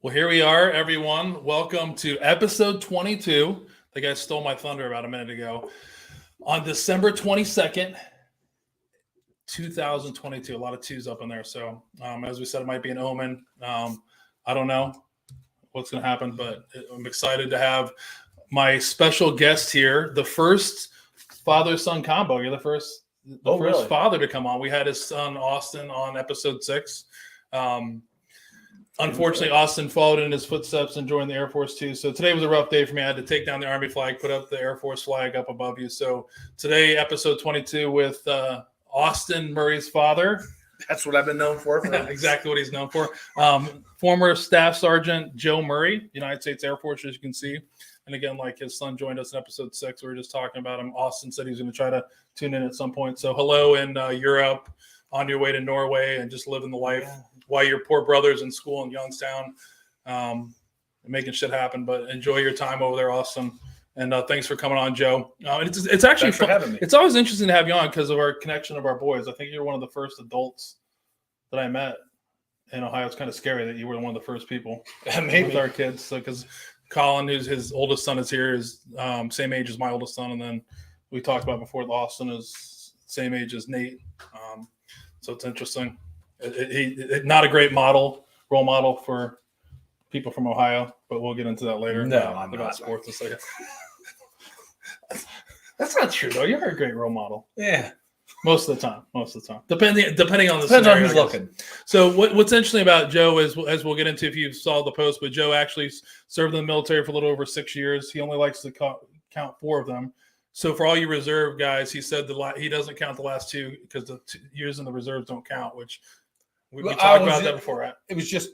Well, here we are, everyone. Welcome to episode 22. The guy stole my thunder about a minute ago. On December 22nd, 2022. A lot of twos up in there. So, as we said, it might be an omen. I don't know what's going to happen, but I'm excited to have my special guest here. The first father-son combo. You're the first really? father to come on. We had his son, Austin, on episode 6. Unfortunately, Austin followed in his footsteps and joined the Air Force too. So today was a rough day for me. I had to take down the Army flag, put up the Air Force flag up above you. So today, episode 22 with Austin Murray's father. That's what I've been known for. Exactly what he's known for. Former Staff Sergeant Joe Murray, United States Air Force, as you can see. And again, like his son joined us in episode 6. We were just talking about him. Austin said he's going to try to tune in at some point. So hello in Europe, on your way to Norway, and just living the life while your poor brother's in school in Youngstown, making shit happen. But enjoy your time over there, Austin. And thanks for coming on, Joe. It's actually fun. Having me. It's always interesting to have you on because of our connection of our boys. I think you're one of the first adults that I met in Ohio. It's kind of scary that you were one of the first people with our kids. So because Colin, who's his oldest son, is here, is same age as my oldest son, and then we talked about before, Austin is same age as Nate. So it's interesting. Not a great role model for people from Ohio, but we'll get into that later. No, I'm about not. Sports a second. That's not true, though. You're a great role model. Yeah, most of the time. Depending on the depends scenario, on who's looking. So what's interesting about Joe is, as we'll get into if you saw the post, but Joe actually served in the military for a little over 6 years. He only likes to count 4 of them. So for all you reserve guys, he said he doesn't count the last 2 because the 2 years in the reserves don't count, which we talked about that before, right? It was just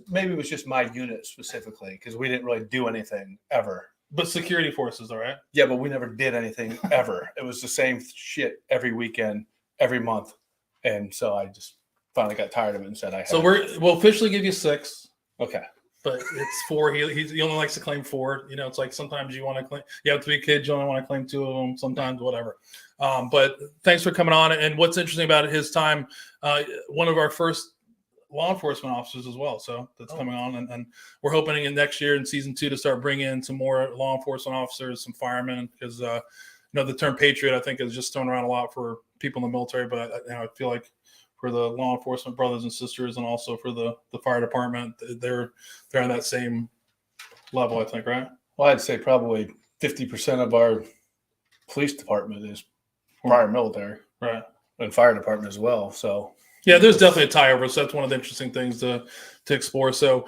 my unit specifically because we didn't really do anything ever. But security forces, all right? Yeah, but we never did anything ever. It was the same shit every weekend, every month. And so I just finally got tired of it and said I had. So we'll officially give you 6. Okay. But it's 4. He only likes to claim 4. You know, it's like sometimes you want to claim. You have 3 kids, you only want to claim 2 of them. Sometimes whatever. But thanks for coming on. And what's interesting about his time, one of our first law enforcement officers as well. So that's coming on, and we're hoping in next year in season 2 to start bringing in some more law enforcement officers, some firemen, because the term Patriot I think is just thrown around a lot for people in the military. But I feel like for the law enforcement brothers and sisters, and also for the fire department, they're on that same level, I think, right? Well, I'd say probably 50% of our police department is prior military, right, and fire department as well. So yeah, there's definitely a tie over. So that's one of the interesting things to explore. So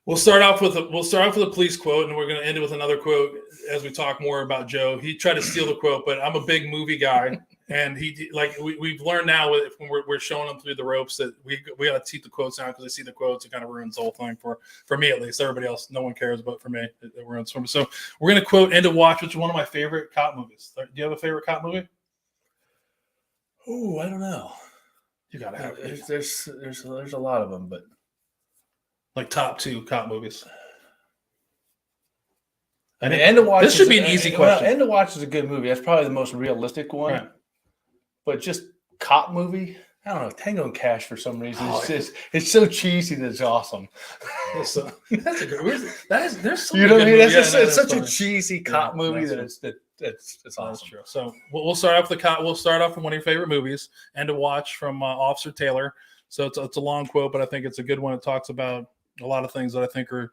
we'll start off with a police quote, and we're going to end it with another quote as we talk more about Joe. He tried to steal the quote, but I'm a big movie guy. And we've learned now when we're showing them through the ropes that we got to keep the quotes down because they see the quotes, it kind of ruins the whole thing for me at least. Everybody else, no one cares, but for me, it ruins for me. So we're gonna quote End of Watch, which is one of my favorite cop movies. Do you have a favorite cop movie? Oh, I don't know. You gotta have it. There's a lot of them, but like top 2 cop movies. I mean, End of Watch. This should be an easy question. End of Watch is a good movie. That's probably the most realistic one. Right. But just cop movie, I don't know. Tango and Cash for some reason. It's so cheesy that it's awesome. That's a good. There's so you know what I mean? It's such a cheesy cop movie that it's awesome. That's true. So we'll start off with the cop. We'll start off from one of your favorite movies, End of Watch from Officer Taylor. So it's a long quote, but I think it's a good one. It talks about a lot of things that I think are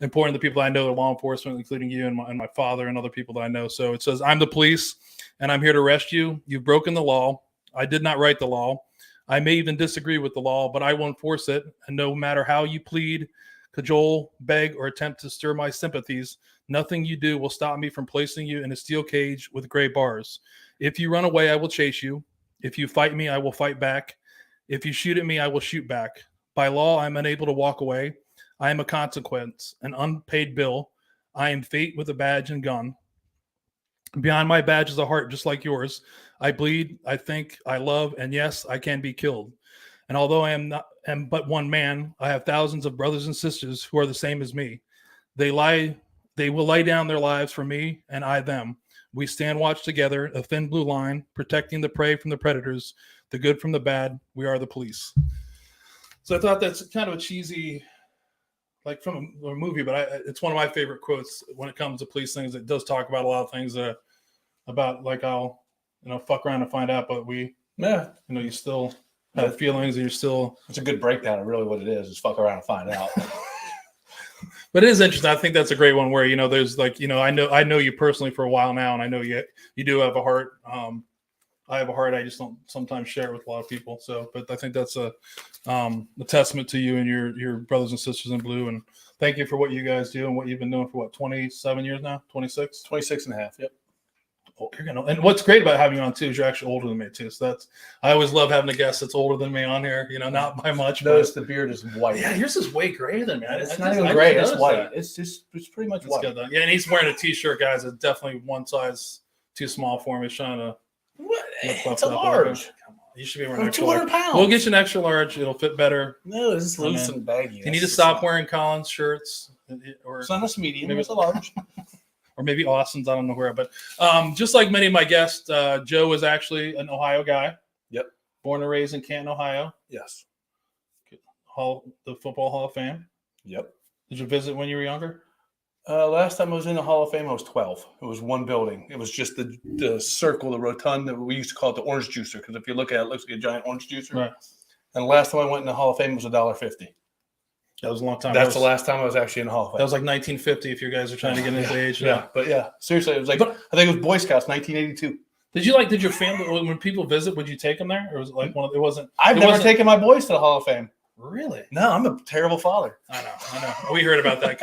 important to people I know, law enforcement, including you and my father and other people that I know. So it says, "I'm the police, and I'm here to arrest you. You've broken the law. I did not write the law. I may even disagree with the law, but I will enforce it. And no matter how you plead, cajole, beg, or attempt to stir my sympathies, nothing you do will stop me from placing you in a steel cage with gray bars. If you run away, I will chase you. If you fight me, I will fight back. If you shoot at me, I will shoot back. By law, I'm unable to walk away. I am a consequence, an unpaid bill. I am fate with a badge and gun. Behind my badge is a heart just like yours. I bleed, I think, I love, and yes, I can be killed. And although I am but one man, I have thousands of brothers and sisters who are the same as me. They will lay down their lives for me and I them. We stand watch together, a thin blue line, protecting the prey from the predators, the good from the bad. We are the police." So I thought that's kind of a cheesy, like from a movie, but it's one of my favorite quotes when it comes to police things. It does talk about a lot of things about like I'll, fuck around and find out, but you still have feelings and you're still. It's a good breakdown of really what it is fuck around and find out. But it is interesting. I think that's a great one where, there's like, I know you personally for a while now, and I know you do have a heart. I have a heart. I just don't sometimes share it with a lot of people. So, but I think that's a testament to you and your brothers and sisters in blue. And thank you for what you guys do and what you've been doing for 27 years now, 26, 26 and a half. Yep. Oh, and what's great about having you on too is you're actually older than me too. So I always love having a guest that's older than me on here. Not by much. Notice the beard is white. Yeah, yours is way grayer than me. It's not even gray. It's white. It's pretty much white. Good, yeah, and he's wearing a t-shirt, guys. It's definitely one size too small for him. He's trying to. What? It's a large. Come on. You should be wearing 200 pounds. We'll get you an extra large. It'll fit better. No, this is loose and baggy. You need to stop wearing Collins shirts. It's not a medium. Maybe it's a large. Or maybe Austin's. I don't know where. But just like many of my guests, Joe is actually an Ohio guy. Yep. Born and raised in Canton, Ohio. Yes. The Football Hall of Fame. Yep. Did you visit when you were younger? Last time I was in the Hall of Fame, I was 12. It was one building. It was just the circle, the rotund that we used to call it the orange juicer, because if you look at it, it looks like a giant orange juicer. Right. And the last time I went in the Hall of Fame was $1.50. That was a long time. That's the last time I was actually in the Hall of Fame. That was like 1950 if you guys are trying to get into the age. Yeah, but seriously, it was like, I think it was Boy Scouts, 1982. Did your family, when people visit, would you take them there? Or was it like it wasn't? I've never taken my boys to the Hall of Fame. Really? No, I'm a terrible father. I know. We heard about that.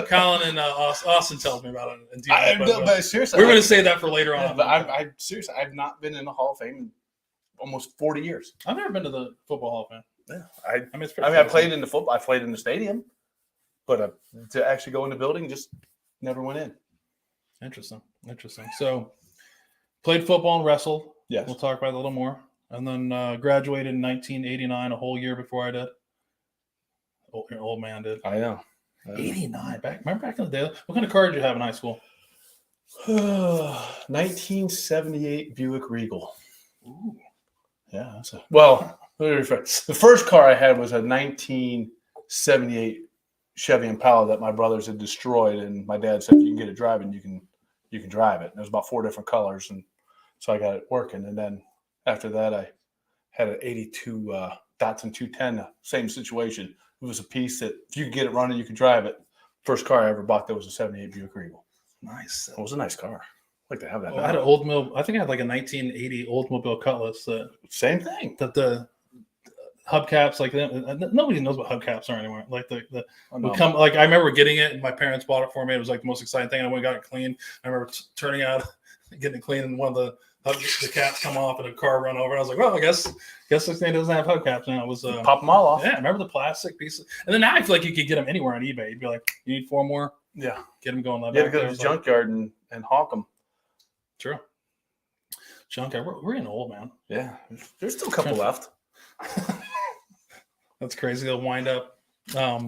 Colin and Austin tells me about it. But seriously, we're going to say that for later on. But I seriously, I've not been in the Hall of Fame in almost 40 years. I've never been to the Football Hall of Fame. Yeah, I played in the football. I played in the stadium, but to actually go in the building, just never went in. Interesting. So, played football and wrestled. Yes. We'll talk about it a little more. And then graduated in 1989, a whole year before I did. Old man did. I know. 89. Remember back in the day? What kind of car did you have in high school? 1978 Buick Regal. Ooh. Yeah. The first car I had was a 1978 Chevy Impala that my brothers had destroyed, and my dad said, "If you can get it driving, you can drive it." And there was about 4 different colors, and so I got it working. And then after that, I had an 82 Datsun 210, same situation. It was a piece that if you could get it running, you could drive it. First car I ever bought that was a 78 Buick Regal. Nice. It was a nice car. I'd like to have that. I had an Oldsmobile. I think I had like a 1980 Oldsmobile Cutlass. Same thing. That the hubcaps, like nobody knows what hubcaps are anymore. Like I remember getting it, and my parents bought it for me. It was like the most exciting thing. And I went and got it cleaned. I remember turning out, getting it clean, and one of the caps come off and a car run over. And I was like, well, I guess this thing doesn't have hubcaps now. It was pop them all off. Yeah, remember the plastic pieces? And then now I feel like you could get them anywhere on eBay. You'd be like, you need 4 more? Yeah. Get them going. You had to go to the junkyard and hawk them. True. Junkyard. We're getting old, man. Yeah. There's still a couple left. That's crazy. They'll wind up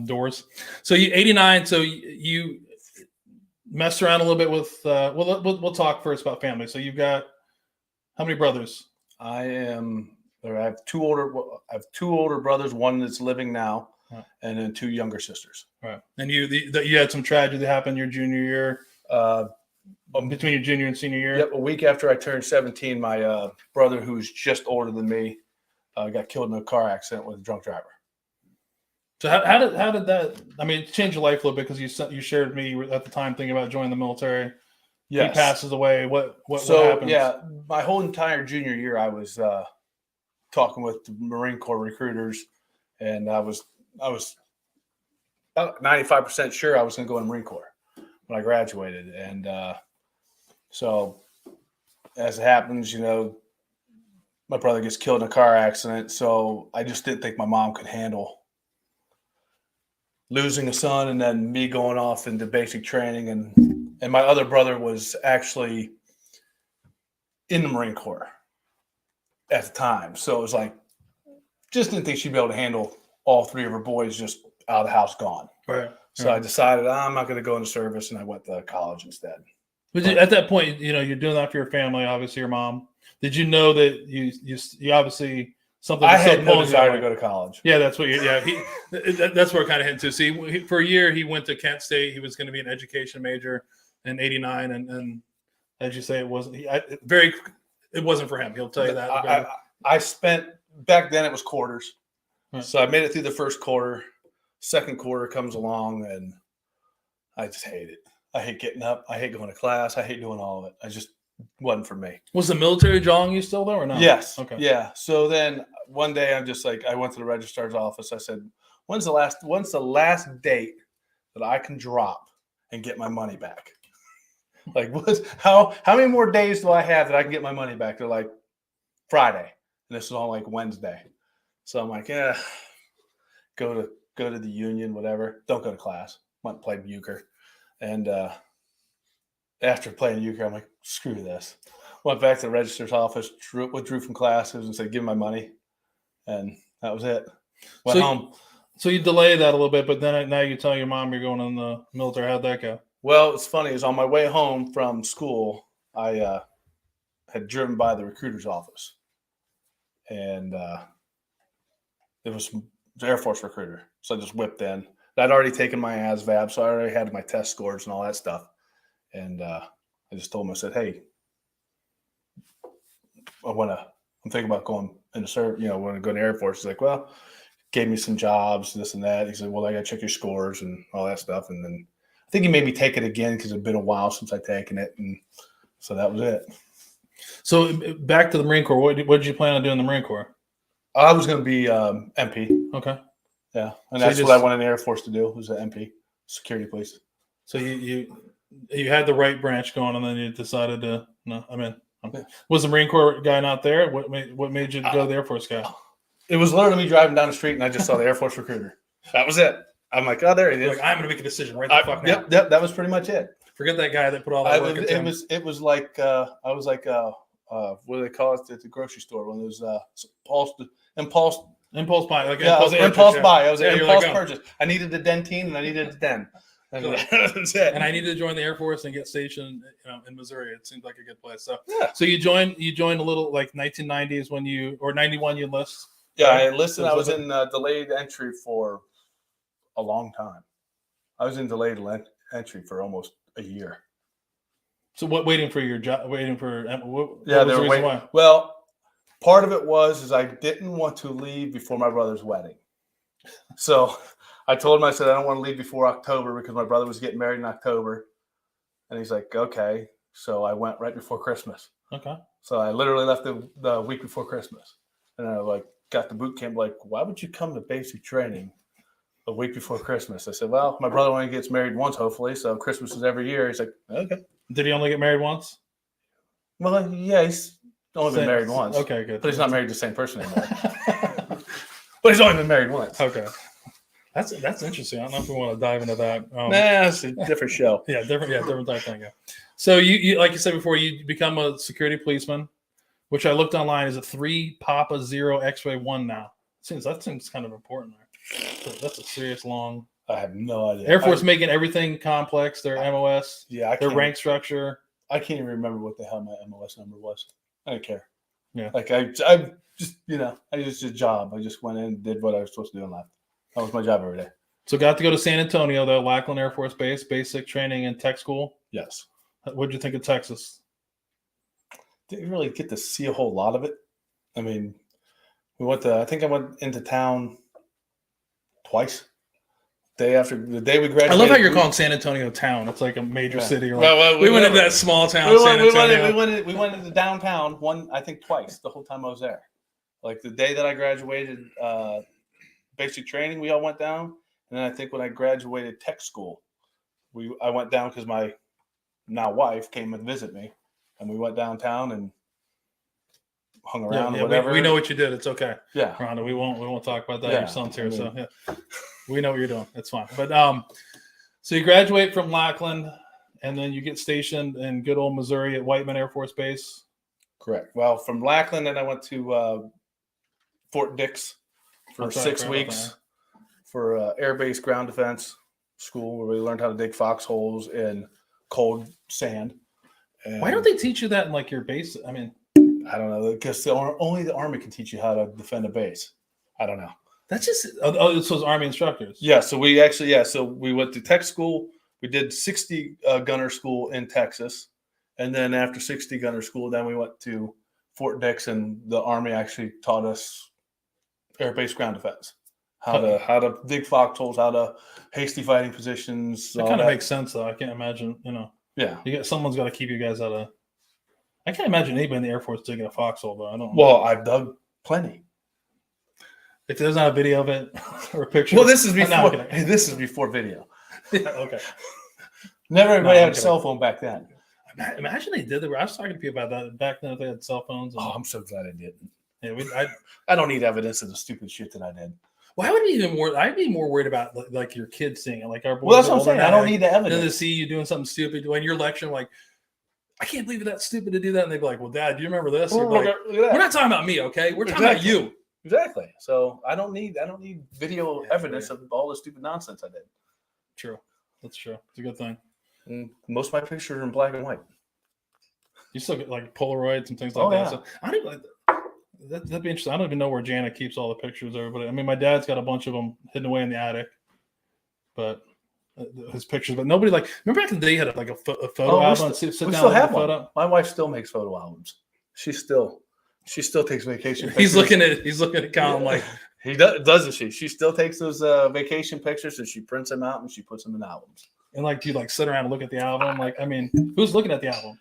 doors. So 89. So you messed around a little bit with. We'll talk first about family. So you've got how many brothers? I have 2 older brothers. One that's living now, right, and then 2 younger sisters. Right. And you had some tragedy that happened your junior year. Between your junior and senior year. Yep. A week after I turned 17, my brother, who's just older than me, got killed in a car accident with a drunk driver. So how did that? I mean, it changed your life a little bit because you shared with me you were at the time thinking about joining the military. Yes. He passes away. What happens? Yeah, my whole entire junior year, I was talking with the Marine Corps recruiters, and I was about 95% sure I was going to go in the Marine Corps when I graduated, and so as it happens, my brother gets killed in a car accident. So I just didn't think my mom could handle losing a son and then me going off into basic training. And my other brother was actually in the Marine Corps at the time. So it was like, just didn't think she'd be able to handle all 3 of her boys just out of the house gone. Right. So I decided I'm not going to go into service, and I went to college instead. But at that point, you're doing that for your family, obviously your mom. Did you know that you obviously something. I had no pulling you desire that to way. go to college. Yeah, that's what. That's where it kind of hit to. See, for a year he went to Kent State. He was going to be an education major in '89, and as you say, it wasn't. It wasn't for him. He'll tell you that. I spent back then. It was quarters, Right. so I made it through the first quarter. Second quarter comes along, and I just hate it. I hate getting up. I hate going to class. I hate doing all of it. I just wasn't for me. Was the military drawing you still though, or no? Yes. Okay. Yeah. So then one day I'm just like, I went to the registrar's office. I said, when's the last date that I can drop and get my money back? Like, how many more days do I have that I can get my money back? They're like, Friday. And this is on like Wednesday. So I'm like, yeah, go to the union, whatever. Don't go to class. Went and played euchre. And after playing euchre, I'm like, screw this. Went back to the registrar's office, withdrew from classes, and said, give me my money. And that was it. Went home. So you delay that a little bit, but then now you tell your mom you're going in the military. How'd that go? Well, it's funny. Is on my way home from school, I had driven by the recruiter's office. And it was the Air Force recruiter. So I just whipped in. I'd already taken my ASVAB, so I already had my test scores and all that stuff. And I just told him, I said, hey, I'm thinking about going into service, want to go to the Air Force. He's like, well, gave me some jobs, this and that. He said, well, I got to check your scores and all that stuff. And then I think he made me take it again because it'd been a while since I'd taken it. And so that was it. So back to the Marine Corps. What did you plan on doing in the Marine Corps? I was going to be MP. Okay. Yeah. And So that's what I wanted the Air Force to do, was an MP, security police. So you had the right branch going, and then you decided to no. I mean, was the Marine Corps guy not there? What made you go to the Air Force guy? It was literally me driving down the street, and I just saw the Air Force recruiter. That was it. I'm like, oh, there he is. Like, I'm going to make a decision right the fuck now. Yep. That was pretty much it. Forget that guy that put all that work into him. It was like I was like what do they call it at the grocery store? One of those impulse buy. Like yeah, I was an impulse buy. I was an impulse like, purchase. I needed a dentine and I needed a den. And that's it. And I needed to join the Air Force and get stationed in Missouri. It seemed like a good place. So yeah. So you joined a little like 1990s or 91 you enlist. Yeah, I enlisted. I was in delayed entry for a long time. I was in delayed entry for almost a year. So what? Waiting for your job? Waiting for? Yeah, they were waiting. Why? Well, part of it is I didn't want to leave before my brother's wedding. So I told him, I said, I don't want to leave before October because my brother was getting married in October. And he's like, okay. So I went right before Christmas. Okay. So I literally left the week before Christmas. And I got the boot camp, like, why would you come to basic training a week before Christmas? I said, well, my brother only gets married once, hopefully. So Christmas is every year. He's like, okay. Did he only get married once? Well, yeah, he's only been married once. Okay, good. But he's not married to the same person anymore. But he's only been married once. Okay. That's interesting. I don't know if we want to dive into that. It's a different show. different type thing. Yeah. So you like you said before, you become a security policeman, which I looked online is a 3 Papa 0 X-ray 1 now. That seems kind of important there. So that's a serious long. I have no idea. Air Force making everything complex. Their MOS. Yeah. Their rank structure. I can't even remember what the hell my MOS number was. I don't care. Yeah. Like I just I just a job. I just went in, did what I was supposed to do, and left. That was my job every day. So got to go to San Antonio, though, Lackland Air Force Base, basic training and tech school. Yes. What did you think of Texas? Didn't really get to see a whole lot of it. I mean, I think I went into town twice. The day we graduated. I love how you're calling San Antonio town. It's like a major city. Well, we went into that small town, San Antonio. We went into downtown twice the whole time I was there. Like the day that I graduated basic training, we all went down. And then I think when I graduated tech school, I went down because my now wife came and visit me. And we went downtown and hung around. Whatever. We know what you did. It's okay. Yeah, Rhonda, we won't talk about that. Yeah, your son's here, so yeah, we know what you're doing. It's fine. But so you graduate from Lackland, and then you get stationed in good old Missouri at Whiteman Air Force Base. Correct. Well, from Lackland, then I went to Fort Dix for 6 weeks for Air Base Ground Defense School, where we learned how to dig foxholes in cold sand. Why don't they teach you that in like your base? I mean, I don't know. Because only the Army can teach you how to defend a base. I don't know. That's just it's those Army instructors. Yeah. So we went to tech school. We did 60 gunner school in Texas, and then after 60 gunner school, then we went to Fort Dix, and the Army actually taught us air base ground defense, how to dig foxholes, how to hasty fighting positions. That kind of makes sense, though. I can't imagine, Yeah. Someone's got to keep you guys out of. I can't imagine anybody in the Air Force digging a foxhole, though. I don't. Well, I've dug plenty. If there's not a video of it or a picture. Well, this is before video. Okay. Never everybody had a cell phone back then. Imagine they did. I was talking to people about that back then. If they had cell phones. Oh, I'm so glad I didn't. Yeah, I don't need evidence of the stupid shit that I did. Well, I would be even more. I'd be more worried about like your kids seeing it, like our boys. Well, that's what I'm saying. I don't need the evidence. And to see you doing something stupid when you're lecturing, like, I can't believe that's stupid to do that, and they'd be like, "Well, Dad, do you remember this?" Well, like, we're not talking about me, okay? We're talking about you. Exactly. So I don't need video evidence of all the stupid nonsense I did. True. That's true. It's a good thing. And most of my pictures are in black and white. You still get like Polaroids and things like that. So I don't even. That'd be interesting. I don't even know where Janet keeps all the pictures of everybody. I mean, my dad's got a bunch of them hidden away in the attic, but his pictures. But nobody remember back in the day, you had a photo album. We still have one. My wife still makes photo albums. She still takes vacation pictures. He's looking at Colin like he doesn't she? She still takes those vacation pictures and she prints them out and she puts them in albums. And do you sit around and look at the album? Who's looking at the album?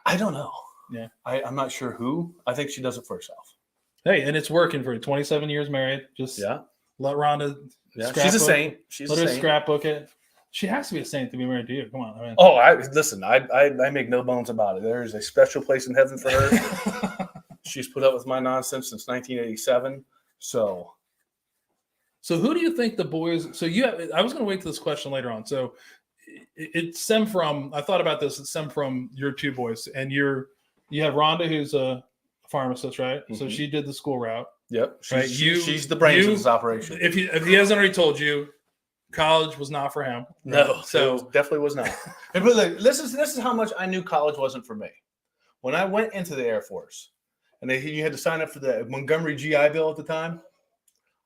I don't know. Yeah, I'm not sure who. I think she does it for herself. Hey, and it's working for her. 27 years married. Just let Rhonda. Yeah, she's a saint. Let her scrapbook it. She has to be a saint to be married to you. Come on, listen. I make no bones about it. There is a special place in heaven for her. She's put up with my nonsense since 1987. So who do you think the boys? So I was going to wait to this question later on. So it stemmed from. I thought about this. It stemmed from your two boys, and you have Rhonda, who's a pharmacist, right? Mm-hmm. So she did the school route. Yep. She's the brains of this operation. If he hasn't already told you, college was not for him. Right? No, so definitely was not. But this is how much I knew college wasn't for me. When I went into the Air Force, and you had to sign up for the Montgomery GI Bill at the time,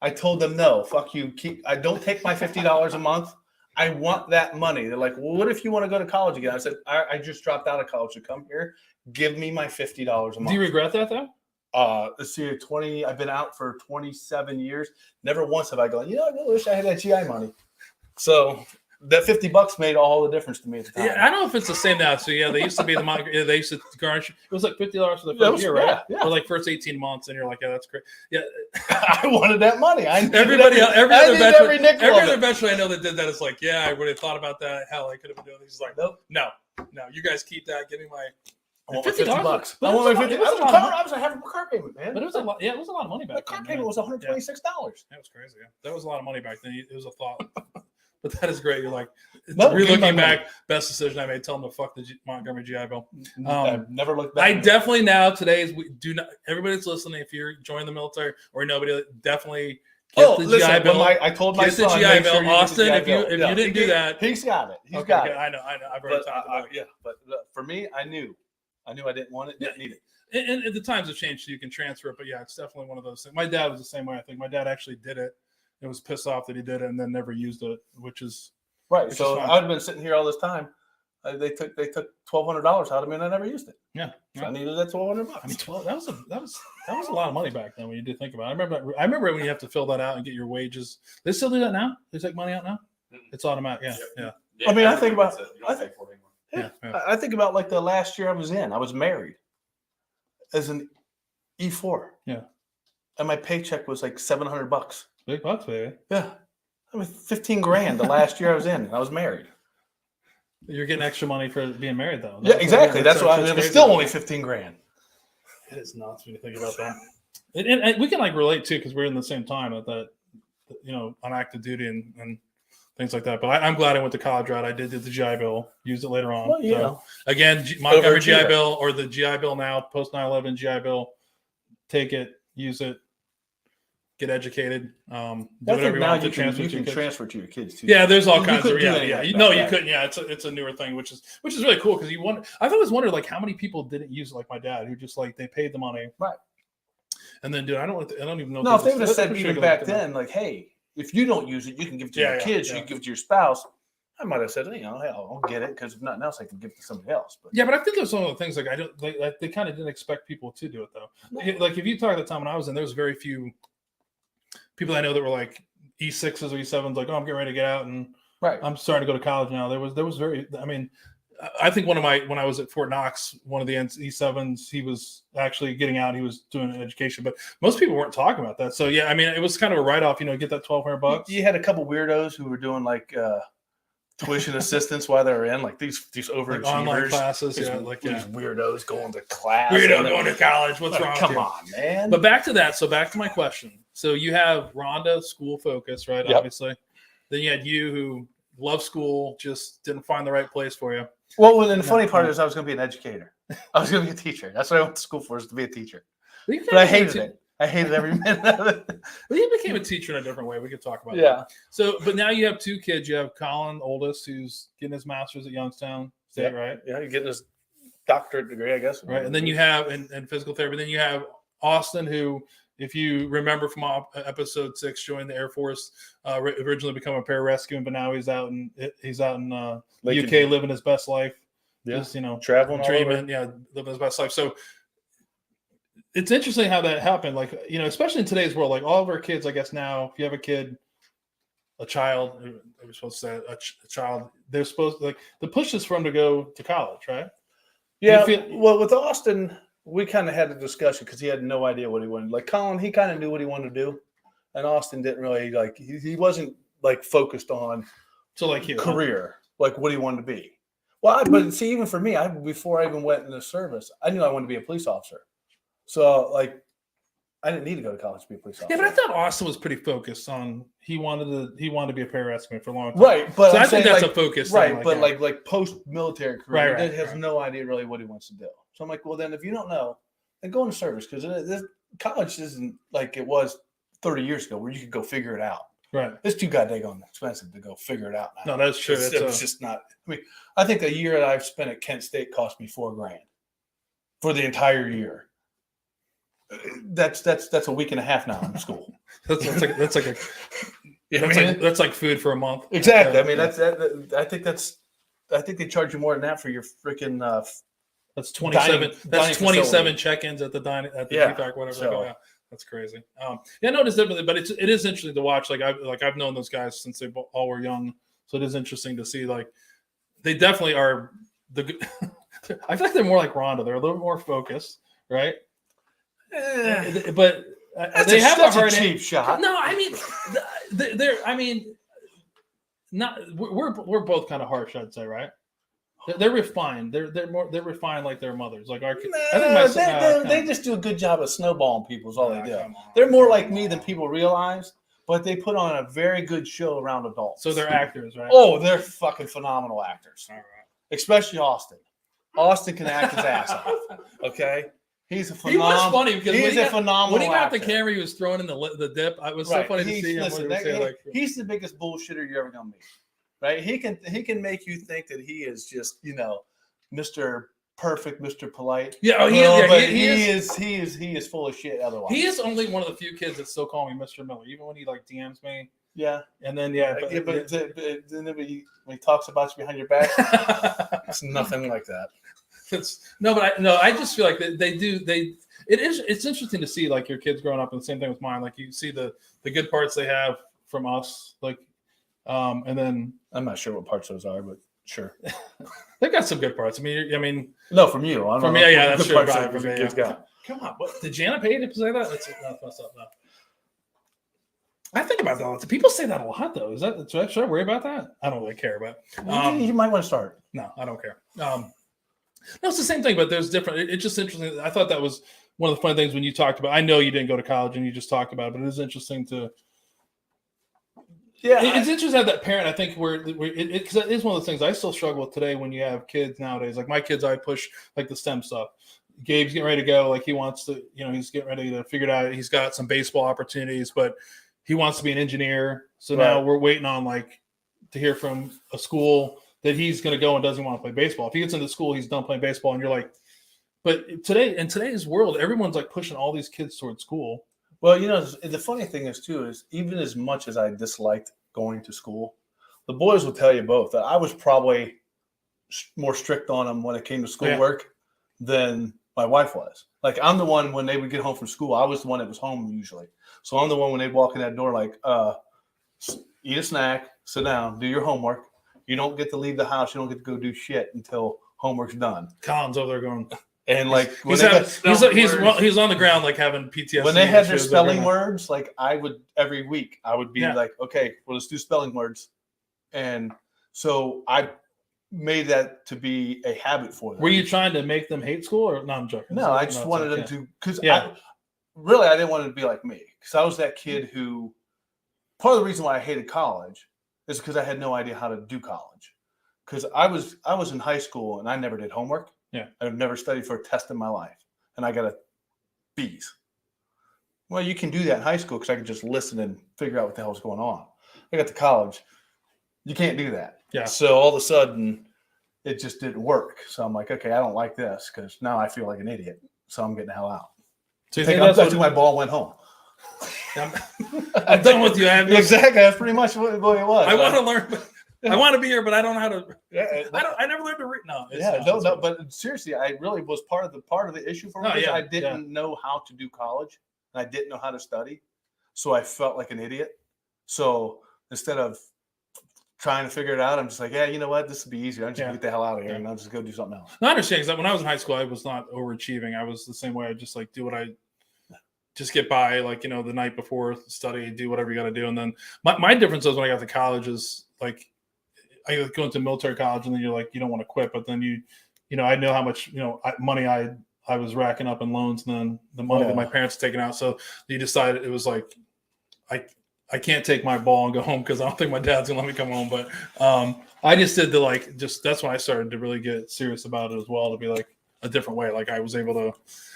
I told them no, fuck you. I don't take my $50 a month. I want that money. They're like, well, what if you want to go to college again? I said, I just dropped out of college to come here. Give me my $50 a month. Do you regret that though? Let's see, I've been out for 27 years. Never once have I gone, I really wish I had that GI money. So that $50 made all the difference to me at the time. Yeah, I don't know if it's the same now. So they used to be they used to garnish. It was like $50 for the first year, right? Yeah. For first 18 months, and you're like, yeah, that's great. Yeah, I wanted that money. Every other veteran I know that did that is like, yeah, I would have thought about that. Hell, I could have been doing this. He's like, nope, no, you guys keep that. Give me my. I want $50. I want my $50. I was having a car payment, man. But it was a lot. Yeah, it was a lot of money back then. The car payment was $126. That was crazy. Yeah, that was a lot of money back then. It was a thought. But that is great. You're like, looking back, best decision I made. Tell them to fuck the Montgomery GI Bill. I've never looked back. I definitely now today we do not. Everybody that's listening, if you're joining the military or nobody, definitely get the GI Bill. I told my son, the GI Bill, Austin. If you didn't do that, he's got it. He's got it. I know. I've already talked about it. Yeah, but for me, I knew I didn't want it. Didn't need it. And the times have changed, so you can transfer it. But yeah, it's definitely one of those things. My dad was the same way. I think my dad actually did it. It was pissed off that he did it and then never used it, which is. Right. So I'd been sitting here all this time. They took $1,200 out of me, and I never used it. Yeah. So I needed that $1,200. I mean, that was a lot of money back then when you did think about it. I remember when you have to fill that out and get your wages. They still do that now. They take money out now. It's automatic. Yeah. I mean, I think about. I think about like the last year I was in. I was married as an E4. Yeah. And my paycheck was like $700. Big bucks, baby. Yeah. I mean, $15,000 the last year I was in. And I was married. You're getting extra money for being married, though. Yeah, exactly. That's why it was still only $15,000. It is nuts when you think about that. And we can relate too because we're in the same time at that, on active duty and things like that. But I'm glad I went to college route. I did the GI Bill, used it later on. Well, so, again, Montgomery GI Bill or the GI Bill now, post 9/11 GI Bill, take it, use it. get educated. Do I whatever think you now want to you can, transfer you to your can kids. transfer to your kids too. Yeah, there's all You kinds of couldn't do any yeah. of that No, back you then. couldn't. Yeah, it's a newer thing, which is really cool because I've always wondered like how many people didn't use it, like my dad, who just like they paid the money, Right. And then, dude, I don't even know. No, if they would have that's said for sure even good back to know. then, like, hey, if you don't use it, you can give it to your kids, yeah. you can give it to your spouse. I might have said, hey, I'll get it because if nothing else, I can give it to somebody else. But Yeah, but I think there's some of the things like they kind of didn't expect people to do it though. No. Like if you talk at the time when I was in, there was very few people I know that were like E6s or E7s, like, oh, I'm getting ready to get out and right. I'm starting to go to college now. There was very, I mean, I think when I was at Fort Knox, one of the E7s, he was actually getting out. He was doing an education, but most people weren't talking about that. So yeah, I mean, it was kind of a write-off. Get that $1,200. You had a couple weirdos who were doing like tuition assistance while they were in, like these overachievers, like online classes. these weirdos going to class. Going to college. What's wrong? Come on, man. But back to that. So back to my question. So you have Rhonda, school focus, right? Yep. Obviously. Then you had you who loved school, just didn't find the right place for you. Well, then the funny part is I was going to be an educator. I was going to be a teacher. That's what I went to school for, is to be a teacher. But I hated it. I hated every minute of it. Well, you became a teacher in a different way. We could talk about that. Yeah. So, but now you have two kids. You have Colin, oldest, who's getting his master's at Youngstown State, right? Yeah, you're getting his doctorate degree, I guess. Right. And then you have in physical therapy. Then you have Austin, who, if you remember from episode 6, joined the Air Force, originally become a pararescue, but now he's out in UK living his best life. Yeah. Just, traveling, dreaming, living his best life. So it's interesting how that happened. Like, especially in today's world, like all of our kids, I guess now, if you have a kid, a child, we're supposed to say a child, they're supposed to, like, the push is for them to go to college, right? Yeah. Well, with Austin, we kind of had a discussion because he had no idea what he wanted. Like Colin, he kind of knew what he wanted to do, and Austin didn't really he wasn't like focused on career, like what he wanted to be. Well, but see, even for me, before I even went in the service, I knew I wanted to be a police officer. So like, I didn't need to go to college to be a police officer. Yeah, but I thought Austin was pretty focused on he wanted to be a pararescue for a long time. Right, but so I think that's a focus. Right, but like post-military career, he has no idea really what he wants to do. So I'm like, well, then if you don't know, then go into service because college isn't like it was 30 years ago where you could go figure it out. Right. It's too goddamn expensive to go figure it out now. No, that's true. It's just not. I mean, I think a year that I've spent at Kent State cost me $4,000 for the entire year. That's a week and a half now in school. that's like food for a month. Exactly. I mean, I think they charge you more than that for your freaking. That's 27. That's 27 check-ins at the DPAC, whatever. So. Yeah, that's crazy. No, it is different, but it is interesting to watch. I've known those guys since they all were young, so it is interesting to see. Like, they definitely are I feel like they're more like Rhonda. They're a little more focused, right? But they have a hard cheap shot. No, I mean, they're. I mean, not. We're both kind of harsh, I'd say, right? They're refined. They're refined like their mothers. Like our kids. They just do a good job of snowballing people. Is all they do. They're more like me than people realize, but they put on a very good show around adults. So they're actors, right? Oh, they're fucking phenomenal actors. All right. Especially Austin. Austin can act his ass off. Okay. He's a phenomenal. He was funny because he's a phenomenal. When he got actor. the camera, he was throwing in the dip. It was so funny to see him. He's the biggest bullshitter you're ever gonna meet. Right? He can make you think that he is just, Mr. Perfect, Mr. Polite. Yeah, he is full of shit otherwise. He is only one of the few kids that still call me Mr. Miller, even when he DMs me. Yeah. And then but then when he talks about you behind your back, it's nothing like that. I just feel like it's interesting to see like your kids growing up, and the same thing with mine. Like you see the good parts they have from us, like and then I'm not sure what parts those are, but sure. They've got some good parts. I mean no, from you. I don't know. Yeah, that's true. Kids got. Come on, what did Jana pay to say that? That's messed up now. I think about that a lot. People say that a lot, though. Should I worry about that? I don't really care about. You might want to start. No, I don't care. No, it's the same thing, but there's different. It's just interesting. I thought that was one of the fun things when you talked about. I know you didn't go to college and you just talked about it, but it is interesting to. Yeah, it's interesting to have that parent. I think because it is one of those things I still struggle with today when you have kids nowadays. Like my kids, I push like the STEM stuff. Gabe's getting ready to go. Like he wants to, he's getting ready to figure it out. He's got some baseball opportunities, but he wants to be an engineer. So now we're waiting on to hear from a school that he's going to go and doesn't want to play baseball. If he gets into school, he's done playing baseball, and you're like, but in today's world, everyone's like pushing all these kids towards school. Well, the funny thing is even as much as I disliked going to school, the boys will tell you both that I was probably more strict on them when it came to schoolwork than my wife was. Like, I'm the one when they would get home from school, I was the one that was home usually. So I'm the one when they walk in that door, like, eat a snack, sit down, do your homework. You don't get to leave the house. You don't get to go do shit until homework's done. Colin's over there going, and like he's on the ground like having PTSD. When they had their spelling words, like every week I would be like, okay, well, let's do spelling words. And so I made that to be a habit for them. Were you trying to make them hate school, or no? I'm joking. No, I just wanted them to, because I didn't want it to be like me, because I was that kid who, part of the reason why I hated college is because I had no idea how to do college. Because I was in high school and I never did homework. Yeah, I've never studied for a test in my life, and I got a B's. Well, you can do that in high school because I could just listen and figure out what the hell's going on. I got to college, you can't do that. Yeah. So all of a sudden, it just didn't work. So I'm like, okay, I don't like this because now I feel like an idiot. So I'm getting the hell out. So you think that's what my ball went home. I'm done with you. Exactly. That's pretty much what it was. I want to learn. I want to be here, but I don't know how to. I never learned to read. No. But seriously, I really was part of the issue for me. I didn't know how to do college, and I didn't know how to study, so I felt like an idiot. So instead of trying to figure it out, I'm just like, you know what, this would be easier. I'm just gonna get the hell out of here, and I'll just go do something else. No, I understand, because when I was in high school, I was not overachieving. I was the same way. I just do what I. Just get by, the night before, study, do whatever you got to do. And then my difference is when I got to college is I go into military college, and then you're like, you don't want to quit, but then I know how much, money I was racking up in loans, and then the money that my parents had taken out. So you decided it was like, I can't take my ball and go home because I don't think my dad's gonna let me come home. But I just did that's when I started to really get serious about it as well, to be like a different way. Like I was able to,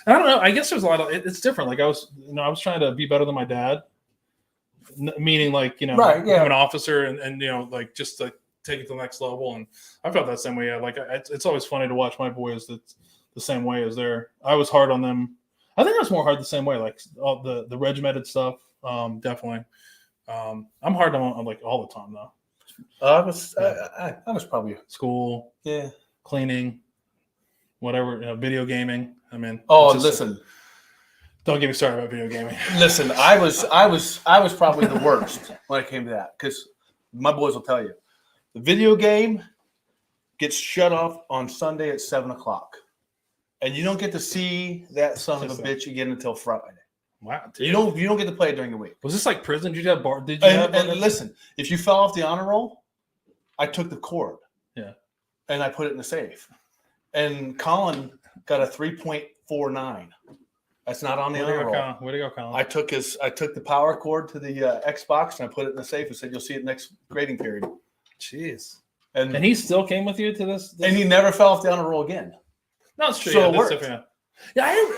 I don't know. I guess there's a lot of, it's different. Like I was trying to be better than my dad, meaning I'm an officer and just to take it to the next level. And I felt that same way. It's always funny to watch my boys that's the same way as I was hard on them. I think I was more hard the same way, like all the regimented stuff. Definitely. I'm hard on like all the time though. I was probably school, cleaning, whatever, video gaming. I mean, listen, don't get me started about video gaming. Listen, I was probably the worst when it came to that, because my boys will tell you, the video game gets shut off on Sunday at 7:00, and you don't get to see that son of a bitch again until Friday. Wow, dude. You don't get to play it during the week. Was this like prison? Did you have bar? And listen, if you fell off the honor roll, I took the cord. Yeah. And I put it in the safe. And Colin got a 3.49. That's not on the honor roll. Way to go, Colin. I took the power cord to the Xbox, and I put it in the safe and said, "You'll see it next grading period." Jeez. And he still came with you to this? And he never fell off the honor roll again. No, it's true. So it worked.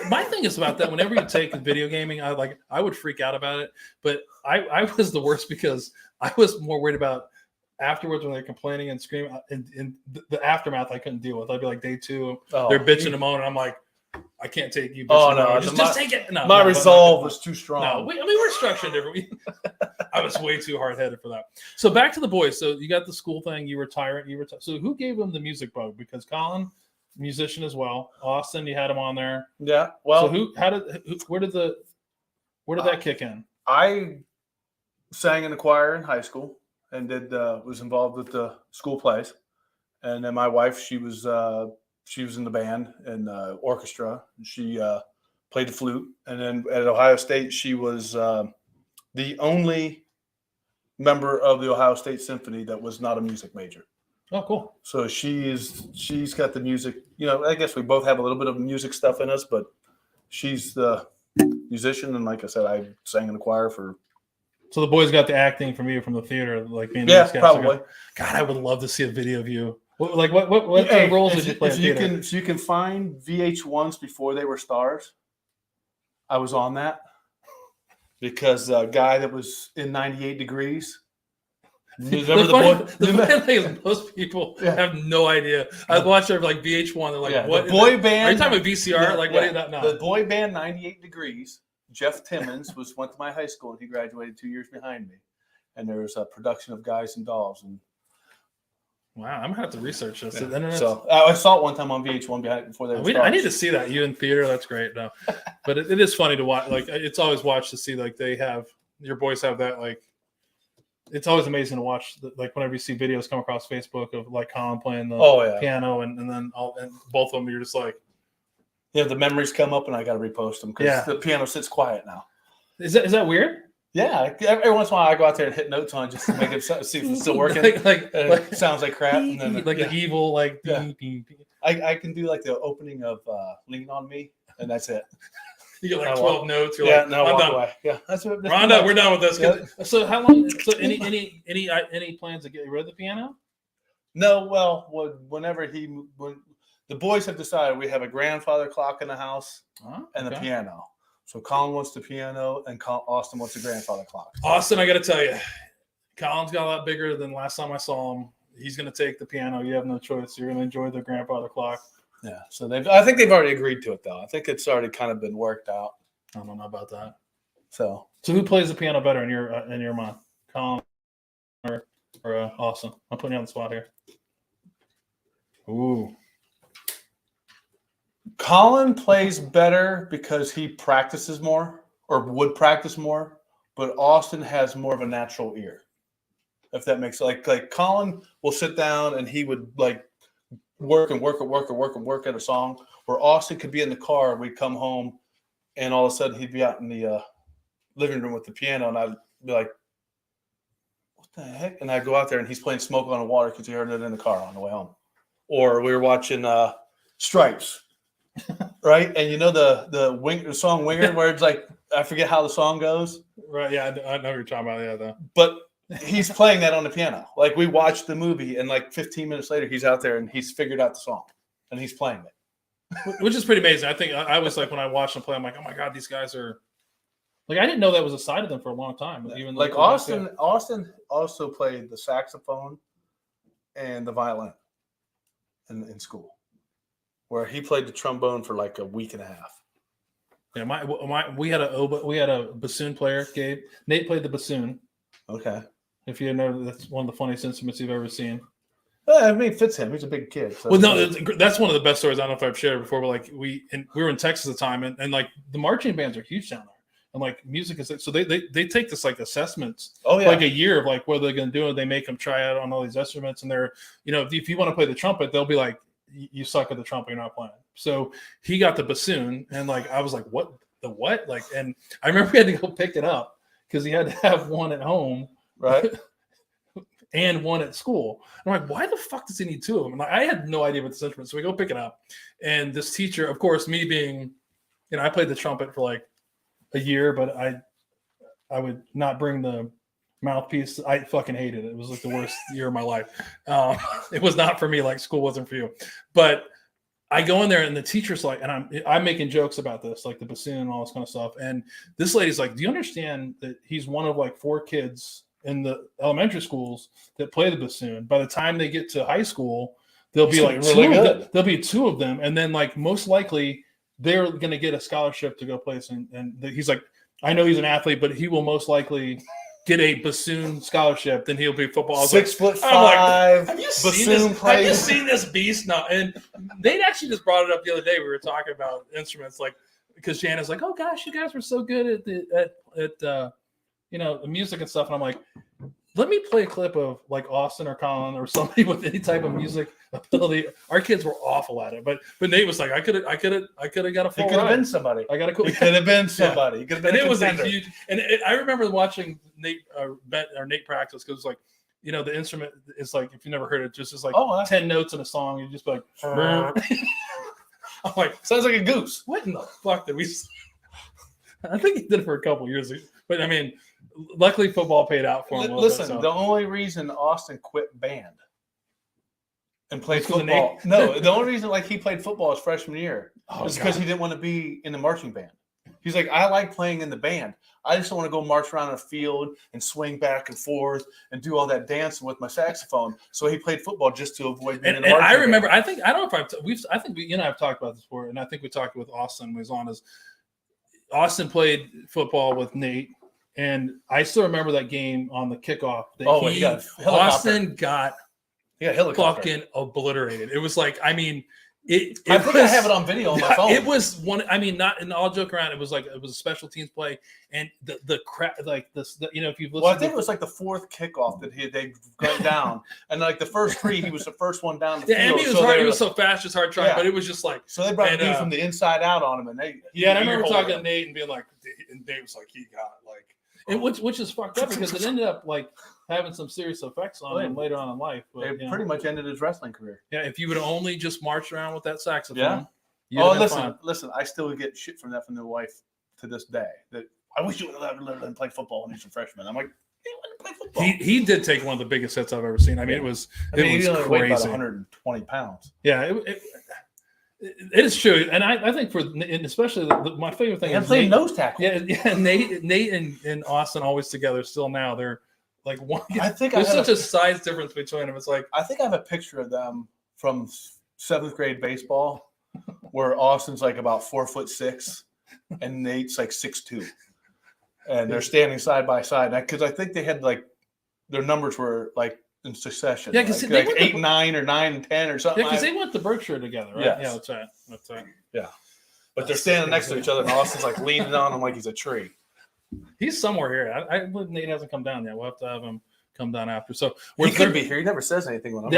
My thing is about that. Whenever you take video gaming, I would freak out about it. But I was the worst because I was more worried about afterwards when they're complaining and screaming. In the aftermath, I couldn't deal with. I'd be like day 2, they're bitching and moaning. I'm like, I can't take you. Just take it. No, my resolve was too strong. No, we're structured different. I was way too hard headed for that. So back to the boys. So you got the school thing. You were tired. So who gave them the music bug? Because Colin, musician as well. Austin, you had him on there. Yeah. Well, so where did that kick in? I sang in the choir in high school and was involved with the school plays. And then my wife, she was in the band and orchestra. She played the flute. And then at Ohio State, she was the only member of the Ohio State Symphony that was not a music major. Oh, cool. So she's got the music. I guess we both have a little bit of music stuff in us, but she's the musician. And like I said, I sang in the choir for. So the boys got the acting from you from the theater, like being probably. God, I would love to see a video of you. What Hey, roles did you play in theater? If you can find VH1s before they were stars, I was on that because a guy that was in 98 Degrees. Remember the funny thing is most people have no idea. I watched it like VH1. They're like, what? The boy band. Are you talking about VCR? What is that now? The boy band 98 Degrees. Jeff Timmons went to my high school and he graduated 2 years behind me. And there was a production of Guys and Dolls. And wow, I'm gonna have to research this. Yeah. So I saw it one time on VH1 before they were stars. I need to see that. You in theater? That's great. No, but it is funny to watch. Like it's always watched to see like they have your boys have that like. It's always amazing to watch. Like whenever you see videos come across Facebook of like Colin playing the piano and then both of them, you're just like, the memories come up and I got to repost them because the piano sits quiet now. Is that weird? Yeah, every once in a while I go out there and hit notes on it just to make it see if it's still working. like it sounds like crap, and then the evil like. Yeah. I can do like the opening of "Lean on Me," and that's it. You get like 12 notes. You're like, no, walk away. Yeah, that's what. Rhonda, we're done with this. Yeah. So how long? So any plans to get rid of the piano? No, well, whenever when the boys have decided, we have a grandfather clock in the house and the piano. So Colin wants the piano and Austin wants the grandfather clock. Austin, I got to tell you, Colin's got a lot bigger than last time I saw him. He's going to take the piano. You have no choice. You're going to enjoy the grandfather clock. Yeah. So I think they've already agreed to it, though. I think it's already kind of been worked out. I don't know about that. So who plays the piano better in your mind, Colin or Austin? I'm putting you on the spot here. Ooh. Colin plays better because he practices more or would practice more, but Austin has more of a natural ear. If that makes like Colin will sit down and he would like work at a song, where Austin could be in the car. We'd come home and all of a sudden he'd be out in the living room with the piano and I'd be like, what the heck? And I'd go out there and he's playing Smoke on the Water because he heard it in the car on the way home. Or we were watching Stripes. Right, and you know the song "Winger," where it's like I forget how the song goes. Right, yeah, I know what you're talking about. Yeah, though. But he's playing that on the piano. Like we watched the movie, and like 15 minutes later, he's out there and he's figured out the song, and he's playing it, which is pretty amazing. I think I was like when I watched them play, I'm like, oh my god, these guys are like I didn't know that was a side of them for a long time. Even like Austin also played the saxophone and the violin in school. Where he played the trombone for like a week and a half. Yeah, we had a bassoon player, Gabe. Nate played the bassoon. Okay. If you know, that's one of the funniest instruments you've ever seen. Well, I mean, it fits him. He's a big kid. So well, no, that's one of the best stories. I don't know if I've shared before, but like we were in Texas at the time, and like the marching bands are huge down there, and like music is so they take this like assessments. Oh yeah. Like a year of like what they're going to do, and they make them try out on all these instruments, and they're if you want to play the trumpet, they'll be like, you suck at the trumpet, you're not playing. So he got the bassoon, and like I was like, what the what? Like, and I remember we had to go pick it up because he had to have one at home, right, and one at school. And I'm like, why the fuck does he need two of them? And like, I had no idea about this instrument, so we go pick it up, and this teacher, of course, me being, I played the trumpet for like a year, but I would not bring the mouthpiece. I fucking hated it. It was like the worst year of my life. It was not for me. Like school wasn't for you. But I go in there and the teacher's like, and I'm making jokes about this, like the bassoon and all this kind of stuff. And this lady's like, do you understand that he's one of like 4 kids in the elementary schools that play the bassoon? By the time they get to high school, there'll be like there'll be 2 of them, and then like most likely they're going to get a scholarship to go play. And he's like, I know he's an athlete, but he will most likely get a bassoon scholarship, then he'll be football. 6'5". Like, have you seen this beast? No, and they actually just brought it up the other day. We were talking about instruments, like because Jana's like, "Oh gosh, you guys were so good at the music and stuff," and I'm like, "Let me play a clip of like Austin or Colin or somebody with any type of music ability." Our kids were awful at it, but Nate was like, "I could have got a full." It could have been somebody. I got a cool. It could have been somebody. It could have been. And it was a huge. And I remember watching Nate practice because like, the instrument is like if you never heard it, just is like 10 notes in a song. You just be like, I'm like, sounds like a goose. What in the fuck did we? I think he did it for a couple years, but I mean, luckily football paid out for him. Listen, the only reason Austin quit band and played Because of football. Nate? No, the only reason he played football his freshman year is because God. he didn't want to be in the marching band. He's like, I like playing in the band. I just don't want to go march around a field and swing back and forth and do all that dancing with my saxophone. So he played football just to avoid being in the marching I remember. band. I don't know if I think you and I have talked about this before, and I think we talked with Austin when he was on. Austin played football with Nate, and I still remember that game on the kickoff. Austin got fucking obliterated. It was like, I mean, I have it on video on my phone. It was one. I mean, not in all joke around. It was a special teams play, and the crap like this. If you've listened, I think it was like the fourth kickoff that they got down, and like the first three, he was the first one down the field. And he was hard. He was so fast, just hard trying. But it was just like so they brought me from the inside out on him, and they and I remember talking to Nate and being like, and Nate was like, he got like. And which is fucked up because it ended up like having some serious effects on him later on in life. But, it pretty much ended his wrestling career. Yeah, if you would only just marched around with that saxophone. Yeah. Listen, I still get shit from that from their wife to this day. That I wish you would have let him play football when he was a freshman. I'm like, he wanted to play football. He did take one of the biggest hits I've ever seen. I mean, it was he only weighed about crazy. 120 pounds. Yeah, it is true, and I think especially my favorite thing is playing nose tackle. Yeah. Nate and Austin always together still now. They're like one. I think there's such a size difference between them. It's like I think I have a picture of them from 7th grade baseball, where Austin's like about 4'6" and Nate's like 6'2", and they're standing side by side. Because I think they had like their numbers were like in succession. Yeah, because like 8 and 9 or 9 and 10 or something. Yeah, because they went to Berkshire together, right? Yes. Yeah, that's right. Yeah, but they're standing next to each other, and Austin's like leaning on him like he's a tree. He's somewhere here. Nate hasn't come down yet. We'll have to have him come down after. So he could be here. He never says anything when I'm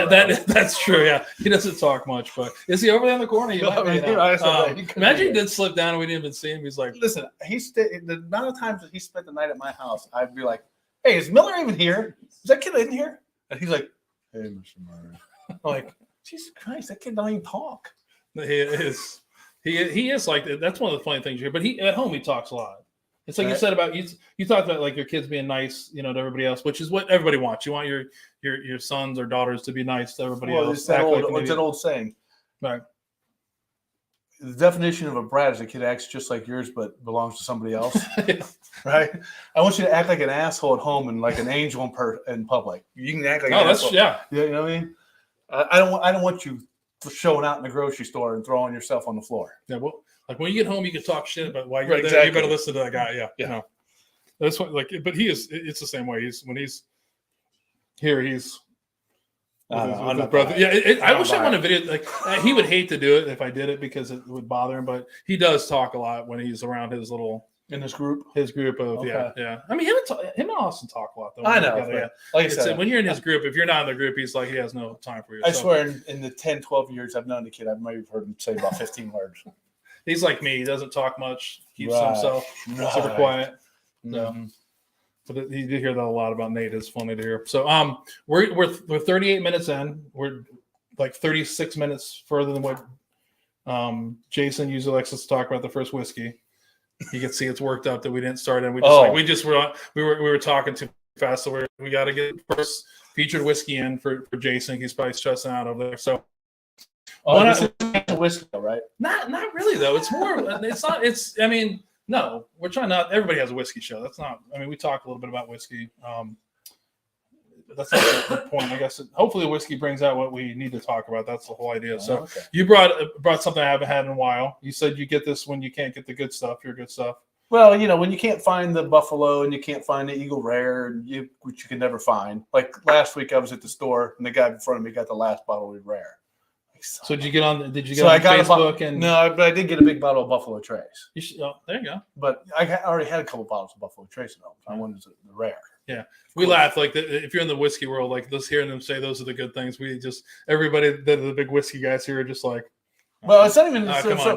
that's true. Yeah, he doesn't talk much, but is he over there in the corner? Imagine he did slip down and we didn't even see him. He's like, listen, the amount of times that he spent the night at my house, I'd be like, hey, is Miller even here? Is that kid in here? And he's like, hey, Mr. Murray. I'm like, Jesus Christ, that kid don't even talk. He is like, that's one of the funny things here. But at home he talks a lot. It's like you said about you talked about like your kids being nice, to everybody else, which is what everybody wants. You want your sons or daughters to be nice to everybody else. It's that old saying. Right. The definition of a brat is a kid acts just like yours but belongs to somebody else. Right? I want you to act like an asshole at home and like an angel in public. You can act like an asshole. Yeah. You know what I mean? I don't want you showing out in the grocery store and throwing yourself on the floor. Yeah, well, like when you get home, you can talk shit, but while you're there, you better listen to that guy. Yeah. That's what but he is. It's the same way. When he's here, he's with his brother. Yeah, I wish I wanted a video. Like he would hate to do it if I did it because it would bother him. But he does talk a lot when he's around his group of yeah. I mean, him and Austin talk a lot though. I know. Yeah. Like I said, when you're in his group, if you're not in the group, he's like he has no time for you. I swear, in the 10, 12 years I've known the kid, I've maybe heard him say about 15 words. He's like me. He doesn't talk much. Keeps himself super quiet. Mm-hmm. But you do hear that a lot about Nate. It's funny to hear. So we're 38 minutes in. We're like 36 minutes further than what Jason usually likes us to talk about the first whiskey. You can see it's worked up that we didn't start, and we were talking too fast, so we got to get the first featured whiskey in for Jason. He's probably stressing out over there. So. This is whiskey, right? Not really though. It's more. It's not. It's. I mean, no. We're trying not. Everybody has a whiskey show. That's not. I mean, we talk a little bit about whiskey. That's not the point. I guess. Hopefully, whiskey brings out what we need to talk about. That's the whole idea. So you brought something I haven't had in a while. You said you get this when you can't get the good stuff. Your good stuff. Well, when you can't find the Buffalo and you can't find the Eagle Rare, which you can never find. Like last week, I was at the store and the guy in front of me got the last bottle of Rare. So did you get on Facebook? No, but I did get a big bottle of Buffalo Trace. There you go. But I already had a couple bottles of Buffalo Trace at home. So I wanted the Rare. Yeah, we laugh like if you're in the whiskey world, like just hearing them say those are the good things. We just everybody the big whiskey guys here are just like. Well, it's not even.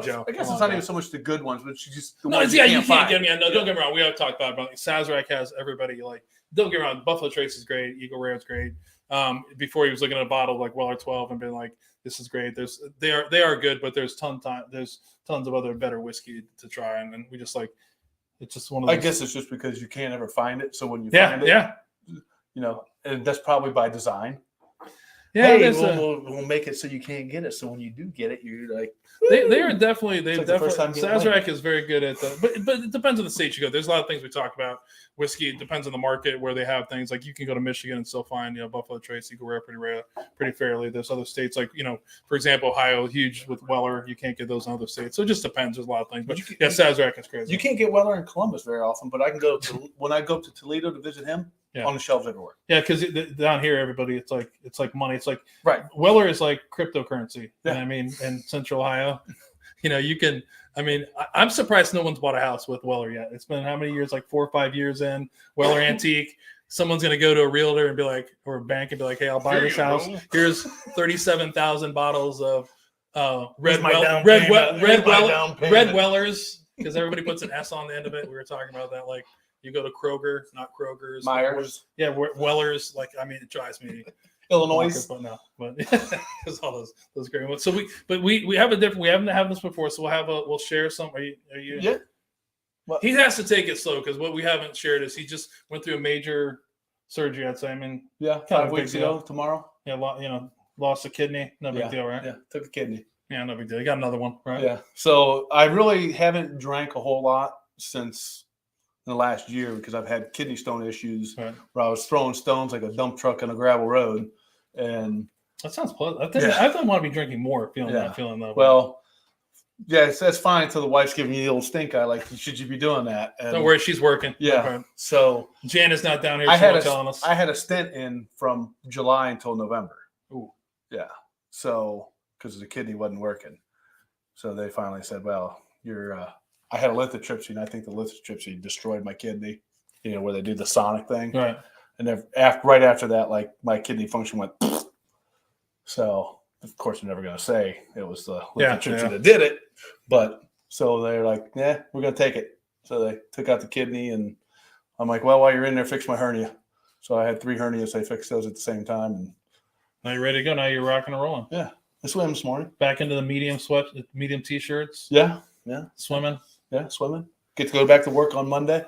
Joe. I guess it's not even so much the good ones, but just the ones you can't get me. No, don't get me wrong. We have talked about it. Sazerac has everybody like. Don't get me wrong. Buffalo Trace is great. Eagle Rare is great. Before he was looking at a bottle like Weller 12 and being like, "This is great." They are good, but there's tons of other better whiskey to try, and we just like it's just one of those. I guess it's just because you can't ever find it. So when you find it, and that's probably by design. Yeah, hey, we'll make it so you can't get it. So when you do get it, you're like, they are definitely Sazerac Sazerac is very good at the, but it depends on the state you go. There's a lot of things we talk about. Whiskey, it depends on the market where they have things. Like you can go to Michigan and still find, Buffalo Trace you can wear pretty fairly. There's other states like, for example, Ohio, huge with Weller. You can't get those in other states. So it just depends. There's a lot of things. But Sazerac is crazy. You can't get Weller in Columbus very often, but I can go to when I go to Toledo to visit him. Yeah. On the shelves everywhere. Yeah, because down here, everybody, it's like money. It's like right. Weller is like cryptocurrency. Yeah. In Central Ohio, you can. I'm surprised no one's bought a house with Weller yet. It's been how many years? Like 4 or 5 years in Weller Antique. Someone's gonna go to a realtor and be like, or a bank and be like, "Hey, I'll buy this house. Here's 37,000 bottles of red Wellers," because everybody puts an S on the end of it. We were talking about that, like. You go to Kroger, not Kroger's. Myers. Yeah, Weller's. It drives me. Illinois. But it's all those great ones. So we have a different. We haven't had this before, so we'll share some. Are you? Yeah. Well, he has to take it slow because what we haven't shared is he just went through a major surgery. I'd say. Yeah, 5 weeks ago. Tomorrow. Yeah, lost a kidney. No big deal, right? Yeah, took a kidney. Yeah, no big deal. You got another one, right? Yeah. So I really haven't drank a whole lot since. In the last year, because I've had kidney stone issues where I was throwing stones like a dump truck on a gravel road, and that sounds pleasant. I don't want to be drinking more, feeling that. Well, yes, that's fine until the wife's giving you the old stink eye. Like, should you be doing that? And, don't worry, she's working. Yeah. Okay. So Jan is not down here. Telling us. I had a stint in from July until November. Ooh. Yeah. So because the kidney wasn't working, so they finally said, "Well, you're." I had a lithotripsy, and I think the lithotripsy destroyed my kidney, where they do the sonic thing. Right. And then right after that, like my kidney function went. So, of course, I'm never going to say it was the lithotripsy that did it. But so they're like, yeah, we're going to take it. So they took out the kidney, and I'm like, well, while you're in there, fix my hernia. So I had 3 hernias. They fixed those at the same time. And now you're ready to go. Now you're rocking and rolling. Yeah. I swam this morning. Back into the medium T-shirts. Yeah. Yeah. Swimming. Yeah, swimming. Get to go back to work on Monday.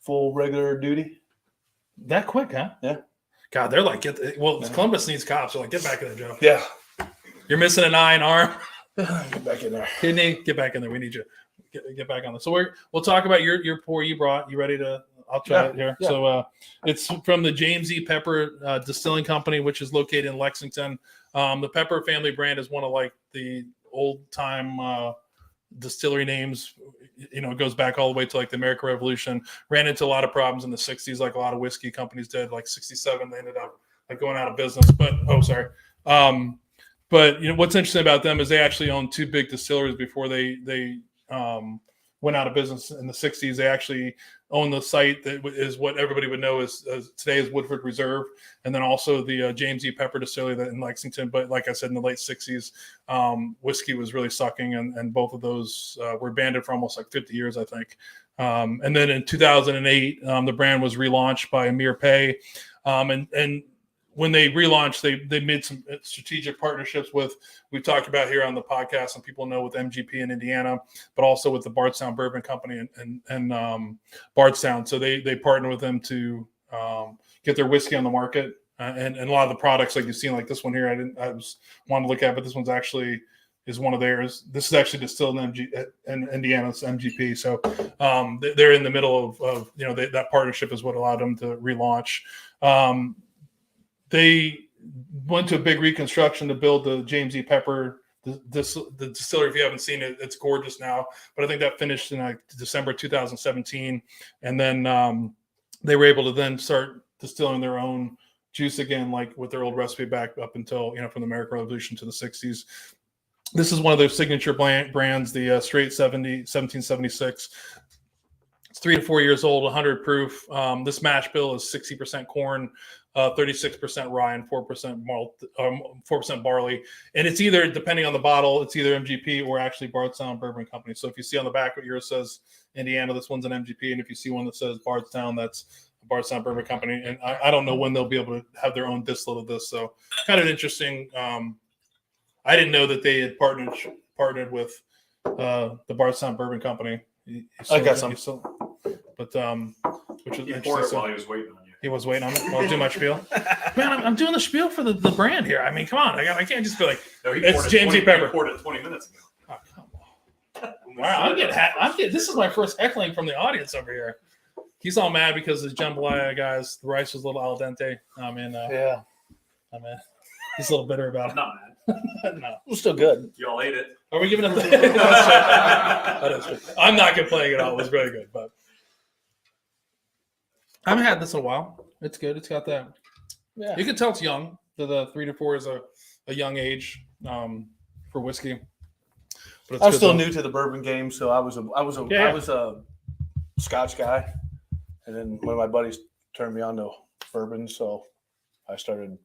Full regular duty. That quick, huh? Yeah. God, they're like, Columbus needs cops. They're like, get back in there, Joe. Yeah. You're missing an eye and arm. Get back in there. Kidney, get back in there. We need you. Get back on this. So we'll talk about your pour you brought. You ready to? I'll try it here. Yeah. So it's from the James E. Pepper Distilling Company, which is located in Lexington. The Pepper family brand is one of like the old time distillery names. It goes back all the way to like the American Revolution. Ran into a lot of problems in the 60s, like a lot of whiskey companies did. Like 67, they ended up like going out of business. But what's interesting about them is they actually owned 2 big distilleries before they went out of business in the 60s. They actually owned the site that is what everybody would know as today is Woodford Reserve, and then also the James E. Pepper Distillery that in Lexington. But like I said, in the late 60s, whiskey was really sucking, and both of those were abandoned for almost like 50 years, I think. And then in 2008, the brand was relaunched by Amir Pei, and when they relaunched, they made some strategic partnerships with, we've talked about here on the podcast, and people know, with MGP in Indiana, but also with the Bardstown Bourbon Company and Bardstown. So they partner with them to get their whiskey on the market. And a lot of the products, like you've seen, like this one here, I wanted to look at, but this one's actually is one of theirs. This is actually distilled in Indiana. It's MGP. So they're in the middle of that partnership is what allowed them to relaunch. They went to a big reconstruction to build the James E. Pepper, the distillery. If you haven't seen it, it's gorgeous now. But I think that finished in December 2017. And then they were able to then start distilling their own juice again, like with their old recipe back up until, from the American Revolution to the 60s. This is one of their signature brands, the Straight 1776. It's 3 to 4 years old, 100 proof. This mash bill is 60% corn, 36% rye, and 4% malt, 4% barley. And it's either, depending on the bottle, it's either MGP or actually Bardstown Bourbon Company. So if you see on the back what yours says Indiana, this one's an MGP. And if you see one that says Bardstown, that's Bardstown Bourbon Company. And I don't know when they'll be able to have their own distillate of this. So kind of interesting. I didn't know that they had partnered with the Bardstown Bourbon Company. I got some. But which was he interesting. poured it while he was waiting on you. He was waiting on me while I was doing my spiel. Man, I'm doing the spiel for the brand here. I mean, come on. I can't just be like, No, it's James E. Pepper. He poured it 20 minutes ago. Oh, come on. Wow, I'm getting. This is my first heckling from the audience over here. He's all mad because the jambalaya guys, the rice was a little al dente. I'm in. He's a little bitter about it. Not mad. No, It was still good. You all ate it. are we giving him? I'm not complaining at all. It was very good, but I haven't had this in a while. It's good. It's got that. Yeah. You can tell it's young. The 3 to 4 is a young age for whiskey. But it's I'm good still though. new to the bourbon game, so I was a Scotch guy, and then one of my buddies turned me on to bourbon, so I started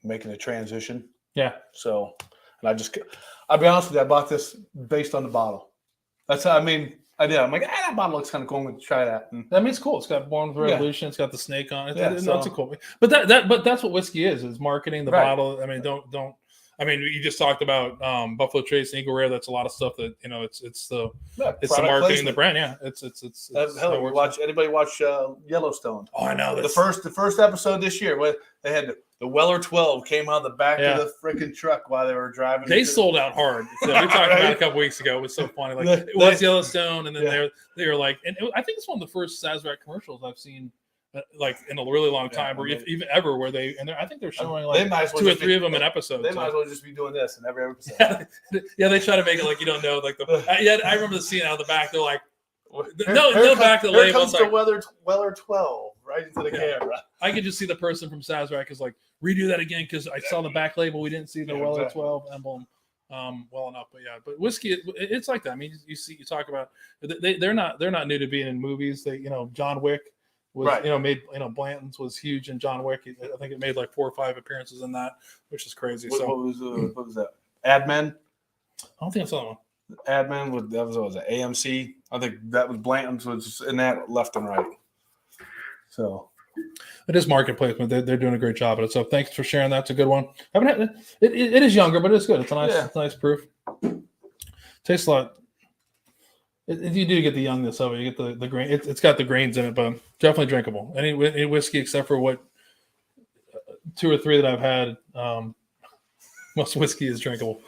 making a transition. Yeah. So, and I'll be honest with you, I bought this based on the bottle. That's how, I did. I'm like, that bottle looks kind of cool. I'm going to try that. And That means cool. It's got Born with Revolution. It's got the snake on it. Yeah, That's a cool. But that's what whiskey is marketing the Right. bottle. I mean, don't. I mean, you just talked about Buffalo Trace and Eagle Rare. That's a lot of stuff that it's the product marketing, placement. the brand. Yeah, it's hell, it works. anybody watch Yellowstone? Oh, I know The first episode this year, where they had the Weller 12 came out the back Yeah. of the freaking truck while they were driving. They sold out hard. So we talked about it a couple weeks ago. It was so funny. Like it was Yellowstone, and then they were like, and I think it's one of the first Sazerac commercials I've seen, like in a really long time, or if even ever, where I think they're showing like might as well 2 or just 3 of them in episodes. They might as well just be doing this in every episode. Yeah, they try to make it like you don't know. Like I remember the scene out of the back. They're like, back to the Here label. comes It's like, the Weller 12 right into the camera. I could just see the person from Sazerac is like, redo that again because I saw the back label. We didn't see the Yeah, Weller exactly. 12 emblem well enough. But whiskey, it's like that. I mean, you talk about they're not new to being in movies. John Wick was Right. made Blanton's was huge in John Wick. I think it made like 4 or 5 appearances in that, which is crazy. What So was that? Ad Men? I don't think I saw that one. Ad Men was an AMC. I think that was Blanton's was in that left and right. So It is market placement. They're doing a great job at it. So thanks for sharing that. It's a good one. I haven't had it is younger, but it's good. It's a nice proof. Tastes a lot. If you do get the youngness of it, you get the grain. It's got the grains in it, but definitely drinkable. Any whiskey except for what 2 or 3 that I've had, most whiskey is drinkable.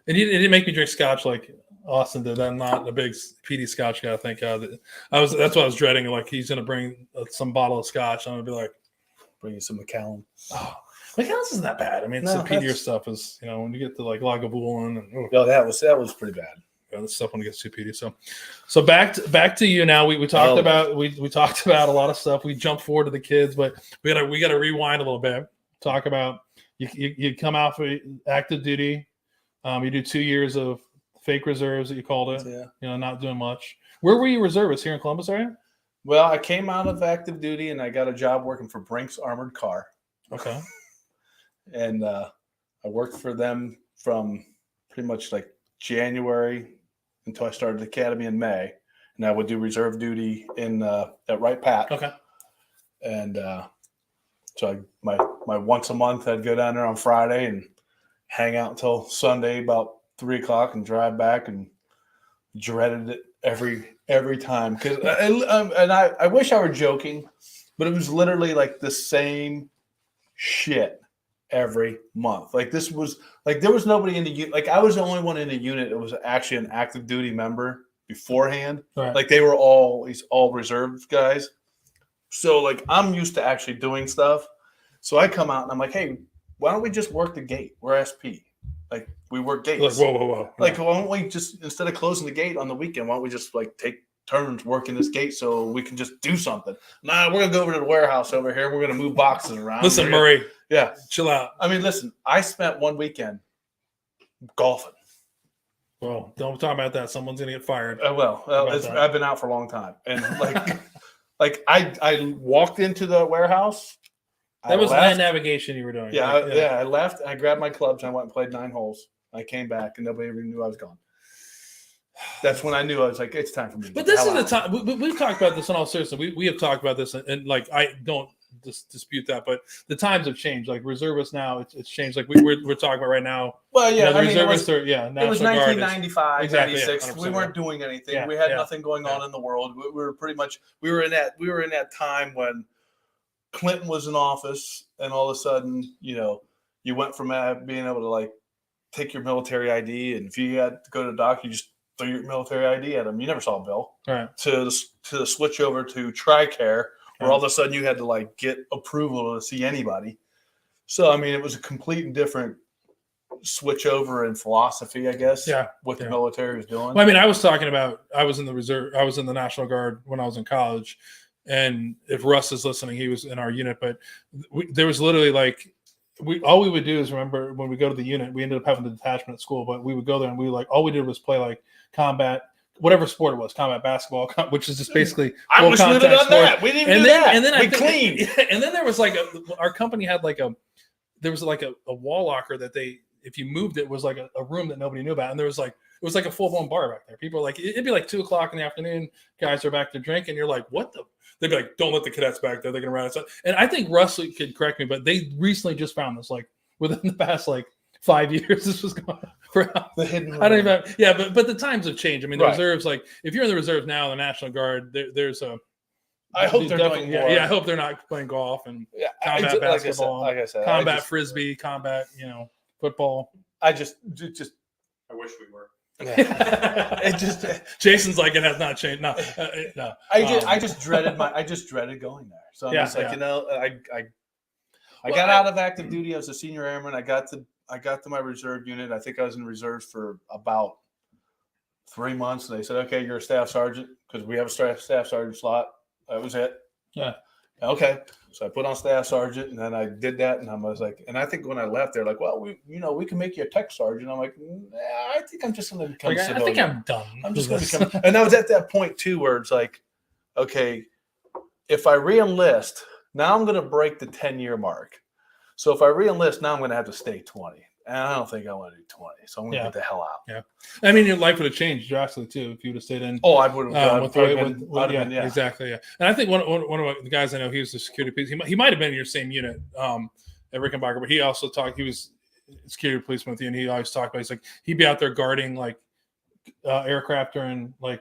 And it didn't make me drink scotch like Austin did. I'm not a big peaty scotch guy. I think that's what I was dreading. Like he's gonna bring some bottle of scotch. I'm gonna be like, bring you some Macallan. oh, McAllen's isn't that bad. I mean, No, some peatier stuff is when you get to like Lagavulin and No, that was pretty bad. this stuff when it gets too peaty. So back to you now. We talked about we talked about a lot of stuff. We jumped forward to the kids, but we gotta rewind a little bit. Talk about you come out for active duty. You do 2 years of fake reserves that you called it. Yeah. Not doing much. Where were you reservists? Here in Columbus area? Well, I came out of active duty and I got a job working for Brink's Armored Car. Okay. And I worked for them from pretty much like January until I started the academy in May. And I would do reserve duty at Wright Pat. Okay. And so my once a month, I'd go down there on Friday and hang out until Sunday about 3:00 and drive back, and dreaded it every time. Because I wish I were joking, but it was literally like the same shit every month. Like this was like there was nobody in the unit. Like I was the only one in the unit that was actually an active duty member beforehand. Right. Like they were all reserve guys. So like I'm used to actually doing stuff. So I come out and I'm like, hey, why don't we just work the gate? We're SP. Like we work gates. Like, whoa. Like why don't we just instead of closing the gate on the weekend, why don't we just like take turns working this gate so we can just do something? Nah, we're gonna go over to the warehouse over here. We're gonna move boxes around. Listen, Murray. Yeah. Chill out. I mean, listen, I spent one weekend golfing. Well, don't talk about that. Someone's gonna get fired. I've been out for a long time. And like I walked into the warehouse. That was left. land navigation you were doing. Yeah, I left. I grabbed my clubs and I went and played 9 holes. I came back and nobody even knew I was gone. That's when I knew I was like, it's time for me. But this is the time we've talked about this in all seriousness. We have talked about this, and like I don't dispute that, but the times have changed. Like reservists now, it's changed. Like we're talking about right now. Well, yeah, the reservists are it was 1995, exactly, 96. Yeah, we weren't doing anything. Yeah, we had yeah, nothing going on in the world. We were in that time when Clinton was in office, and all of a sudden, you went from being able to like take your military ID, and if you had to go to the doctor, you just throw your military ID at them. You never saw a bill. Right. To the switch over to TRICARE, where all of a sudden you had to like get approval to see anybody. So I mean, it was a complete and different switch over in philosophy, I guess. Yeah. What the military was doing. Well, I mean, I was talking about I was in the reserve. I was in the National Guard when I was in college, and if Russ is listening, he was in our unit. But there was literally like all we would do is remember when we go to the unit, we ended up having the detachment at school, but we would go there and we like all we did was play like combat, whatever sport it was, combat basketball, which is just basically. I wish we'd have done that. We didn't do that. And then we cleaned. And then there was like our company had like a wall locker that if you moved it was like a room that nobody knew about, and there was like it was like a full blown bar back there. People were like it'd be like 2:00 in the afternoon, guys are back to drink, and you're like, what the. They'd be like, don't let the cadets back there. They're going to run outside. And I think Russell could correct me, but they recently just found this, like within the past like 5 years, this was going on. The hidden. I don't even. But the times have changed. I mean, the reserves, like if you're in the reserves now, the National Guard, there's a. I hope they're doing more. Yeah, I hope they're not playing golf and combat basketball, like I said, combat frisbee, combat, football. I just. I wish we were. It just Jason's like it has not changed. No. I just dreaded going there. So I'm just like I got out of active duty. I was a senior airman. I got to my reserve unit. I think I was in reserves for about 3 months. And they said, okay, you're a staff sergeant because we have a staff sergeant slot. That was it. Yeah. Okay. So I put on staff sergeant, and then I did that, and I was like, and I think when I left, they're like, well, we can make you a tech sergeant. I'm like, I think I'm just going to become civilian. I think I'm done. I'm just going to become. And I was at that point too, where it's like, okay, if I re-enlist, now I'm going to break the 10-year mark. So if I re-enlist, now I'm going to have to stay 20. And I don't think I want to do 20. So I'm going to get the hell out. Yeah. I mean, your life would have changed drastically too if you would have stayed in. Oh, I would have. Exactly. Yeah. And I think one of the guys I know, he was the security police. He might have been in your same unit at Rickenbacker, but he also talked. He was security policeman with you, and he always talked about. He's like he'd be out there guarding like aircraft during like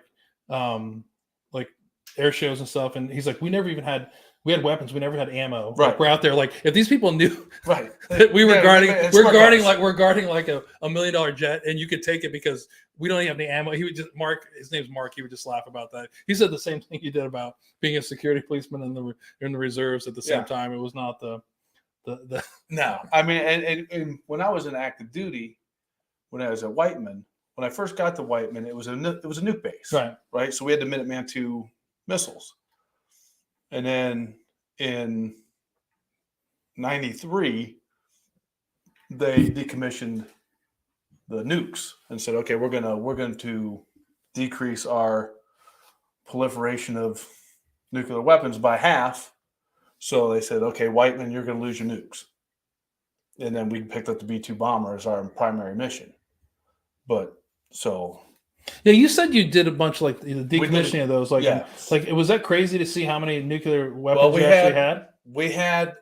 air shows and stuff. And he's like, we had weapons. We never had ammo. Right. Like, we're out there. Like if these people knew right. that we were we're guarding like a $1 million jet, and you could take it because we don't even have any ammo. He would just his name's Mark. He would just laugh about that. He said the same thing you did about being a security policeman in the reserves at the same time. It was not the no. I mean, and when I was in active duty, when I was at Whiteman, when I first got to Whiteman, it was a nuke base. Right. So we had the Minuteman II missiles. And then in 93, they decommissioned the nukes and said, okay, we're going to decrease our proliferation of nuclear weapons by half. So they said, okay, Whiteman, you're going to lose your nukes. And then we picked up the B-2 bomber as our primary mission. But so... Yeah, you said you did a bunch of like the decommissioning of those. Like, was that crazy to see how many nuclear weapons you actually had? We had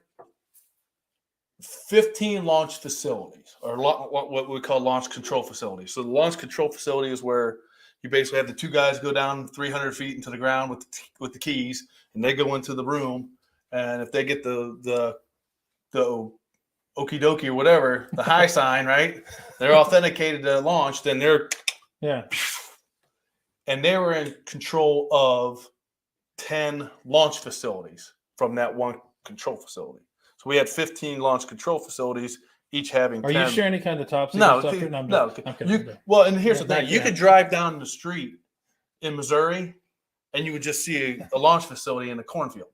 15 launch facilities, or what we call launch control facilities. So the launch control facility is where you basically have the two guys go down 300 feet into the ground with the keys, and they go into the room. And if they get the okie dokie or whatever, the high sign, right? They're authenticated to launch. Then they're and they were in control of 10 launch facilities from that one control facility. So we had 15 launch control facilities, each having 10. Are you sharing any kind of top secret stuff? No. Well, and here's the thing. You could drive down the street in Missouri, and you would just see a launch facility in a cornfield.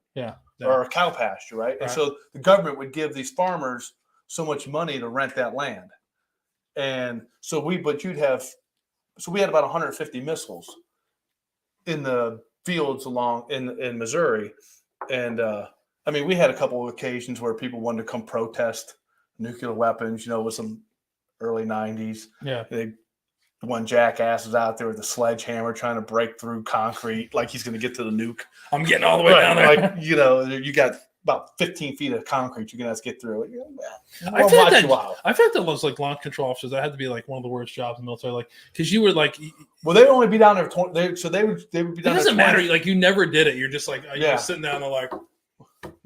Or a cow pasture, right? And so the government would give these farmers so much money to rent that land. And so we had about 150 missiles in the fields along in Missouri. And I mean, we had a couple of occasions where people wanted to come protest nuclear weapons, with some early 90s. One jackass was out there with a sledgehammer trying to break through concrete like he's going to get to the nuke. I'm getting all the way down there. Like, you got about 15 feet of concrete you're going to have to get through. I feel like that was like launch control officers. That had to be like one of the worst jobs in the military. Like, because you were like, well, they would only be down there. They would be down there. It doesn't matter. Like, you never did it. You're just like, you're sitting down there like,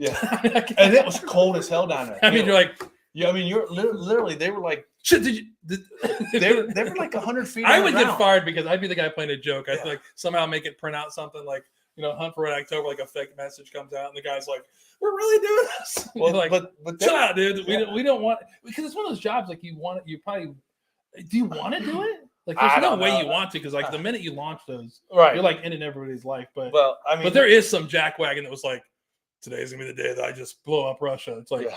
Yeah, and it was cold as hell down there. I mean, you're like, yeah. I mean, you're literally. They were like, shit. they were like 100 feet. I would get fired because I'd be the guy playing a joke. I'd like somehow make it print out something like, Hunt for Red October, like a fake message comes out, and the guy's like, "We're really doing this." Well, like, but chill out, dude. We don't want, because it's one of those jobs like you probably do you want to do it? Like there's no way you want to, because like the minute you launch those, right, you're like ending everybody's life. But I mean, but there is some jackwagon that was like, today's gonna be the day that I just blow up Russia. It's like,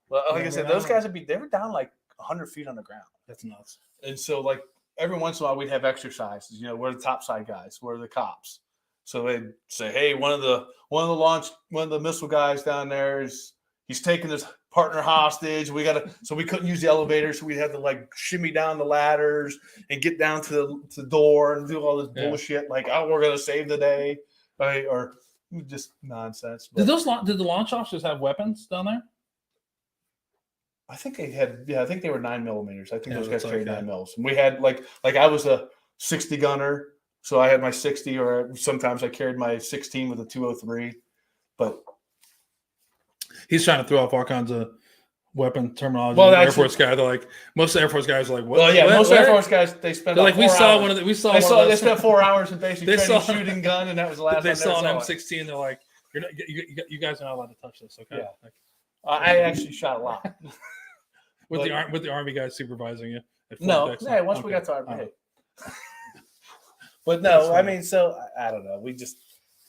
well, like I said, those guys they were down like 100 feet on the ground. That's nuts. And so like every once in a while we'd have exercises. We're the topside guys. We're the cops. So they'd say, hey, one of the missile guys down there he's taking his partner hostage. So we couldn't use the elevator, so we'd have to like shimmy down the ladders and get down to the door and do all this bullshit. Like, oh, we're gonna save the day, right? Or just nonsense. But did the launch officers have weapons down there? I think they had. Yeah, I think they were 9mm. I think those guys carried 9mm. And we had like I was a 60 gunner. So I had my 60, or sometimes I carried my 16 with a 203. But he's trying to throw off all kinds of weapon terminology. Well, Air Force guy, they're like, most Air Force guys are like, what? Well, yeah, most Air Force guys, they spent like, we saw one of they spent 4 hours in basic training shooting gun, and that was the last. They saw an M16. They're like, you guys are not allowed to touch this, okay? Yeah. Like, I actually shot a lot with the Army guys supervising you. No, once we got to Army. But no, I mean, so I don't know.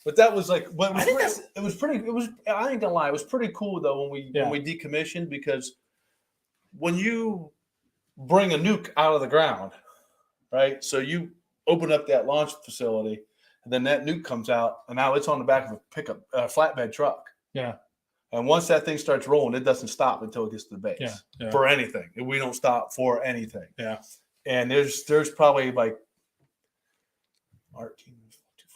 But that was like, I ain't gonna lie, it was pretty cool though when we decommissioned, because when you bring a nuke out of the ground, right? So you open up that launch facility, and then that nuke comes out, and now it's on the back of a flatbed truck. Yeah. And once that thing starts rolling, it doesn't stop until it gets to the base. Yeah. For anything. We don't stop for anything. Yeah. And there's probably like 13,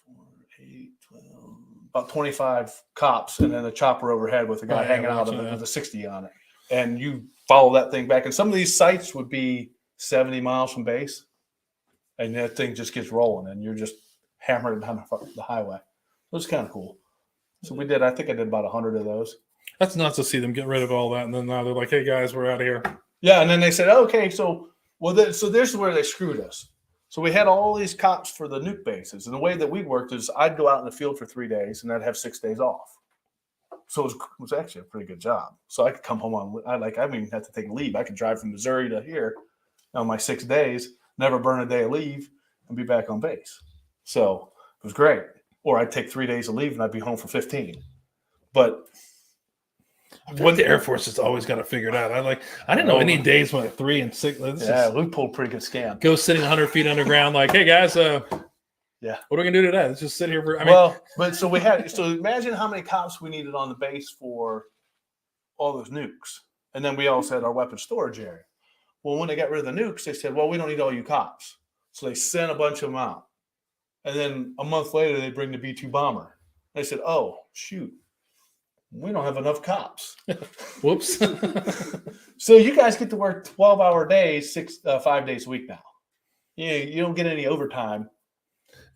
24, 8, 12, about 25 cops, and then a chopper overhead with a guy hanging out of it with a 60 on it. And you follow that thing back. And some of these sites would be 70 miles from base, and that thing just gets rolling, and you're just hammering down the highway. It was kind of cool. So I think I did about 100 of those. That's nuts to see them get rid of all that. And then now they're like, hey, guys, we're out of here. Yeah, and then they said, okay, so this is where they screwed us. So we had all these cops for the nuke bases. And the way that we worked is I'd go out in the field for 3 days, and I'd have 6 days off. So it was actually a pretty good job. So I could come home I didn't even have to take leave. I could drive from Missouri to here on my 6 days, never burn a day of leave, and be back on base. So it was great. Or I'd take 3 days of leave, and I'd be home for 15. But when the Air Force has always got to figure it out. I didn't know any days when 3 and 6. We pulled a pretty good scam. Go sitting 100 feet underground, like, hey guys, what are we gonna do today? Let's just sit here so imagine how many cops we needed on the base for all those nukes, and then we also had our weapons storage area. Well, when they got rid of the nukes, they said, well, we don't need all you cops, so they sent a bunch of them out, and then a month later they bring the B-2 bomber. They said, oh shoot, we don't have enough cops. Whoops. So you guys get to work 12-hour days, 5 days a week now. You don't get any overtime.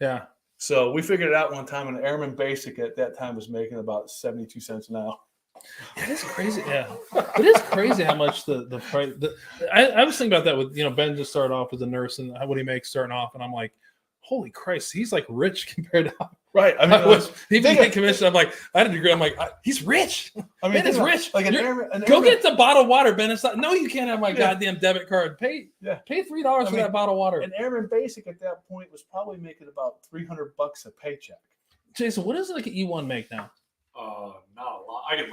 Yeah. So we figured it out one time, and an airman basic at that time was making about 72 cents an hour. It is crazy. Yeah. It is crazy how much the price. I was thinking about that with, Ben just started off as a nurse and what he makes starting off. And I'm like, holy Christ, he's like rich compared to. Right. I mean, he became commissioned. I'm like, I had a degree. I'm like, he's rich. I mean, Ben is rich. Like go get the bottle of water, Ben. It's not. No, you can't have my goddamn debit card. Pay $3 for that bottle of water. An airman basic at that point was probably making about $300 a paycheck. Jason, what does like an E1 make now? Not a lot. I can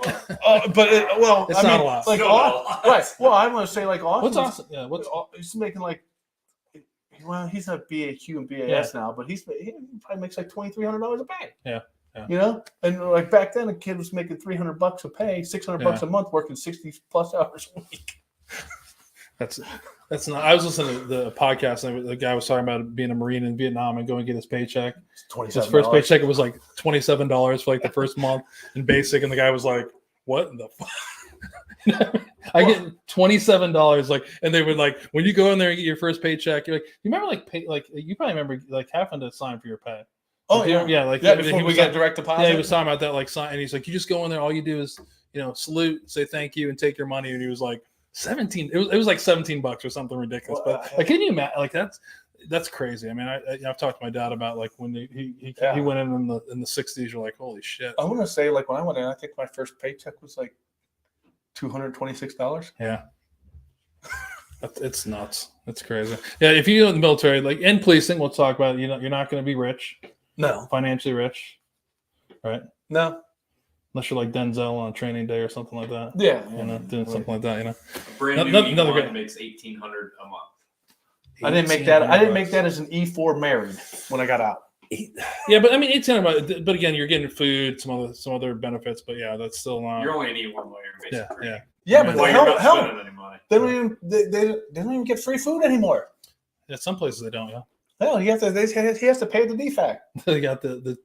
look. It's not a lot. Like right. Well, I'm going to say like Austin. What's Austin? Yeah. He's making like. Well, he's not BAQ and BAS now, but he probably makes like $2,300 a pay. Yeah. And like back then, a kid was making $300 a pay, $600 a month, working 60+ hours a week. That's not. I was listening to the podcast, and the guy was talking about being a Marine in Vietnam and going to get his paycheck. His first paycheck, it was like $27 for like the first month in basic, and the guy was like, "What in the fuck?" I get $27, like, and they would like when you go in there and get your first paycheck, you're like, you remember you probably remember like having to sign for your pay. Oh Like, like before he we was got direct deposit. Yeah, he was talking about that, like, and he's like, you just go in there, all you do is, salute, say thank you, and take your money. And he was like, 17. It was like $17 or something ridiculous. Well, but like, can you imagine? Like that's crazy. I mean, I've talked to my dad about like when he went in the 60s. You're like, holy shit. I want to say like when I went in, I think my first paycheck was like $226. Yeah. It's nuts. It's crazy. Yeah, if you go in the military, like in policing, we'll talk about it. You're not going to be rich. No. Financially rich, right? No. Unless you're like Denzel on a training day or something like that. Yeah. Doing something like that. A brand new another E1 makes $1,800 a month. I didn't make that. I didn't make that as an E4 married when I got out. Yeah, but I mean, $1,800. But again, you're getting food, some other benefits. But yeah, that's still not. You're only an E1 lawyer, basically. Yeah, but you're not spending any money. They don't even get free food anymore. Yeah, some places they don't. Yeah. Hell, he has to pay the DFAC. They got the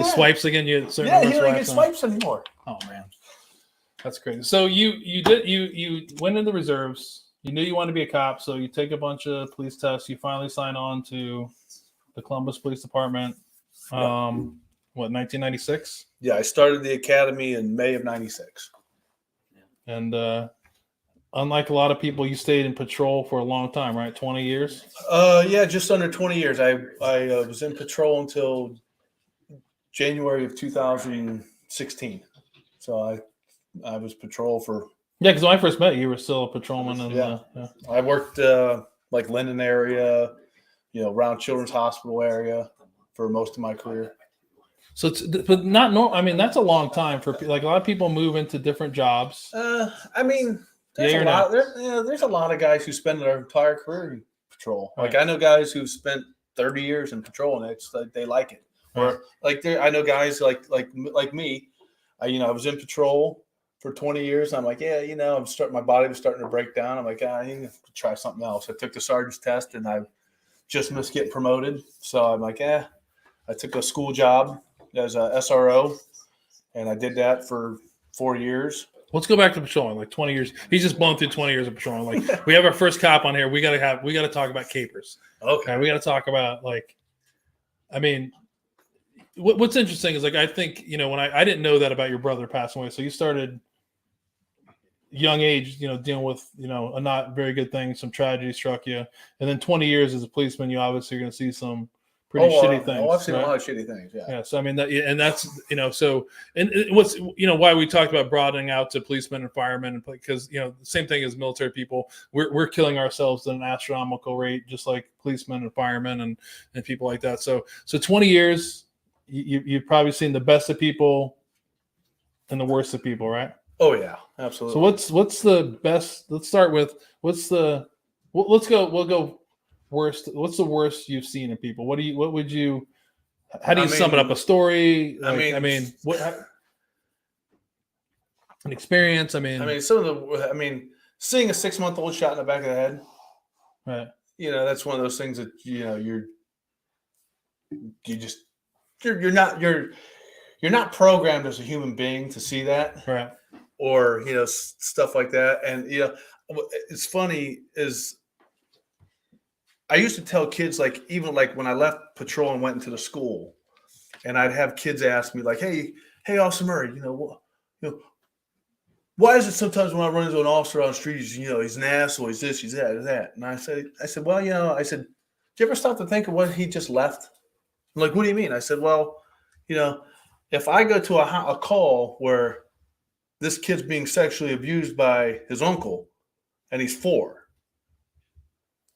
swipes again. You he don't get swipes anymore. Oh man, that's crazy. So you went in the reserves. You knew you wanted to be a cop, so you take a bunch of police tests. You finally sign on to the Columbus Police Department. What, 1996? Yeah, I started the academy in May of '96. And unlike a lot of people, you stayed in patrol for a long time, right? 20 years? Yeah, just under 20 years. I was in patrol until January of 2016. So I was patrol for. Yeah, because when I first met you, you were still a patrolman. I worked like Linden area, around Children's Hospital area for most of my career. So but not normal. I mean, that's a long time for like a lot of people move into different jobs. I mean, there's a lot of guys who spend their entire career in patrol. Right. Like I know guys who've spent 30 years in patrol, and it's like they like it. Right. Or like I know guys like me. I was in patrol for 20 years. And I'm like, my body was starting to break down. I'm like, I need to try something else. I took the sergeant's test, and I just missed getting promoted. So I'm like, I took a school job as a SRO, and I did that for 4 years. Let's go back to patrolling, like 20 years. He's just blown through 20 years of patrolling. Like we have our first cop on here. We got to talk about capers. Okay. We got to talk about what's interesting is like, I think, when I didn't know that about your brother passing away. So you started young age, dealing with, a not very good thing. Some tragedy struck you. And then 20 years as a policeman, you obviously are going to see some pretty shitty things. I've seen a lot of shitty things. Yeah. Yeah. So I mean that's so and what's why we talked about broadening out to policemen and firemen, because the same thing as military people, we're killing ourselves at an astronomical rate, just like policemen and firemen and people like that. So 20 years, you've probably seen the best of people and the worst of people, right? Oh yeah, absolutely. So what's the best? Let's start with we'll go. Worst. What's the worst you've seen in people? How do you sum it up? A story? An experience? Seeing a 6-month-old shot in the back of the head. Right. That's one of those things that you're not programmed as a human being to see that. Right. Or stuff like that. And it's funny is I used to tell kids, like, even like when I left patrol and went into the school, and I'd have kids ask me like, hey, Officer Murray, why is it sometimes when I run into an officer on the street, he's an asshole, he's this, he's that. And I said, well, did you ever stop to think of what he just left? I'm like, what do you mean? I said, well, if I go to a call where this kid's being sexually abused by his uncle and he's 4,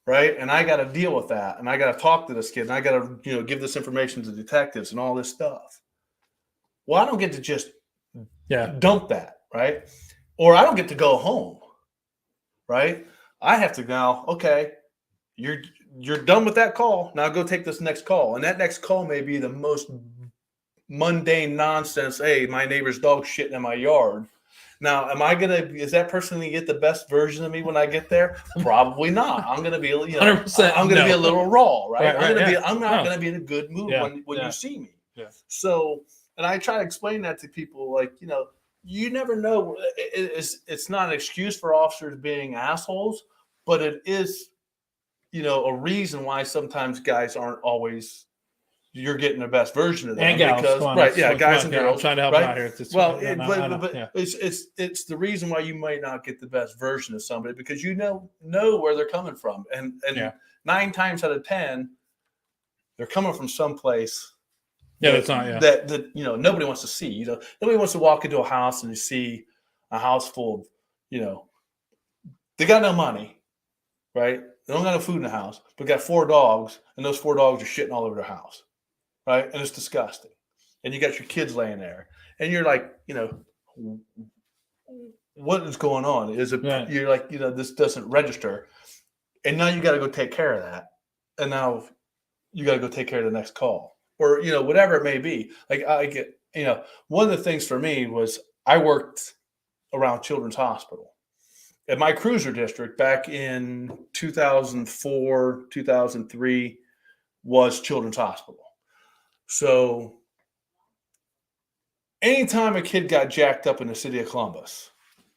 right? And I got to deal with that. And I got to talk to this kid. And I got to, give this information to detectives and all this stuff. Well, I don't get to just dump that, right? Or I don't get to go home, right? I have to now, okay, you're done with that call. Now go take this next call. And that next call may be the most mundane nonsense. Hey, my neighbor's dog shitting in my yard. Now, is that person going to get the best version of me when I get there? Probably not. I'm going to be, 100%, I'm going to be a little raw, right? I'm not going to be in a good mood when you see me. Yeah. So, and I try to explain that to people, like, you never know. It's not an excuse for officers being assholes, but it is, a reason why sometimes guys aren't always, you're getting the best version of them. And gals, because, come on, right? Yeah, guys and I'm girls. trying to help right? out here. Well, yeah. it's the reason why you might not get the best version of somebody because you know where they're coming from, and 9 times out of 10, they're coming from someplace. Yeah, that's not. Yeah, that nobody wants to see. Nobody wants to walk into a house and you see a house full of they got no money, right? They don't got no food in the house, but got 4 dogs, and those 4 dogs are shitting all over their house, right? And it's disgusting. And you got your kids laying there, and you're like, what is going on? Is it? Right. You're like, this doesn't register, and now you got to go take care of that, and now you got to go take care of the next call, or whatever it may be. Like I get, one of the things for me was I worked around Children's Hospital. At my cruiser district back in 2004, 2003 was Children's Hospital. So anytime a kid got jacked up in the city of Columbus,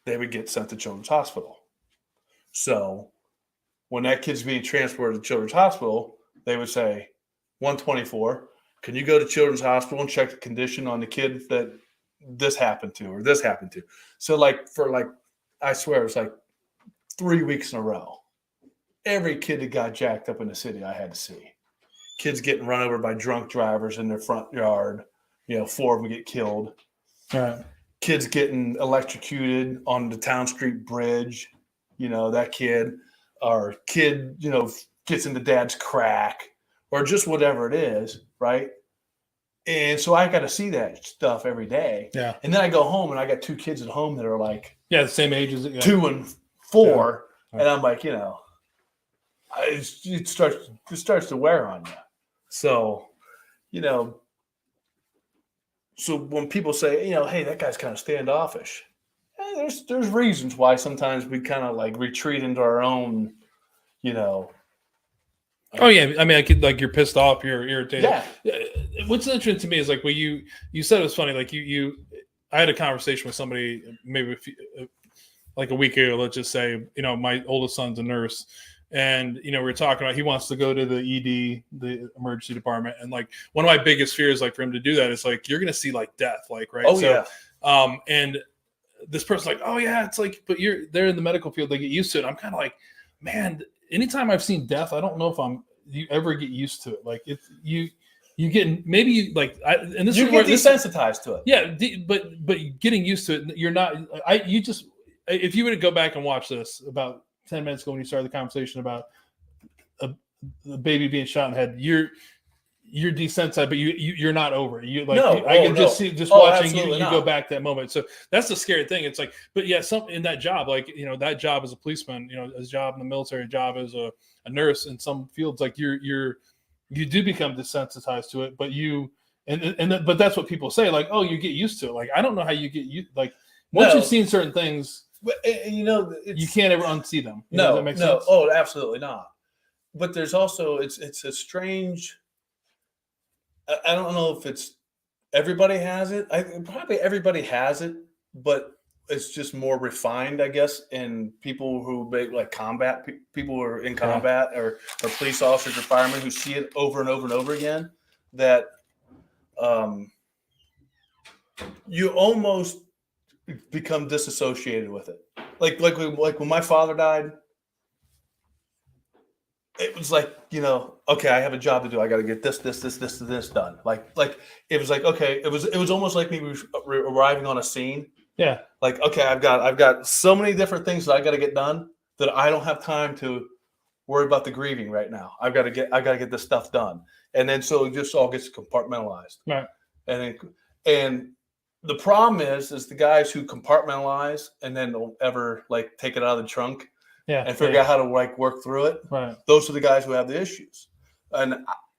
they would get sent to Children's Hospital. So when that kid's being transported to Children's Hospital, they would say, 124, can you go to Children's Hospital and check the condition on the kid that this happened to or this happened to? So I swear it was like 3 weeks in a row. Every kid that got jacked up in the city, I had to see. Kids getting run over by drunk drivers in their front yard. 4 of them get killed. Right. Kids getting electrocuted on the Town Street Bridge. That kid. Or kid, gets into dad's crack. Or just whatever it is, right? And so I got to see that stuff every day. Yeah. And then I go home and I got 2 kids at home that are like the same age as 2 and 4, and I'm like, it starts to wear on you. So, so when people say, hey, that guy's kind of standoffish, there's reasons why sometimes we kind of like retreat into our own, Oh yeah, I mean, you're pissed off, you're irritated. Yeah. What's interesting to me is like, you said it was funny. Like I had a conversation with somebody maybe like a week ago. Let's just say, my oldest son's a nurse, and we were talking about he wants to go to the ED, the emergency department, and like one of my biggest fears, like for him to do that, is like you're gonna see like death, like right. Oh so, yeah. And this person's like, oh yeah, it's like, but they're in the medical field, they get used to it. I'm kind of like, man. Anytime I've seen death, I don't know if you ever get used to it. Like if you get maybe you like and this you is get desensitized to it. Yeah, but getting used to it, you're not. If you were to go back and watch this about 10 minutes ago when you started the conversation about a baby being shot in the head, you're desensitized, but you're not over it. You like I can just see watching you go back that moment. So that's the scary thing. It's like, but yeah, in that job, like that job as a policeman, his job in the military, job as a nurse in some fields, like you do become desensitized to it. But but that's what people say, like, oh, you get used to it. Like I don't know how you get used. Like once you've seen certain things, you can't ever unsee them. Does that make sense? Oh, absolutely not. But there's also it's a strange. I don't know if it's everybody has it. Probably everybody has it, but it's just more refined, I guess, in people who make like combat people who are in combat or police officers or firemen who see it over and over and over again. That you almost become disassociated with it. Like when my father died. It was like, okay, I have a job to do. I got to get this done. Like it was like, okay, it was almost like me arriving on a scene. Yeah. Like, okay, I've got so many different things that I got to get done that I don't have time to worry about the grieving right now. I got to get this stuff done. And then so it just all gets compartmentalized. Right. And the problem is the guys who compartmentalize and then don't ever like take it out of the trunk. Yeah, and figure out how to like work through it. Right. Those are the guys who have the issues. And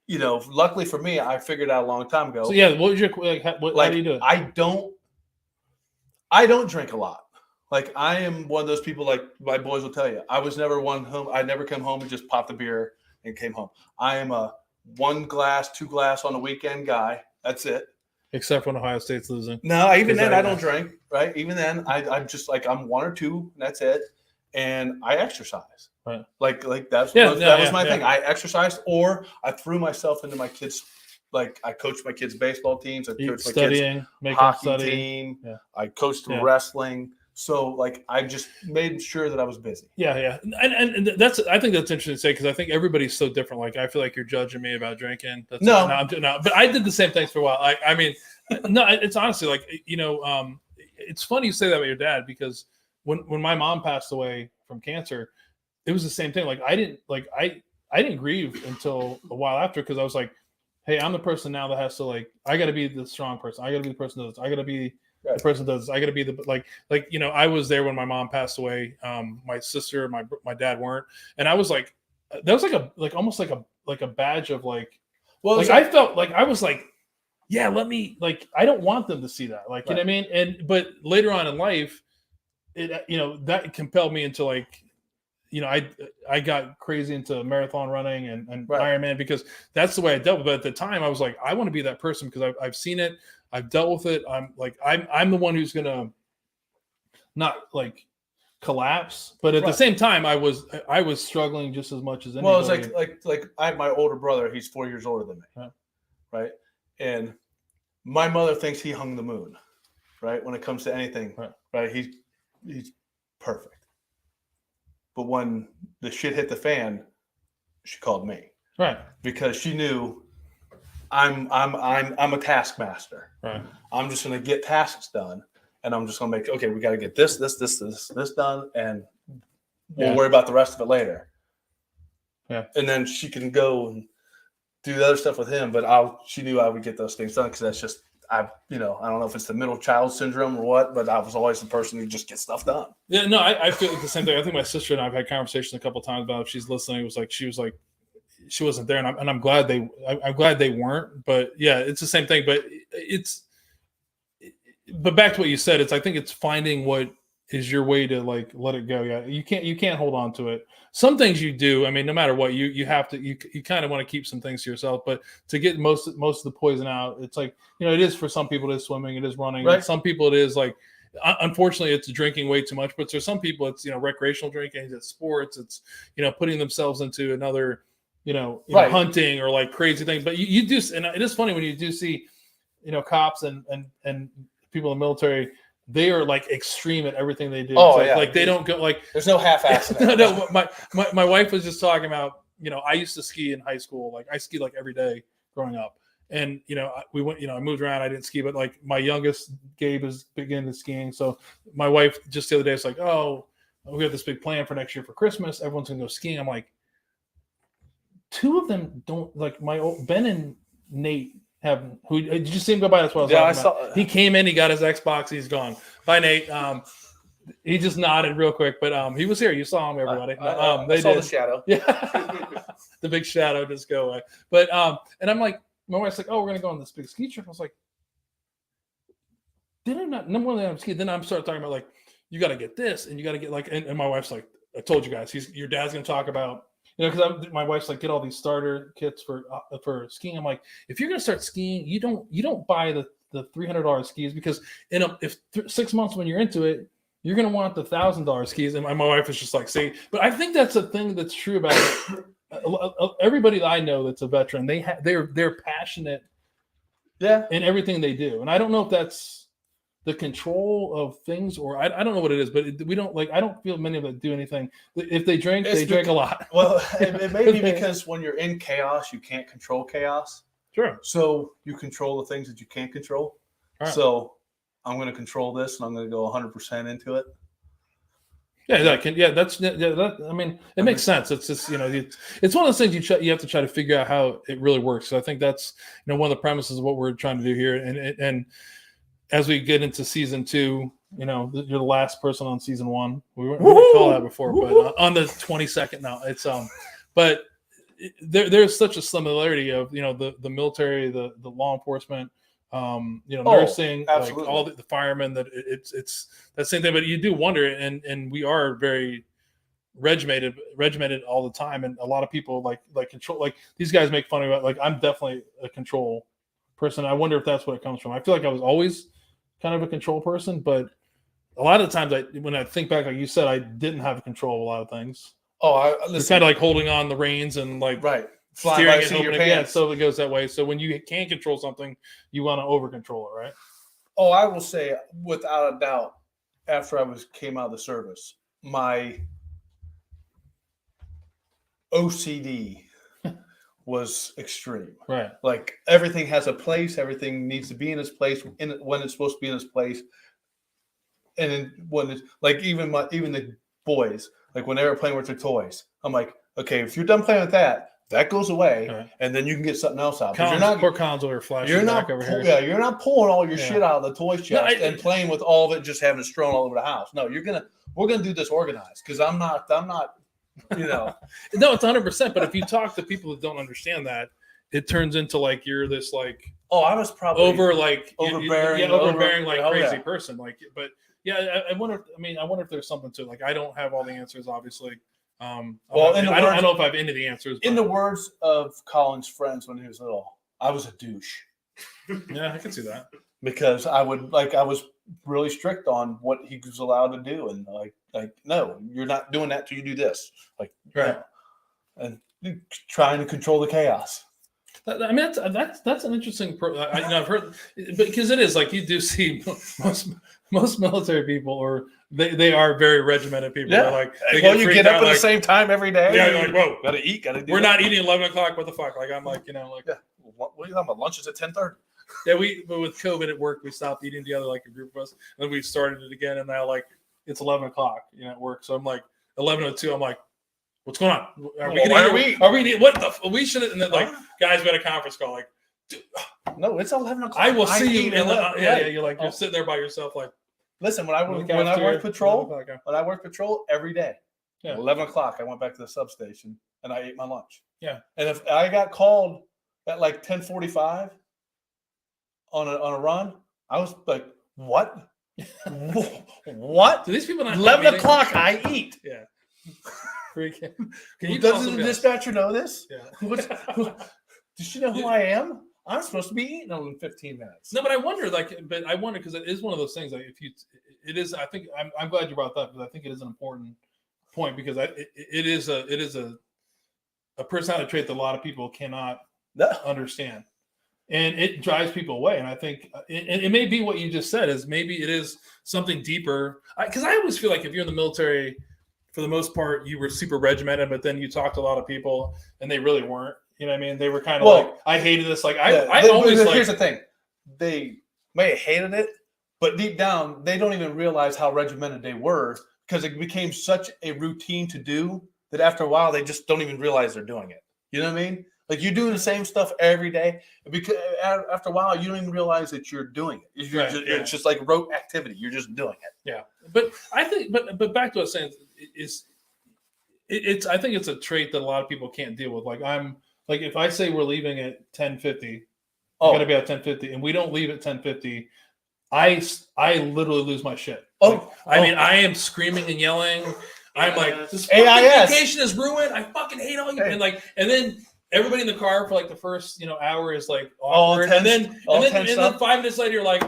luckily for me, I figured out a long time ago. So yeah, what was your how do you do it? I don't drink a lot. Like I am one of those people. Like my boys will tell you, I was never one home. I never come home and just popped the beer and came home. I am a 1 glass, 2 glass on the weekend guy. That's it. Except when Ohio State's losing. No, even then I don't drink. Right. Even then I'm just like I'm 1 or 2. And that's it. And I exercise. Right. Like that was my thing. I exercised or I threw myself into my kids' like I coached my kids' baseball teams. I coached my kids' Studying, making hockey study. team. Yeah. I coached Yeah. wrestling. So like I just made sure that I was busy. Yeah. And I think that's interesting to say because I think everybody's so different. Like I feel like you're judging me about drinking. No. But I did the same things for a while. I mean, no, it's honestly like, it's funny you say that about your dad because when my mom passed away from cancer, it was the same thing. Like I didn't grieve until a while after because I was like, hey, I'm the person now that has to like, I got to be the strong person. I got to be the person that does. I got to be the person that does. I got to be the I was there when my mom passed away. My sister, my dad weren't, and I was like, that was almost like a badge of like, well, like I felt like I was like, yeah, let me like, I don't want them to see that, like, you know what I mean? But later on in life, it that compelled me into like. I got crazy into marathon running and Ironman because that's the way I dealt with it. But at the time, I was like, I want to be that person because I've seen it, I've dealt with it. I'm the one who's gonna not like collapse, but at the same time, I was struggling just as much as anybody. Well, it's like I have my older brother. He's 4 years older than me, right? And my mother thinks he hung the moon, right? When it comes to anything, right? He's perfect. But when the shit hit the fan, she called me, right? Because she knew I'm a taskmaster. Right. I'm just going to get tasks done, and I'm just going to we got to get this done, and we'll worry about the rest of it later. Yeah. And then she can go and do the other stuff with him, but she knew I would get those things done because that's just I don't know if it's the middle child syndrome or what, but I was always the person who just gets stuff done. Yeah, no, I feel the same thing. I think my sister and I have had conversations a couple of times about if she's listening. It was like she wasn't there, and I'm glad I'm glad they weren't. But yeah, it's the same thing. But back to what you said, I think it's finding what is your way to like let it go. Yeah, you can't hold on to it. Some things you do. I mean, no matter what, you have to. You kind of want to keep some things to yourself, but to get most of the poison out, it's like it is for some people. It is swimming. It is running. Right. Some people it is like. Unfortunately, it's drinking way too much. But for some people, it's recreational drinking. It's sports. It's putting themselves into another hunting or like crazy thing. But you do, and it is funny when you do see cops and people in the military. They are like extreme at everything they do. Oh, like they don't go like. There's no half-ass. No. My wife was just talking about. I used to ski in high school. Like I skied like every day growing up, and we went. I moved around. I didn't ski, but like my youngest Gabe is beginning to skiing. So my wife just the other day was like, "Oh, we have this big plan for next year for Christmas. Everyone's gonna go skiing." I'm like, two of them don't like my old Ben and Nate. Did you see him go by? That's what I was talking about. He came in, he got his Xbox, he's gone. Bye, Nate. He just nodded real quick, but he was here. You saw him, everybody. I saw the shadow. Yeah, the big shadow just go away. But and I'm like, my wife's like, "Oh, we're gonna go on this big ski trip." I was like, "Did I not? Number one, I'm skiing." Then I'm starting talking about like, you got to get this, and you got to get like, and my wife's like, "I told you guys, your dad's gonna talk about." Because my wife's like, get all these starter kits for skiing. I'm like, if you're gonna start skiing, you don't buy the $300 skis because 6 months when you're into it, you're gonna want the $1,000 skis. And my wife is just like, see, but I think that's a thing that's true about it. Everybody that I know that's a veteran, they're passionate, in everything they do, and I don't know if that's the control of things, or I don't know what it is, but we don't like. I don't feel many of them do anything. If they drink, they drink a lot. Well, it may be because when you're in chaos, you can't control chaos. Sure. So you control the things that you can't control. Right. So I'm going to control this, and I'm going to go 100% into it. I mean, it makes sense. It's just it's one of those things you have to try to figure out how it really works. So I think that's one of the premises of what we're trying to do here, and as we get into season 2, you're the last person on season 1. We didn't call that before, but on the 22nd now, it's but there's such a similarity of the military, the law enforcement, nursing, like all the firemen. That it's that same thing. But you do wonder, and we are very regimented all the time, and a lot of people like control. Like these guys make fun of it. Like I'm definitely a control person. I wonder if that's what it comes from. I feel like I was always kind of a control person, but a lot of the times when I think back, like you said, I didn't have control of a lot of things. It's kind of like holding on the reins and like, right. flying steering by the it, seat of your hoping pants. so it goes that way. So when you can't control something, you want to over control it, right? Oh, I will say without a doubt, after I came out of the service, my OCD was extreme. Right. Like everything has a place. Everything needs to be in its place when it's supposed to be in its place. And then when it's like even the boys, like when they were playing with their toys, I'm like, okay, if you're done playing with that, that goes away, Right. and then you can get something else out. But Poor Collins over flashing you're not back over here. Yeah, you're not pulling all your Yeah. shit out of the toy chest and playing with all of it, just having it strewn all over the house. No, we're gonna do this organized because I'm not, you know. No, it's 100%. But if you talk to people that don't understand that, it turns into like you're this like I was probably overbearing, like crazy yeah. person. Like, but yeah, I wonder. I wonder if there's something to it. Like, I don't have all the answers, obviously. I don't know if I have any of the answers. In the words of Colin's friends when he was little, I was a douche. Yeah, I can see that. Because I was really strict on what he was allowed to do, and like no, you're not doing that till you do this. Like right, and trying to control the chaos. I mean, that's an interesting. I've heard, because it is like you do see most military people, or they are very regimented people. Yeah, They're like you get up at the same time every day. Yeah, you're like, whoa, gotta eat, gotta do. We're not eating 11 o'clock. What the fuck? Like I'm like, yeah. What are you talking about? Lunch is at 10:30. Yeah, but with COVID at work, we stopped eating together like a group of us, and then we started it again, and now like it's 11 o'clock, at work. So I'm like 11:02. I'm like, what's going on? Are we? What the? We should have. And then like guys, we had a conference call. Like, dude, no, it's 11 o'clock. I will see you. You're like you're sitting there by yourself. Like, listen, when I worked patrol every day, 11 o'clock, I went back to the substation and I ate my lunch. Yeah, and if I got called at like 10:45 on a run, I was like, what? What? Do these people not 11 o'clock? I eat. Yeah. Doesn't the dispatcher know this? Yeah. Does she know who I am? I'm supposed to be eating in 15 minutes. No, but I wonder, because it is one of those things. Like, it is. I think I'm glad you brought that up because I think it is an important point because it is a personality trait that a lot of people cannot understand. And it drives people away. And I think it may be what you just said is maybe it is something deeper. Because I always feel like if you're in the military, for the most part, you were super regimented, but then you talked to a lot of people and they really weren't. You know what I mean? They were kind of like, I hated this. Like, here's the thing. They may have hated it, but deep down, they don't even realize how regimented they were because it became such a routine to do that after a while, they just don't even realize they're doing it. You know what I mean? Like you're doing the same stuff every day because after a while you don't even realize that you're doing it. It's just like rote activity. You're just doing it. Yeah, but I think, but back to what I was saying it's I think it's a trait that a lot of people can't deal with. Like if I say we're leaving at 10:50, we're gonna be at 10:50, and we don't leave at 10:50, I literally lose my shit. I mean, I am screaming and yelling. I'm like, this fucking vacation is ruined. I fucking hate all you. And then everybody in the car for like the first hour is like awkward, and then 5 minutes later you're like,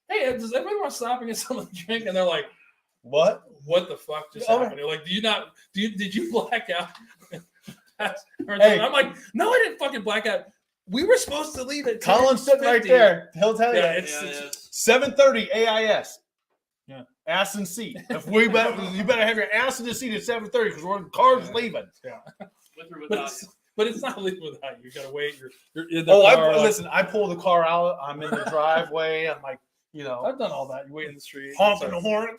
hey, does everybody want to stop and get something to drink? And they're like, what the fuck just happened? You're like, did you black out? I'm like, no, I didn't fucking black out. We were supposed to leave at Colin's sitting right there. He'll tell you. It's 7:30 AIS. Yeah. Ass and seat. You better have your ass in the seat at 7:30 because the car's leaving. Yeah. With or without you. But it's not leaving without you. You gotta wait. You're in the car. Listen, I pull the car out. I'm in the driveway. I'm like, I've done all that. You wait in the street, honking the horn.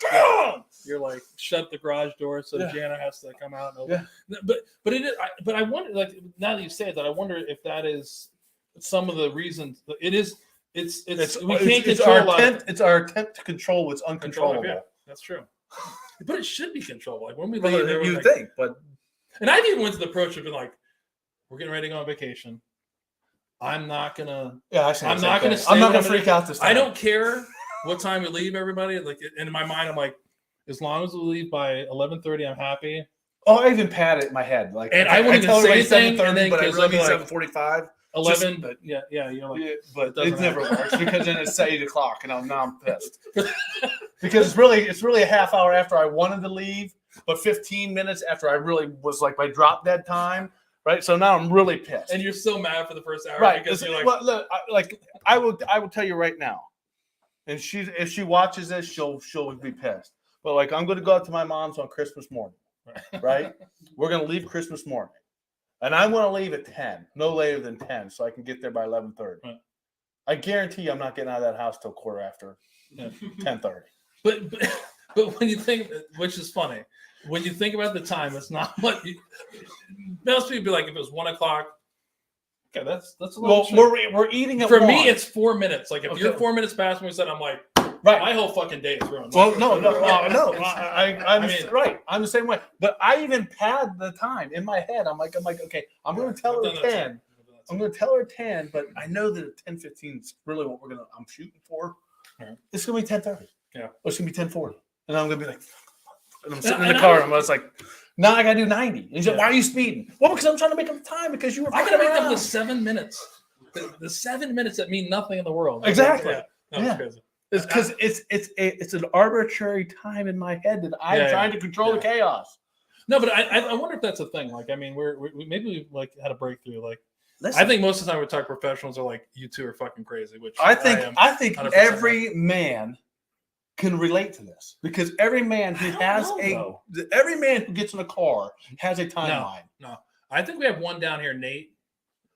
You're like, shut the garage door so Jana has to come out and open. Yeah. But it is. But I wonder, like, now that you say that, I wonder if that is some of the reasons. It is. It's we can't control. It's our attempt to control what's uncontrollable. Yeah, that's true. But it should be controllable. Like when we leave, you think, but. And I've even went to the approach of being like, we're getting ready to go on vacation. I'm not gonna. Yeah, I'm not gonna. I'm not gonna freak out this time. I don't care what time we leave, everybody. Like, in my mind, I'm like, as long as we leave by 11:30, I'm happy. Oh, I even pad it in my head, like, and I wouldn't even say anything. And then but I really mean 7:45. 11, but yeah, you're like, but it never works because then it's 8 o'clock, and I'm pissed because it's really a half hour after I wanted to leave, but 15 minutes after I really was like my drop dead time. right? So now I'm really pissed. And you're still mad for the first hour, Right? because you're like, well, look, I will tell you right now, and if she watches this, she'll be pissed. But like, I'm going to go out to my mom's on Christmas morning, right? We're going to leave Christmas morning, and I want to leave at 10, no later than 10, so I can get there by 11:30. Right. I guarantee I'm not getting out of that house till quarter after 10:30. But when you think, which is funny, when you think about the time, it's not what most people be like. If it was 1 o'clock, okay, that's a little. Well, we're eating at for 1. me, it's 4 minutes. Like if you're 4 minutes past when we said, I'm like, right. My whole fucking day is ruined. Well, no. I'm mean, right. I'm the same way. But I even pad the time in my head. I'm like, okay, I'm going to tell her 10. I'm going to tell her 10, but I know that at 10:15 is really what I'm shooting for. Right. It's going to be 10:30. Yeah. Or it's going to be 10:40. And I'm going to be like, and I'm sitting in the car, and I was like, now I got to do 90. And he's like, why are you speeding? Well, because I'm trying to make up the time because you were. I got to make up the 7 minutes. The 7 minutes that mean nothing in the world. Exactly. It's crazy. It's because it's an arbitrary time in my head that I'm trying to control the chaos. No, but I wonder if that's a thing. Like, I mean, we maybe we like had a breakthrough. Like, Listen, I think most of the time we talk professionals are like, you two are fucking crazy. Which I think 100% every man can relate to this because every man who every man who gets in a car has a timeline. No, I think we have one down here, Nate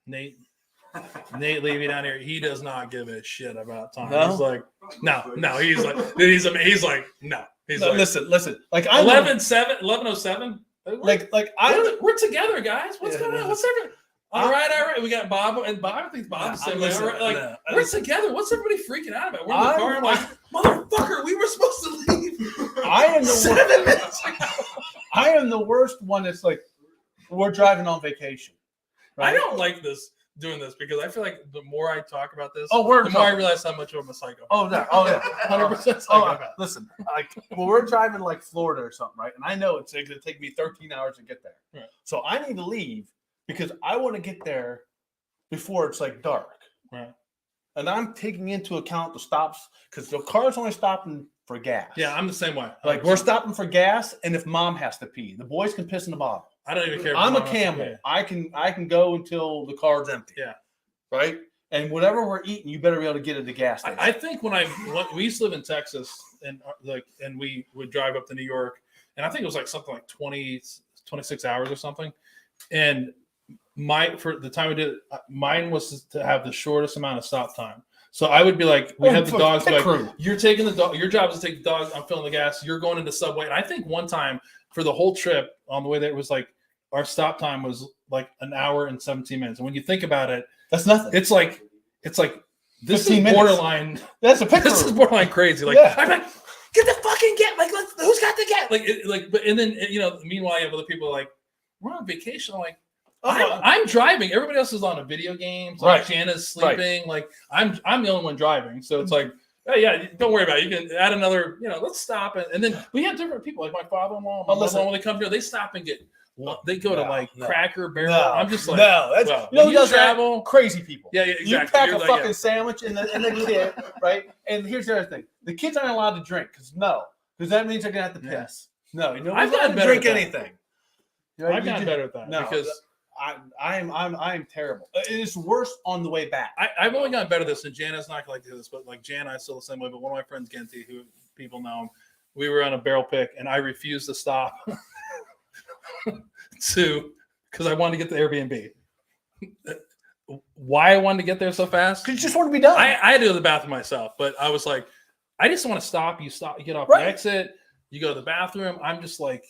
Levy down here. He does not give a shit about time. No? He's like, no. He's like, he's like, no. He's like, listen. Like 11:07. We're We're together, guys. What's going on? What's everything? All right. We got Bob, and Bob thinks Bob's the same way. We're together. What's everybody freaking out about? We're in the car. I'm like, motherfucker, we were supposed to leave. I am the 7 minutes ago. I am the worst one. That's like, we're driving on vacation. Right? I don't like doing this because I feel like the more I talk about this, the more I realize how much of a psycho. Oh yeah, 100% psycho. Listen, we're driving like Florida or something, right? And I know it's going to take me 13 hours to get there. Right. So I need to leave because I want to get there before it's like dark. Right. And I'm taking into account the stops because the car's only stopping for gas. Yeah, I'm the same way. Like we're stopping for gas, and if mom has to pee, the boys can piss in the bottle. I don't even care. I'm a camel. I can go until the car's empty. Yeah. Right. And whatever we're eating, you better be able to get at the gas station. I think when we used to live in Texas and we would drive up to New York, and I think it was like something like 26 hours or something. And for the time we did it, mine was to have the shortest amount of stop time. So I would be like, we had the dogs like, you're taking the dog. Your job is to take the dog. I'm filling the gas. You're going into Subway. And I think one time for the whole trip on the way there, it was like our stop time was like an hour and 17 minutes. And when you think about it, that's nothing. It's like this is borderline. That's a picture. This is borderline crazy. Like I'm like, get the fucking get. Like who's got the get? But and then meanwhile you have other people like, we're on vacation. I'm like, I'm driving. Everybody else is on a video game. So like Jana's sleeping. Like I'm the only one driving. So it's like, oh yeah, don't worry about it. You can add another. Let's stop and then we have different people. Like my father-in-law, my mother-in-law, when they come here, they stop and get. They go to Cracker Barrel. I'm just like, you travel, crazy people. Yeah, exactly. You pack a fucking sandwich in the kid, right? And here's the other thing: the kids aren't allowed to drink because that means they're gonna have to piss. No, you're not allowed to drink anything. I've gotten better at that because I'm terrible. It's worse on the way back. I've only gotten better at this, and Jana's not gonna like to do this, but like Jana, I still the same way. But one of my friends, Genty, who people know him, we were on a barrel pick, and I refused to stop. Because I wanted to get the Airbnb. Why I wanted to get there so fast? Because you just want to be done. I had to go to the bathroom myself, but I was like, I just want to stop. You get off the exit, you go to the bathroom. I'm just like,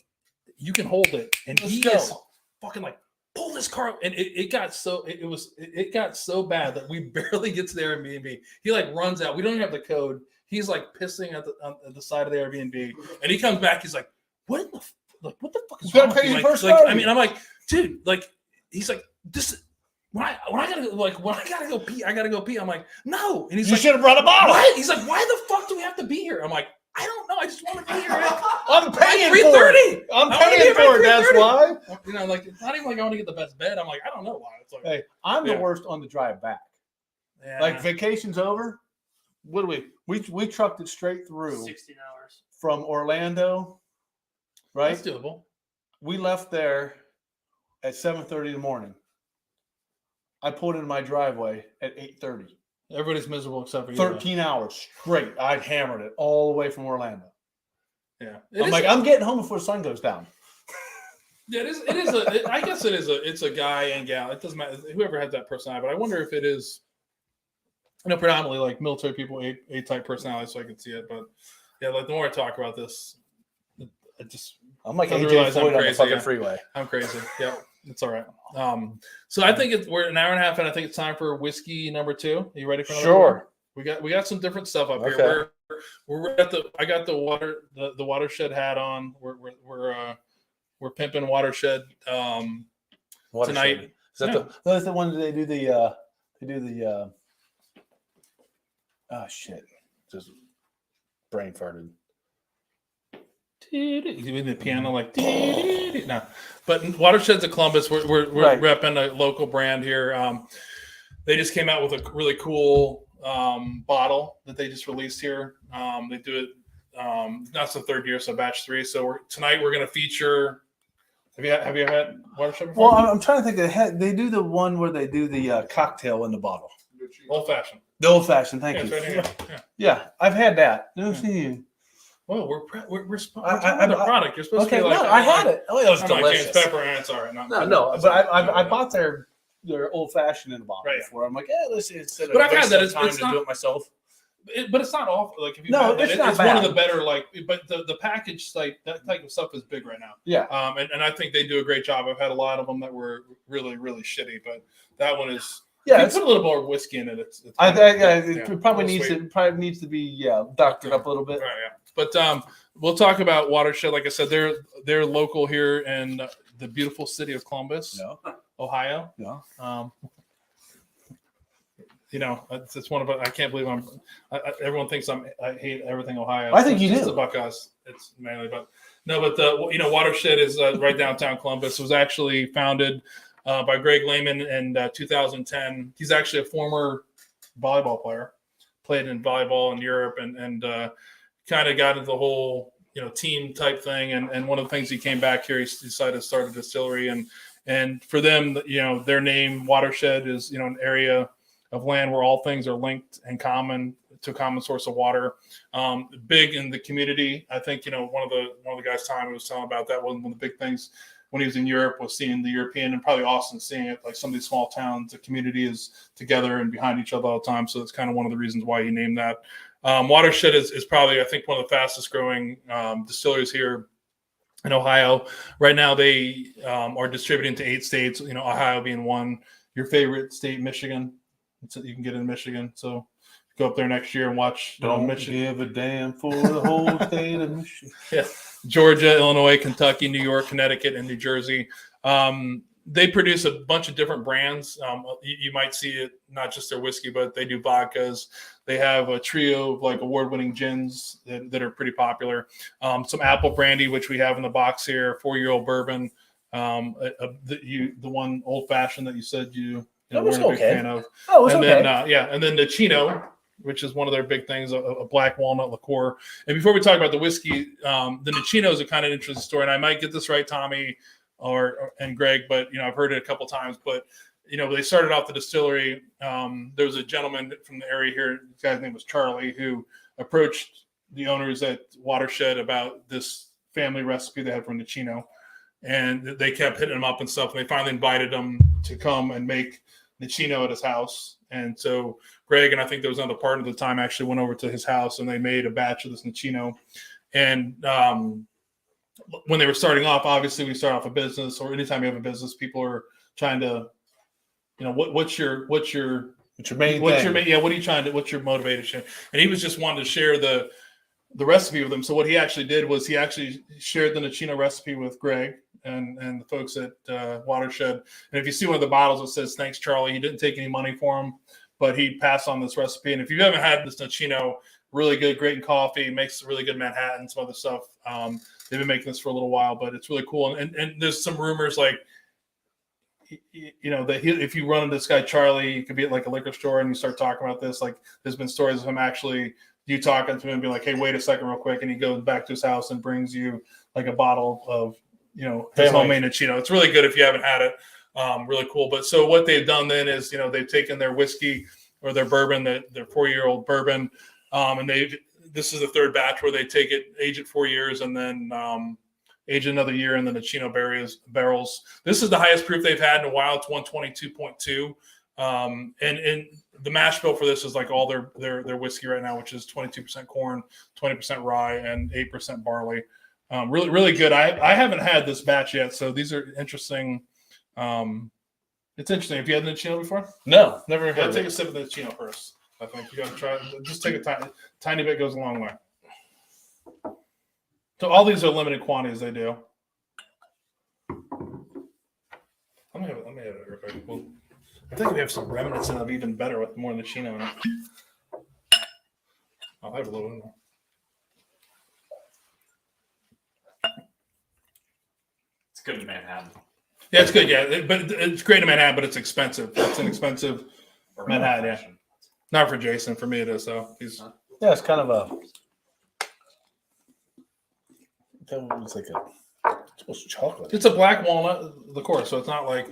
you can hold it, and he is fucking like, pull this car, and it got so bad that we barely get to the Airbnb. He like runs out. We don't even have the code. He's like pissing at the side of the Airbnb, and he comes back. He's like, what the fuck is wrong with you? I mean, I'm like, dude, like, he's like, this. When I gotta go pee, I gotta go pee. I'm like, no, and he's you like, should have brought a bottle. What? He's like, why the fuck do we have to be here? I'm like, I don't know. I just want to be here. I'm paying for it. I'm paying for it. That's why. Like it's not even like I want to get the best bed. I'm like, I don't know why. It's like, hey, I'm the worst on the drive back. Yeah. Like vacation's over. What do we trucked it straight through 16 hours from Orlando. Right? That's doable. We left there at 7:30 in the morning. I pulled in my driveway at 8:30. Everybody's miserable except for you. 13 hours straight. I hammered it all the way from Orlando. Yeah. I'm getting home before the sun goes down. Yeah, I guess it's a guy and gal. It doesn't matter whoever has that personality, but I wonder if it is, predominantly like military people, A-type personality, so I can see it. But yeah, like the more I talk about this, I'm like I AJ realize I'm Floyd on the crazy, fucking yeah. freeway. I'm crazy. Yeah, it's all right. So I think we're an hour and a half, and I think it's time for whiskey number 2. Are you ready for another one? We got some different stuff up here. We're at I got the watershed hat on. We're pimping watershed tonight. Is that the one that they do the oh shit, just brain farted. Even the piano like no, but Watersheds of Columbus. We're Right. repping a local brand here. They just came out with a really cool bottle that they just released here. They do it. That's the 3rd year, so batch 3. So tonight we're going to feature. Have you ever had Watershed before? Well, I'm trying to think. They do the one where they do the cocktail in the bottle. Old fashioned. The old fashioned. Thank Yeah, you. it's right here. Yeah, I've had that. Well, we're talking about the product. You're supposed to be like. I had it. Oh, it was I'm like delicious. James Pepper, and it's all right. No, but I bought their old fashioned in a bottle Right. before. I'm like, yeah, let's see. But I've had that. It's to not, do it myself. But it's not awful. Like if you No, had that, it's not it's one of bad. the better. Like, but the package that type of stuff is big right now. Yeah. And I think they do a great job. I've had a lot of them that were really really shitty, but that one is. Yeah, if you put a little more whiskey in it. It probably needs to be doctored up a little bit. Right, yeah. But we'll talk about Watershed. Like I said, they're local here in the beautiful city of Columbus, Ohio. Yeah. It's one of. I can't believe everyone thinks I hate everything Ohio. I think you It's do. the Buckeyes. It's mainly, but no. But Watershed is right downtown Columbus. It was actually founded by Greg Lehman in 2010. He's actually a former volleyball player, played in volleyball in Europe, and kind of got into the whole team type thing. And one of the things he came back here, he decided to start a distillery, and for them, their name Watershed is an area of land where all things are linked and common to a common source of water. Big in the community. I think one of the guys Tommy was telling about that was one of the big things when he was in Europe was seeing the European, and probably Austin, seeing it like some of these small towns, the community is together and behind each other all the time. So it's kind of one of the reasons why he named that. Watershed is probably, I think, one of the fastest growing distilleries here in Ohio. Right now, they are distributing to 8 states, Ohio being one. Your favorite state, Michigan. You can get in Michigan. So go up there next year and watch. Don't Michigan. give a damn for the whole state of Michigan. Yeah. Georgia, Illinois, Kentucky, New York, Connecticut, and New Jersey. They produce a bunch of different brands. You might see it, not just their whiskey, but they do vodkas. They have a trio of like award-winning gins that are pretty popular. Some apple brandy, which we have in the box here, 4-year-old bourbon. The one old-fashioned that you said you weren't a big fan of. Oh, it's and okay. Then, and then the Chino, which is one of their big things, a black walnut liqueur. And before we talk about the whiskey, the Nicino is a kind of interesting story. And I might get this right, Tommy and Greg, but I've heard it a couple times. But they started off the distillery. There was a gentleman from the area here. His guy's name was Charlie, who approached the owners at Watershed about this family recipe they had from Nicino, and they kept hitting him up and stuff. And they finally invited him to come and make Nicino at his house. And so Greg, and I think there was another partner at the time, actually went over to his house and they made a batch of this Nicino. And when they were starting off, obviously when you start off a business, or anytime you have a business, people are trying to, what's your main thing? What are you trying to, what's your motivation? And he was just wanting to share the recipe with them. So what he actually did was he actually shared the Nicino recipe with Greg and the folks at Watershed. And if you see one of the bottles, it says, "Thanks, Charlie." He didn't take any money for him, but he passed on this recipe. And if you haven't had this Nicino, really good, great in coffee, makes really good Manhattan, some other stuff. They've been making this for a little while, but it's really cool. And there's some rumors like, that if you run into this guy, Charlie, you could be at like a liquor store and you start talking about this. Like there's been stories of him actually, you talking to him and be like, "Hey, wait a second real quick." And he goes back to his house and brings you like a bottle of, his homemade Chino. It's really good if you haven't had it. Really cool. But so what they've done then is, they've taken their whiskey or their bourbon, their 4-year-old bourbon, and this is the third batch where they take it, age it 4 years, and then age another year, and then the Chino barrels. This is the highest proof they've had in a while. It's 122.2. And the mash bill for this is like all their whiskey right now, which is 22% corn, 20% rye, and 8% barley. Really, really good. I haven't had this batch yet, so these are interesting. It's interesting. Have you had the Chino before? No, never had. Gotta take a sip of the Chino first. I think you gotta try it. Just take a tiny bit, goes a long way. So all these are limited quantities they do. Let me have it real quick. Well, I think we have some remnants of even better with more than the Chino in it. I'll have a little more. It's good in Manhattan. Yeah, it's good. Yeah, but it's great in Manhattan, but it's expensive. It's an expensive Manhattan. Yeah, not for Jason. For me, it is. So he's it's kind of a. That looks like it's supposed to chocolate. It's a black walnut liqueur, so it's not like.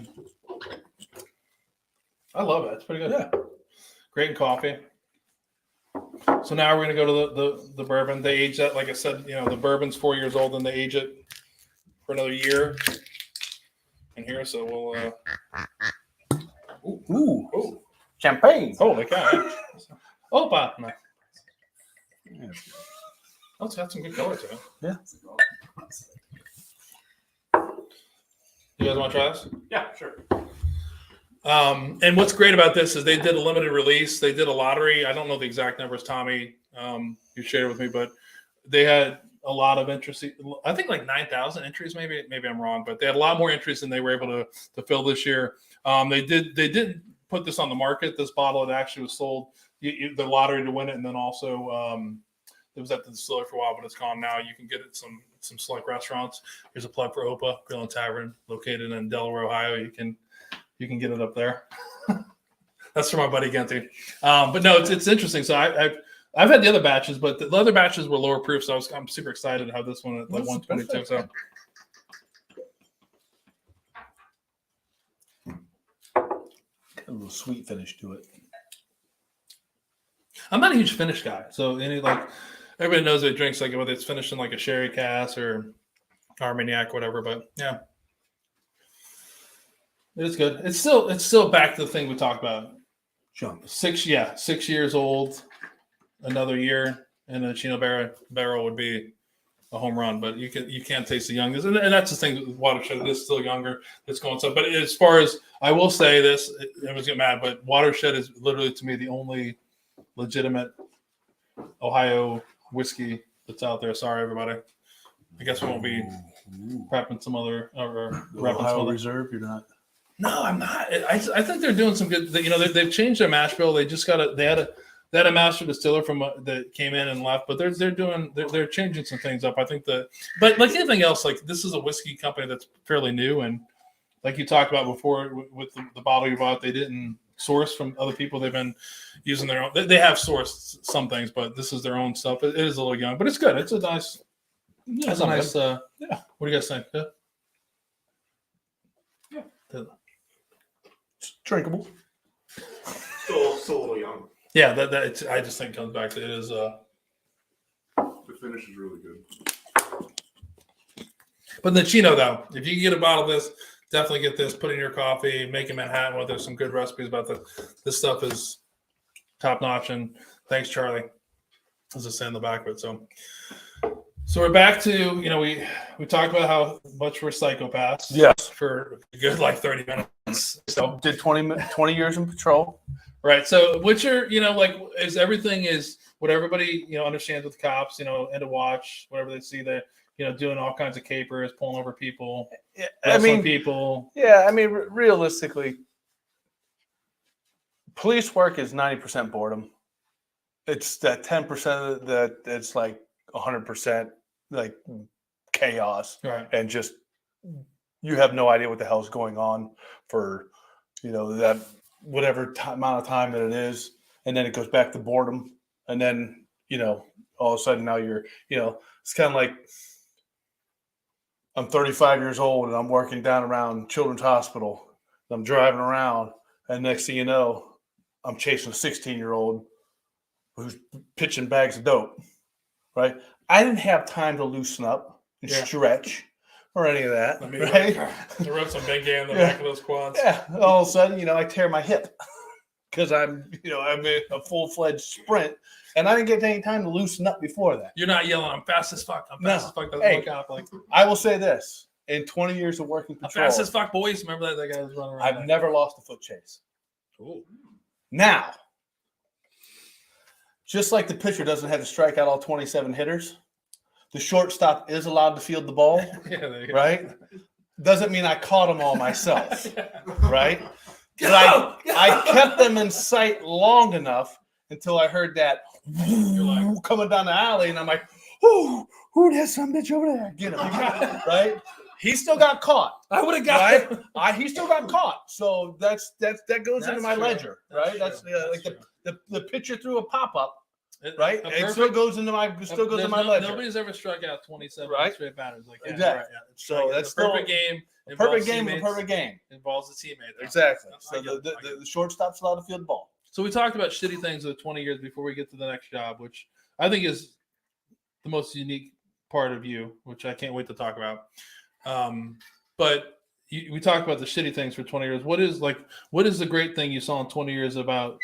I love it. It's pretty good. Yeah, great in coffee. So now we're gonna go to the bourbon. They age that, like I said, the bourbon's 4 years old, and they age it for another year. In here, so we'll. Ooh, champagne! Holy cow! Opa! No. Oh, it's got some good color to it. Yeah. You guys want to try this? Yeah, sure. And what's great about this is they did a limited release. They did a lottery. I don't know the exact numbers, Tommy. You shared with me, but they had a lot of interest. I think like 9,000 entries. Maybe I'm wrong, but they had a lot more entries than they were able to fill this year. They did put this on the market. This bottle, it actually was sold the lottery to win it, and then also it was at the distillery for a while, but it's gone now. You can get it at some select restaurants. Here's a plug for Opa Grill and Tavern, located in Delaware, Ohio. You can get it up there. That's for my buddy Genty. But no, it's interesting. So I've had the other batches, but the other batches were lower proof. So I'm super excited to have this one at like 122. So a little sweet finish to it. I'm not a huge finish guy. So everybody knows that it drinks like whether it's finished in like a sherry cask or Armagnac, whatever. But yeah. It's good. It's still back to the thing we talked about. Jump. 6 years old. Another year in a Chino barrel would be a home run, but you can't taste the youngness, and that's the thing with Watershed. It is still younger. It's going so. But as far as I will say this, everyone's get mad, but Watershed is literally to me the only legitimate Ohio whiskey that's out there. Sorry, everybody. I guess we won't be prepping some other or repping Ohio some other. Reserve. You're not. No, I'm not. I think they're doing some good. They've changed their mash bill. They just they had a master distiller from that came in and left, but they're changing some things up. I think but like anything else, like this is a whiskey company that's fairly new, and like you talked about before with the bottle you bought, they didn't source from other people. They've been using their own. They have sourced some things, but this is their own stuff. It is a little young, but it's good. It's a nice. Yeah, it's a nice. Yeah. What do you guys think? Yeah. It's drinkable. Still a little young. Yeah, I just think it comes back to it is. The finish is really good. But the Chino, though, if you can get a bottle of this, definitely get this. Put it in your coffee. Make it Manhattan. There's some good recipes about this stuff is top notch. And thanks, Charlie. As I say in the back of it. So we're back to we talked about how much we're psychopaths. Yes. For a good 30 minutes. So did 20 years in patrol. Right. So which are is everything is what everybody understands with cops. End of watch whatever they see there. Doing all kinds of capers, pulling over people, wrestling people. Yeah, I mean, realistically, police work is 90% boredom. It's that 10% that it's like 100% like chaos, right? And just you have no idea what the hell's going on for that whatever amount of time that it is, and then it goes back to boredom, and then all of a sudden now you're it's kind of like. I'm 35 years old and I'm working down around Children's Hospital. I'm driving around, and next thing you know, I'm chasing a 16-year-old who's pitching bags of dope, right? I didn't have time to loosen up and stretch or any of that, right? Rub some Bengay on the back of those quads. Yeah, all of a sudden, I tear my hip because I'm in a full-fledged sprint, and I didn't get any time to loosen up before that. You're not yelling, "I'm fast as fuck. I'm fast as fuck." Doesn't Hey, look out like I will say this. In 20 years of working I'm patrol, fast as fuck, boys. Remember that guy was running around? I've never lost a foot chase. Ooh. Now, just like the pitcher doesn't have to strike out all 27 hitters, the shortstop is allowed to field the ball, right? Doesn't mean I caught them all myself, right? But I kept them in sight long enough until I heard that coming down the alley, and I'm like, "Who that some bitch over there? Get him!" Right? He still got caught. I would have got him. He still got caught. So that goes into my true. ledger, right? That's like true. the pitcher threw a pop up, right? It still goes into my ledger. Nobody's ever struck out 27 straight batters like that. Exactly. Right, yeah. So that's a perfect game. A perfect game. Involves the teammate. Though. Exactly. I So get the shortstop's allowed to field the ball. So we talked about shitty things of 20 years before we get to the next job, which I think is the most unique part of you, which I can't wait to talk about. But we talked about the shitty things for 20 years. What is the great thing you saw in 20 years about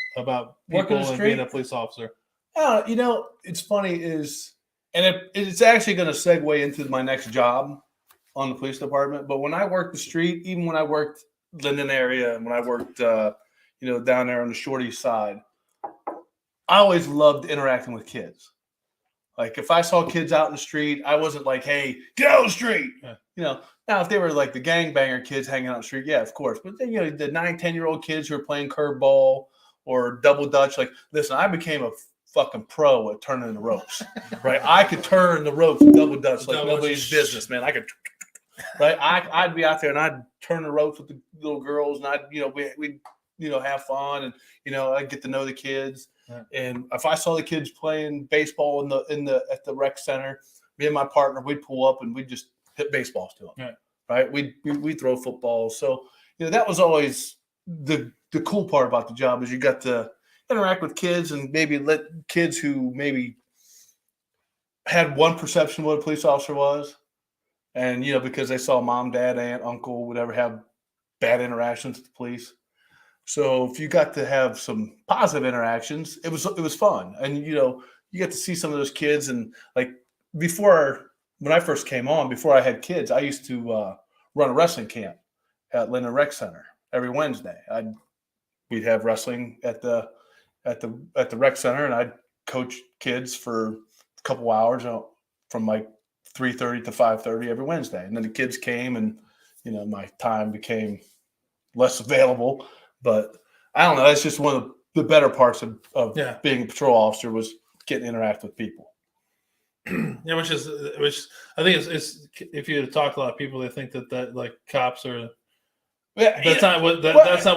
people and being a police officer? It's funny it's actually going to segue into my next job on the police department. But when I worked the street, even when I worked Linden area, and when I worked, down there on the Short East Side, I always loved interacting with kids. Like if I saw kids out in the street, I wasn't like, "Hey, get out of the street." Yeah. Now if they were like the gangbanger kids hanging out in the street, yeah, of course. But then, the 9-10-year-old kids who are playing curveball or double dutch, like, listen, I became a fucking pro at turning the ropes, right? I could turn the ropes and double dutch like nobody's business, man. I could, right? I'd be out there and I'd turn the ropes with the little girls, and we'd have fun, and I'd get to know the kids. Yeah. And if I saw the kids playing baseball at the rec center, me and my partner, we'd pull up and we'd just hit baseballs to them. Yeah. Right? We'd throw footballs. So that was always the cool part about the job, is you got to interact with kids and maybe let kids who maybe had one perception of what a police officer was, and because they saw mom, dad, aunt, uncle, whatever, have bad interactions with the police. So if you got to have some positive interactions, it was fun. And, you get to see some of those kids. And like when I first came on, before I had kids, I used to run a wrestling camp at Linden Rec Center every Wednesday. We'd have wrestling at the rec center, and I'd coach kids for a couple hours from like 3:30 to 5:30 every Wednesday. And then the kids came, and, my time became less available. But I don't know. That's just one of the better parts of being a patrol officer, was getting to interact with people. Yeah, which I think is if you talk to a lot of people, they think that like cops are. That's not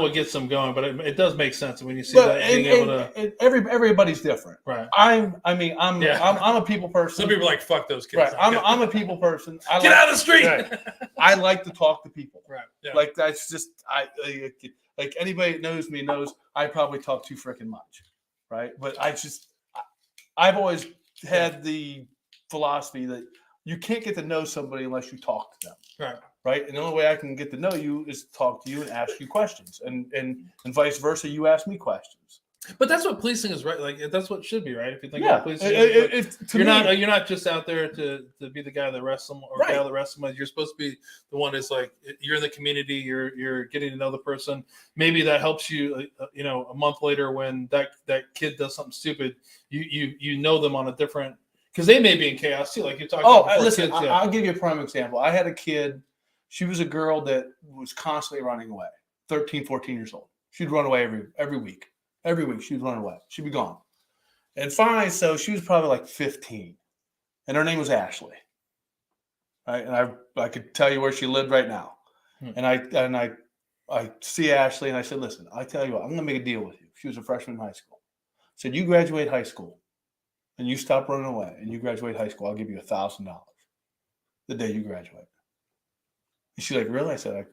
what gets them going, but it does make sense when you see that being able to. Everybody's different, right? I'm a people person. Some people are like, fuck those kids. Right. I'm a people person. Get out of the street. Right. I like to talk to people. Right. Yeah. Like that's just like anybody that knows me knows I probably talk too freaking much, right? But I've always had the philosophy that you can't get to know somebody unless you talk to them. Right. Right. And the only way I can get to know you is to talk to you and ask you questions, and vice versa. You ask me questions. But that's what policing is, right? Like that's what it should be, right? If you think about policing, you're not just out there to be the guy that arrests them or guy that arrests someone. You're supposed to be the one that's like, you're in the community. You're getting to know the person. Maybe that helps you. A month later when that kid does something stupid, you know them on a different, because they may be in chaos too. Like you're talking. Oh, listen, kids, I'll give you a prime example. I had a kid. She was a girl that was constantly running away. 13, 14 years old. She'd run away every week. Every week she'd run away. She'd be gone. And finally, so she was probably like 15. And her name was Ashley. Right? And I could tell you where she lived right now. And I see Ashley and I said, listen, I tell you what, I'm going to make a deal with you. She was a freshman in high school. I said, you graduate high school and you stop running away and you graduate high school, I'll give you $1,000 the day you graduate. She's like, really? I said,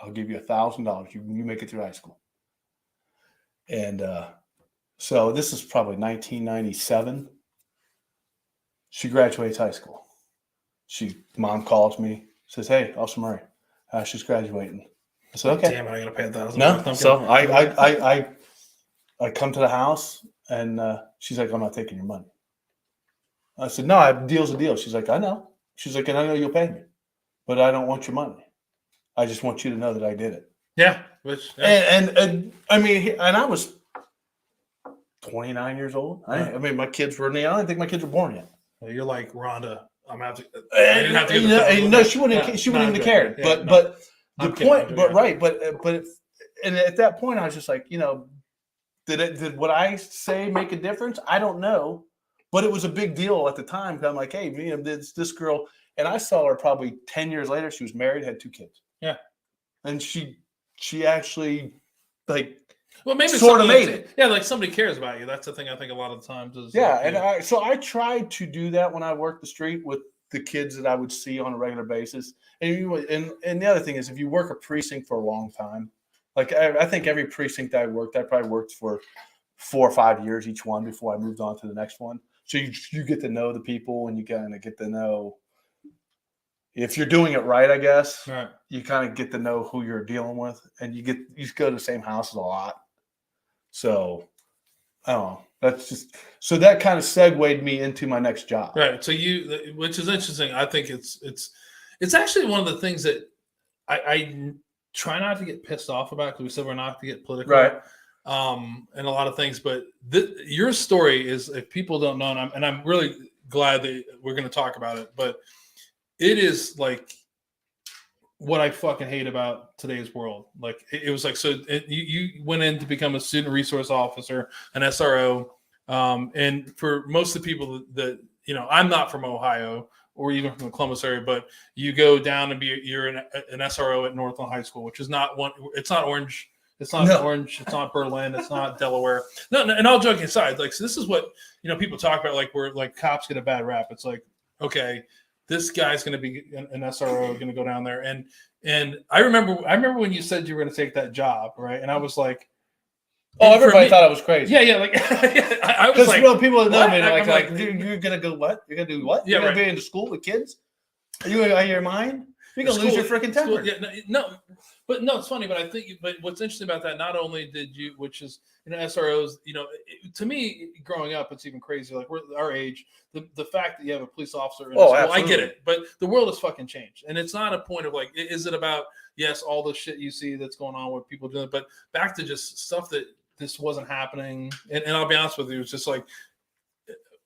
I'll give you $1,000. You make it through high school. And so this is probably 1997. She graduates high school. Mom calls me, says, hey, Officer Murray, she's graduating. I said, okay. Damn it, I gotta pay $1,000. No, so I come to the house, and she's like, I'm not taking your money. I said, no, a deal's a deal. She's like, I know. She's like, and I know you'll pay me, but I don't want your money. I just want you to know that I did it. Yeah. And I mean, and I was 29 years old. I mean, my kids were, I don't think my kids were born yet. You're like, Rhonda, I'm gonna have to. I didn't have to no, she wouldn't. She wouldn't even care. Yeah, but the I'm point. kidding, But yeah. right. But and at that point, I was just like, did what I say make a difference? I don't know, but it was a big deal at the time. 'Cause I'm like, hey, this girl, and I saw her probably 10 years later. She was married, had 2 kids. Yeah, and she actually well, maybe sort of made it. Yeah, like somebody cares about you. That's the thing. I think a lot of the times is. Yeah, and I tried to do that when I worked the street with the kids that I would see on a regular basis. And the other thing is, if you work a precinct for a long time, like I think every precinct I probably worked for 4 or 5 years each one before I moved on to the next one. So you get to know the people, and you kind of get to know if you're doing it right, I guess. Right. You kind of get to know who you're dealing with, and you go to the same houses a lot. So I don't know. That's just so that kind of segued me into my next job. Right. So which is interesting. I think it's actually one of the things that I try not to get pissed off about, because we said we're not to get political, Right? And a lot of things. But your story is, if people don't know, and I'm really glad that we're going to talk about it, but it is like what I fucking hate about today's world. Like it was like, so you went in to become a student resource officer, an SRO. And for most of the people that I'm not from Ohio or even from the Columbus area, but you go down and you're an SRO at Northland High School, which is not one. It's not Orange. It's not Orange. It's not Berlin. It's not Delaware. No, and all joking aside, like, so this is what people talk about. Like, where like cops get a bad rap. It's like, okay, this guy's going to be an SRO, going to go down there. And I remember when you said you were going to take that job, right? And I was like, oh, everybody thought I was crazy. Yeah, like I was like, people that know me, what? like, you're going to go what? You're going to do what? Yeah, you're going to be into school with kids? Are you out of your mind? You're going to lose your freaking temper. But no, it's funny. But I think, but what's interesting about that, not only did you, which is, SROs, to me, growing up, it's even crazy. Like, we're our age, the fact that you have a police officer. I get it, but the world has fucking changed, and it's not a point of like, is it about all the shit you see that's going on with people doing it, but back to just stuff that this wasn't happening. And I'll be honest with you, it's just like,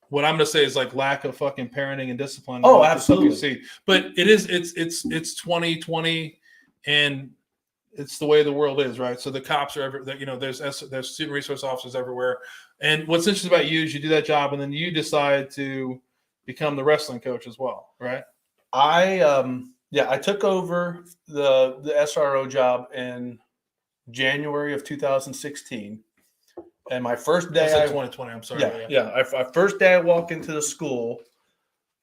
what I'm going to say is like lack of fucking parenting and discipline. Oh, absolutely. You see. But it's 2020, and it's the way the world is, right? So the cops are there's student resource officers everywhere. And what's interesting about you is you do that job, and then you decide to become the wrestling coach as well, right? I took over the SRO job in January of 2016. And my first day, 2020. I'm sorry. My first day I walk into the school,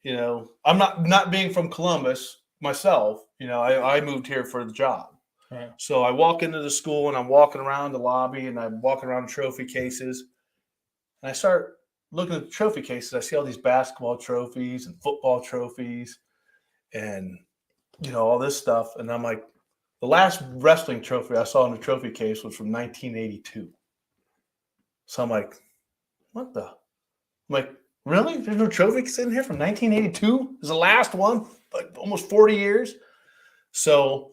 I'm not being from Columbus myself. I moved here for the job. Right. So I walk into the school, and I'm walking around the lobby, and I'm walking around trophy cases, and I start looking at the trophy cases. I see all these basketball trophies and football trophies, and all this stuff. And I'm like, the last wrestling trophy I saw in the trophy case was from 1982. So I'm like, what the? I'm like, really? There's no trophies in here from 1982? It's the last one, like almost 40 years. So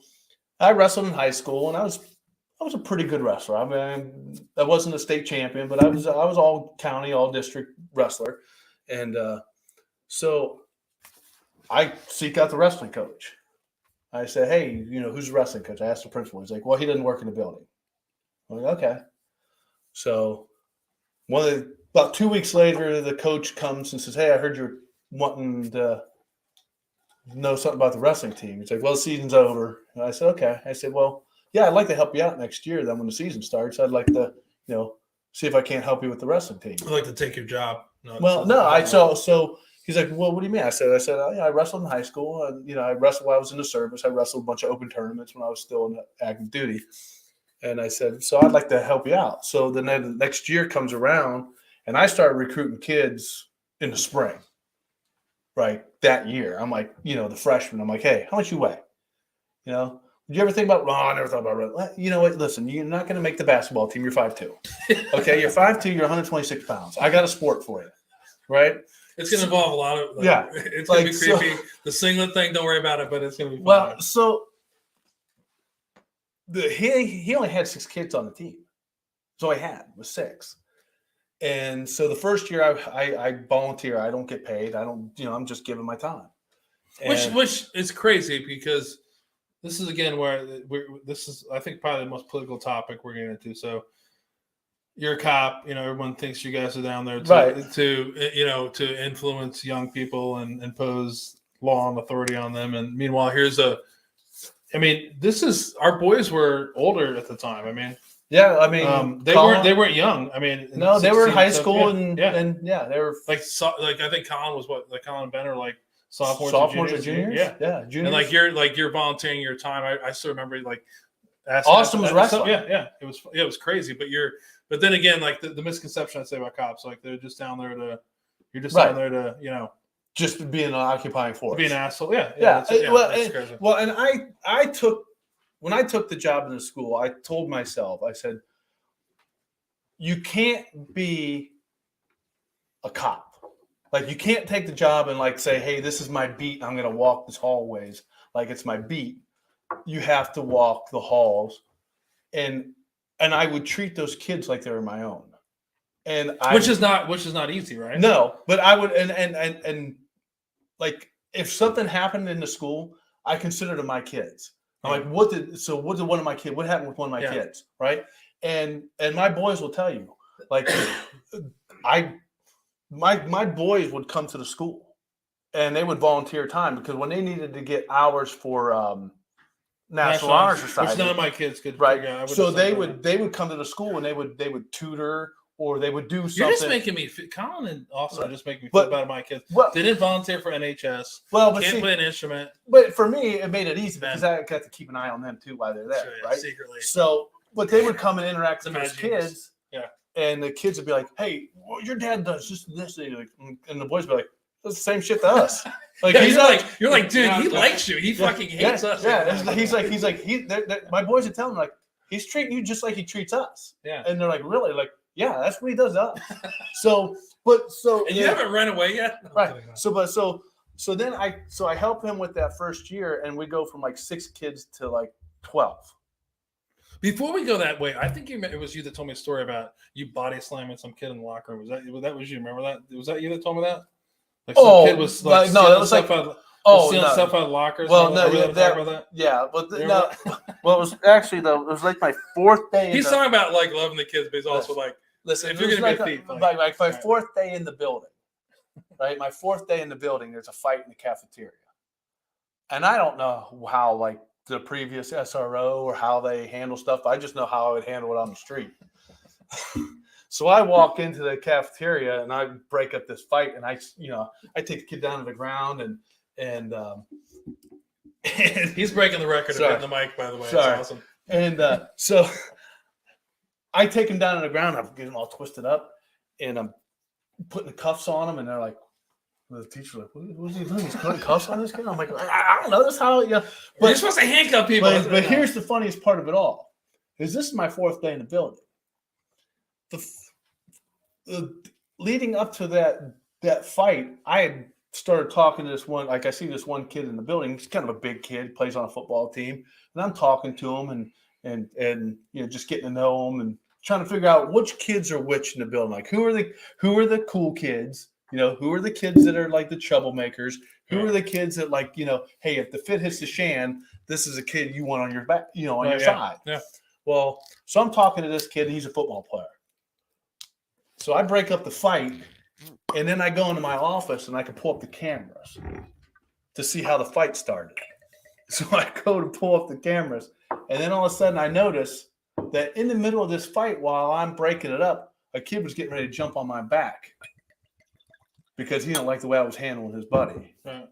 I wrestled in high school, and I was a pretty good wrestler. I mean, I wasn't a state champion, but I was all county, all district wrestler. And so I seek out the wrestling coach. I said, hey, who's the wrestling coach? I asked the principal. He's like, well, he doesn't work in the building. I'm like, okay. So about 2 weeks later, the coach comes and says, hey, I heard you're wanting to know something about the wrestling team. He's like, well, the season's over. And I said, okay. I said, well, yeah, I'd like to help you out next year. Then when the season starts, I'd like to, see if I can't help you with the wrestling team. I'd like to take your job. So He's like, well, what do you mean? I said, oh, yeah, I wrestled in high school, and I wrestled while I was in the service. I wrestled a bunch of open tournaments when I was still in active duty. And I said, so I'd like to help you out. So then the next year comes around, and I started recruiting kids in the spring, right? That year, I'm like, the freshman. I'm like, hey, how much you weigh? Did you ever think about? Oh, I never thought about it. You know what? Listen, you're not going to make the basketball team. You're 5'2". Okay, you're 5'2". You're 126 pounds. I got a sport for you, right? It's going to involve a lot of It's going to be creepy. The singlet thing, don't worry about it, but it's going to be fun. Well, so he only had 6 kids on the team. So was 6. And so the first year I volunteer. I don't get paid. I don't. I'm just giving my time. Which is crazy because this is again where this is I think probably the most political topic we're getting into. So you're a cop, everyone thinks you guys are down there to influence young people and impose law and authority on them. And meanwhile, this is our boys were older at the time. They weren't young. No, they were in high school and they were I think Colin was Colin Benner, sophomores or juniors. Yeah, juniors. And you're volunteering your time. I still remember Austin was wrestling. It was crazy. But then again, the misconception I'd say about cops, they're just down there to down there to just being an occupying force, be an asshole. That's crazy. And I took when I took the job in the school, I told myself, I said, you can't be a cop. You can't take the job and say, hey, this is my beat. I'm going to walk this hallways like it's my beat. You have to walk the halls. And I would treat those kids like they were my own. Which is not easy, right? No, but I would, and if something happened in the school, I consider them my kids. I'm like, what happened with one of my kids? Right. And my boys will tell you, my boys would come to the school and they would volunteer time because when they needed to get hours for National Honor Society, which none of my kids could, right? So they would come to the school and they would tutor or they would do something. You're just making me, Colin and Austin just making me feel bad about my kids. They didn't volunteer for NHS. Can't play an instrument. But for me, it made it easy because I got to keep an eye on them too while they're there, right? Secretly. So, but they would come and interact with those kids. Yeah. And the kids would be like, hey, your dad does this. And the boys would be like, that's the same shit to us. You're like, dude, he likes you. He fucking hates us. Yeah. He's like, my boys are telling him, he's treating you just like he treats us. Yeah. And they're like, really? Yeah, that's what he does to us. And you haven't run away yet? Right. So then I help him with that first year and we go from 6 kids to 12. Before we go that way, I think it was you that told me a story about you body slamming some kid in the locker room. Was you? Remember that? Was that you that told me that? Kid was stealing stuff out of lockers. Well, no, yeah, but no. Well, it was actually it was my 4th day. He's talking about loving the kids, but he's also listen, if you're gonna be a thief, my 4th day in the building, right? My 4th day in the building, there's a fight in the cafeteria, and I don't know how the previous SRO or how they handle stuff. I just know how I would handle it on the street. So I walk into the cafeteria and I break up this fight and I take the kid down to the ground and he's breaking the record of hitting the mic, by the way. Sorry. That's awesome. And so I take him down to the ground. I'm getting him all twisted up and I'm putting the cuffs on him and they're like, the teacher's like, what's he doing? He's putting cuffs on this kid? I'm like, I don't know. That's how, But you're supposed to handcuff people. But here's the funniest part of it all. This is my 4th day in the building. Leading up to that fight, I had started talking to this one. I see this one kid in the building. He's kind of a big kid, plays on a football team, and I'm talking to him and just getting to know him and trying to figure out which kids are which in the building. Who are the cool kids? Who are the kids that are the troublemakers? Who are the kids that hey, if the fit hits the shan, this is a kid you want on your back, on your side. Yeah. Well, so I'm talking to this kid. He's a football player. So I break up the fight, and then I go into my office, and I can pull up the cameras to see how the fight started. So I go to pull up the cameras, and then all of a sudden I notice that in the middle of this fight, while I'm breaking it up, a kid was getting ready to jump on my back. because he didn't like the way I was handling his buddy. Right.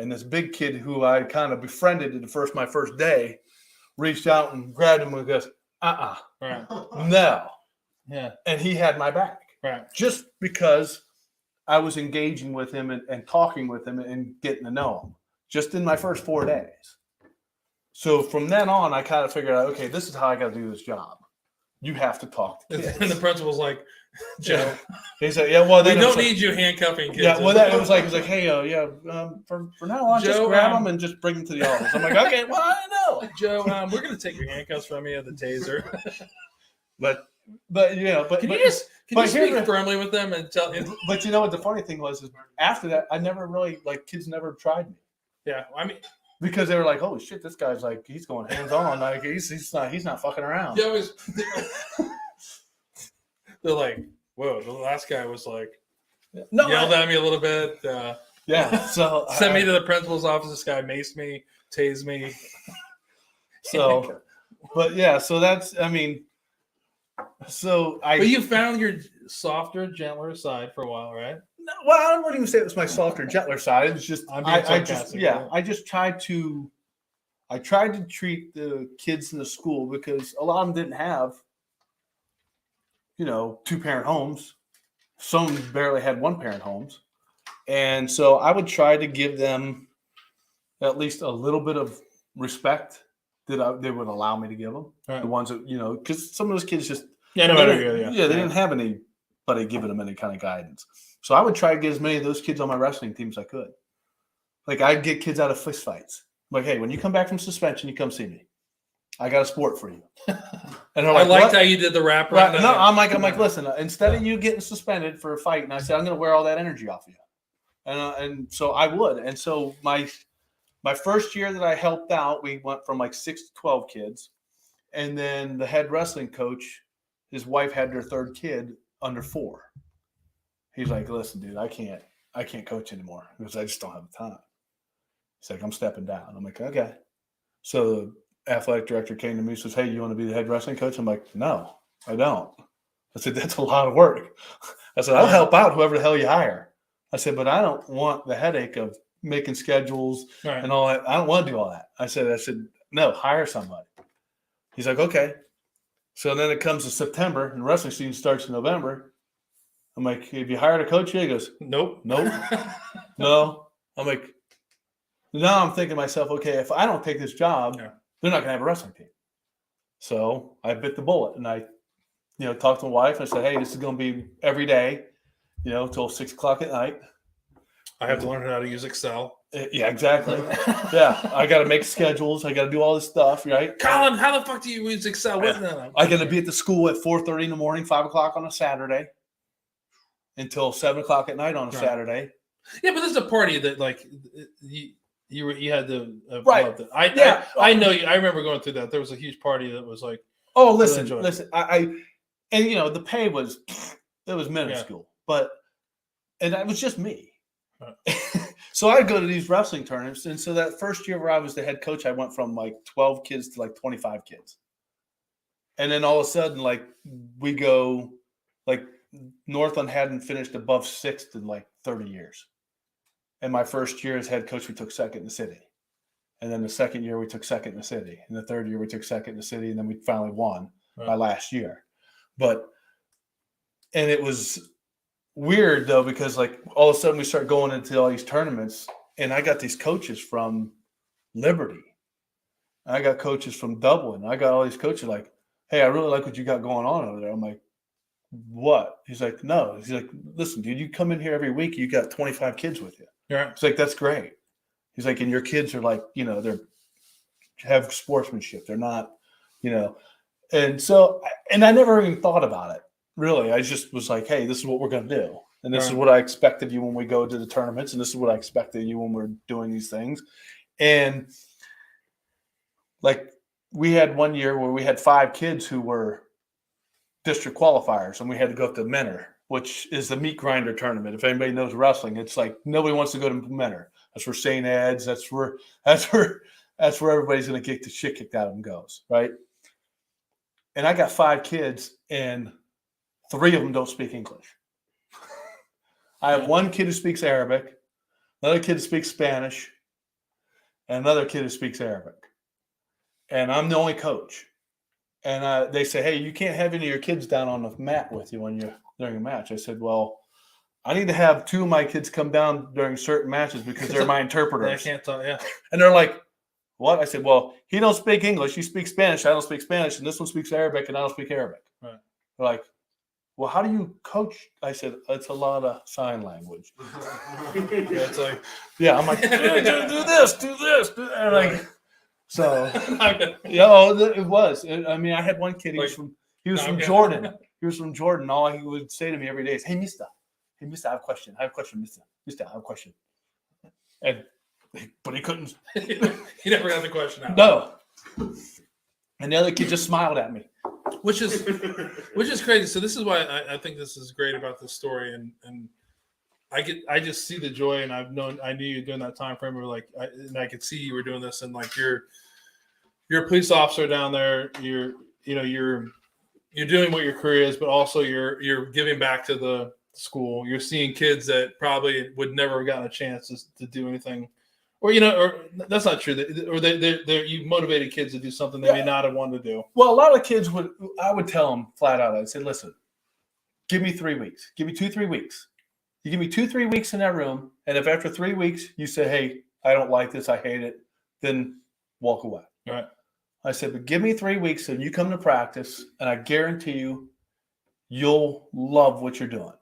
And this big kid who I kind of befriended in my first day reached out and grabbed him and goes, Right. no. Yeah. And he had my back. Right. Just because I was engaging with him and talking with him and getting to know him just in my first 4 days. So from then on, I kind of figured out, okay, this is how I got to do this job. You have to talk to kids. And the principal's like, Joe, he said, yeah, well, we then don't need you handcuffing kids. Yeah, well, it was like, hey, for now on, just Joe, grab them and just bring them to the office. I'm like, okay, well, I know. Joe, we're going to take your handcuffs from you, the taser. But Can you speak here's firmly with them and tell? But you know what the funny thing was is after that, I never really kids never tried me. Yeah, I mean, because they were like, holy shit, this guy's like he's going hands on, like he's not fucking around. yeah, they're like, whoa, the last guy was like yelled at me a little bit. Yeah, so sent me to the principal's office. This guy maced me, tased me. So, but yeah, so that's But you found your softer, gentler side for a while, right? Well, I wouldn't even say it was my softer, gentler side. It was just I tried to treat the kids in the school because a lot of them didn't have, 2-parent homes. Some barely had 1-parent homes, and so I would try to give them at least a little bit of respect that they would allow me to give them. Right. The ones that because some of those kids just they didn't have anybody giving them any kind of guidance. So I would try to get as many of those kids on my wrestling team as I could. Like I'd get kids out of fist fights. Like, hey, when you come back from suspension, you come see me. I got a sport for you. And I liked how you did the rap right now. No, I'm like, listen, instead of you getting suspended for a fight, and I said, I'm going to wear all that energy off of you. And so I would. And so my first year that I helped out, we went from 6 to 12 kids. And then the head wrestling coach, his wife had their third kid under 4. He's like, listen, dude, I can't coach anymore because I just don't have the time. He's like, I'm stepping down. I'm like, okay. So the athletic director came to me and says, hey, you want to be the head wrestling coach? I'm like, no, I don't. I said, that's a lot of work. I said, I'll help out whoever the hell you hire. I said, but I don't want the headache of making schedules and all that. I don't want to do all that. I said, no, hire somebody. He's like, okay. So then it comes to September and wrestling season starts in November. I'm like, have you hired a coach yet? He goes, nope. No. I'm like, now I'm thinking to myself, okay, if I don't take this job, they're not going to have a wrestling team. So I bit the bullet and I, talked to my wife and I said, hey, this is going to be every day, till 6 o'clock at night. I have to learn how to use Excel. Yeah, exactly. Yeah, I got to make schedules. I got to do all this stuff, right? Colin, how the fuck do you use Excel? I got to be at the school at 4:30 in the morning, 5 o'clock on a Saturday, until 7 o'clock at night on a Saturday. Yeah, but there's a party that you had to right. I know you. I remember going through that. There was a huge party that was like. Oh, listen. The pay was minuscule, and that was just me. So I'd go to these wrestling tournaments. And so that first year where I was the head coach, I went from 12 kids to 25 kids. And then all of a sudden, we go, Northland hadn't finished above 6th in 30 years. And my first year as head coach, we took second in the city. And then the second year, we took second in the city. And the third year, we took second in the city. And then we finally won my last year. And it was weird though, because all of a sudden we start going into all these tournaments and I got these coaches from Liberty. I got coaches from Dublin. I got all these coaches hey, I really like what you got going on over there. I'm like, what? He's like, no. He's like, listen, dude, you come in here every week, you got 25 kids with you. Yeah. It's like, that's great. He's like, and your kids are they're have sportsmanship. They're not, and so, and I never even thought about it. Really, I just was like, hey, this is what we're going to do. And this is what I expect of you when we go to the tournaments. And this is what I expect of you when we're doing these things. And we had one year where we had 5 kids who were district qualifiers and we had to go up to Menor, which is the meat grinder tournament. If anybody knows wrestling, it's nobody wants to go to Menor. That's where St. Ed's, that's where everybody's going to get the shit kicked out of them goes. Right. And I got 5 kids and 3 of them don't speak English. I have one kid who speaks Arabic, another kid who speaks Spanish, and another kid who speaks Arabic. And I'm the only coach. And they say, hey, you can't have any of your kids down on the mat with you when you're during a match. I said, well, I need to have 2 of my kids come down during certain matches because they're my interpreters. I can't talk. Yeah. And they're like, what? I said, well, he don't speak English. He speaks Spanish. I don't speak Spanish. And this one speaks Arabic, and I don't speak Arabic. Right. They're like, well, how do you coach? I said, it's a lot of sign language. It's like, Yeah, I'm like, do this, do this. And like, so, it was. I mean, I had one kid. He was from Jordan. He was from Jordan. All he would say to me every day is, "Hey, Mister, I have a question. Mister, I have a question." But he couldn't. he never got the question out. No. And the other kid just smiled at me, which is crazy. So this is why I think this is great about this story, and I just see the joy, and I knew you during that time frame. And I could see you were doing this, and like you're a police officer down there. You're doing what your career is, but also you're giving back to the school. You're seeing kids that probably would never have gotten a chance to do anything, or that's not true. You motivated kids to do something they may not have wanted to do. Well, a lot of kids I would tell them flat out. I'd say, listen, give me 3 weeks. Give me 2-3 weeks. You give me 2-3 weeks in that room, and if after 3 weeks you say, hey, I don't like this, I hate it, then walk away. All right. I said, but give me 3 weeks and you come to practice, and I guarantee you'll love what you're doing.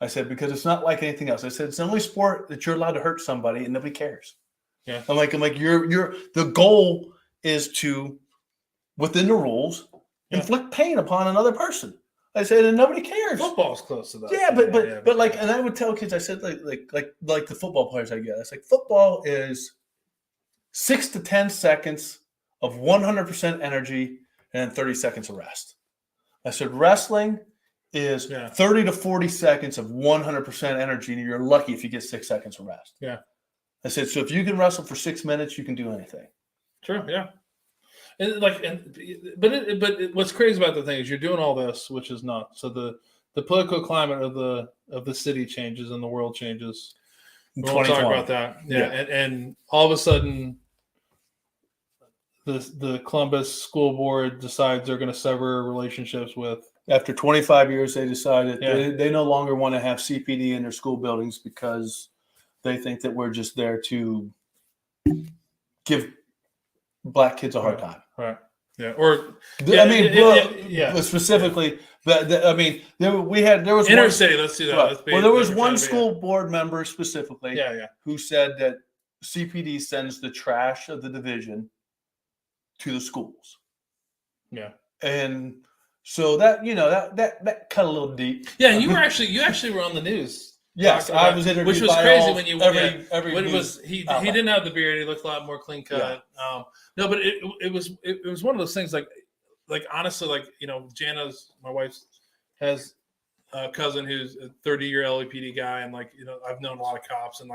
I said, because it's not like anything else. I said, it's the only sport that you're allowed to hurt somebody and nobody cares. Yeah. I'm like, you're the goal is to, within the rules, inflict pain upon another person. I said, and nobody cares. Football's close to that. Yeah, but like, and I would tell kids, I said, like the football players I get, it's like football is 6 to 10 seconds of 100% energy and 30 seconds of rest. I said, wrestling is 30 to 40 seconds of 100% energy, and you're lucky if you get 6 seconds of rest. Yeah. I said, so if you can wrestle for 6 minutes, you can do anything. True. Yeah. But what's crazy about the thing is you're doing all this, which is nuts. So the political climate of the city changes and the world changes. We'll talk about that. Yeah. And all of a sudden, the Columbus School Board decides they're going to sever relationships with. After 25 years, they decided they no longer want to have CPD in their school buildings because they think that we're just there to give black kids a hard time. Right. Yeah. Or specifically, there was inner city. Let's do that. Right. There was one school board member specifically, who said that CPD sends the trash of the division to the schools. Yeah. And so that that cut a little deep. Yeah, and you actually were on the news. Yes, I was interviewed. Which was crazy when you every when it was he didn't have the beard. He looked a lot more clean cut. Yeah. No, but it was one of those things like honestly, Jana's, my wife, has a cousin who's a 30-year LAPD guy, and I've known a lot of cops, and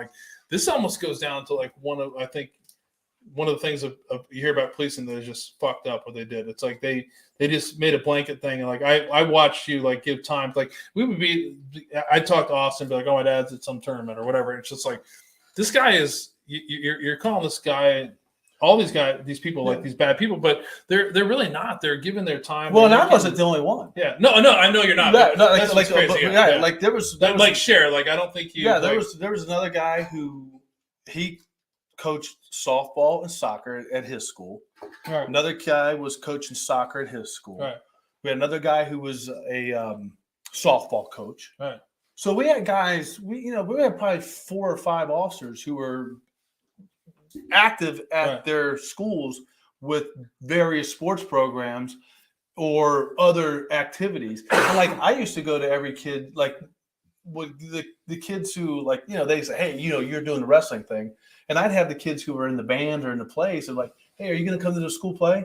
this almost goes down to one of the things of you hear about policing that is just fucked up what they did. It's like they just made a blanket thing. And I watched you give time. I'd talk to Austin, be like, oh, my dad's at some tournament or whatever. It's just like, this guy is, you're calling this guy, all these people these bad people, but they're really not. They're giving their time. Well, and I wasn't the only one. Yeah. No, I know you're not. Yeah, no, that's crazy. There was Cher. I don't think you. Yeah, there was another guy who he coached softball and soccer at his school. Right. Another guy was coaching soccer at his school. Right. We had another guy who was a softball coach. Right. So we had guys. We had probably 4 or 5 officers who were active at their schools with various sports programs or other activities. And I used to go to every kid, with the kids who they say, hey, you're doing the wrestling thing. And I'd have the kids who were in the band or in the plays and hey, are you going to come to the school play?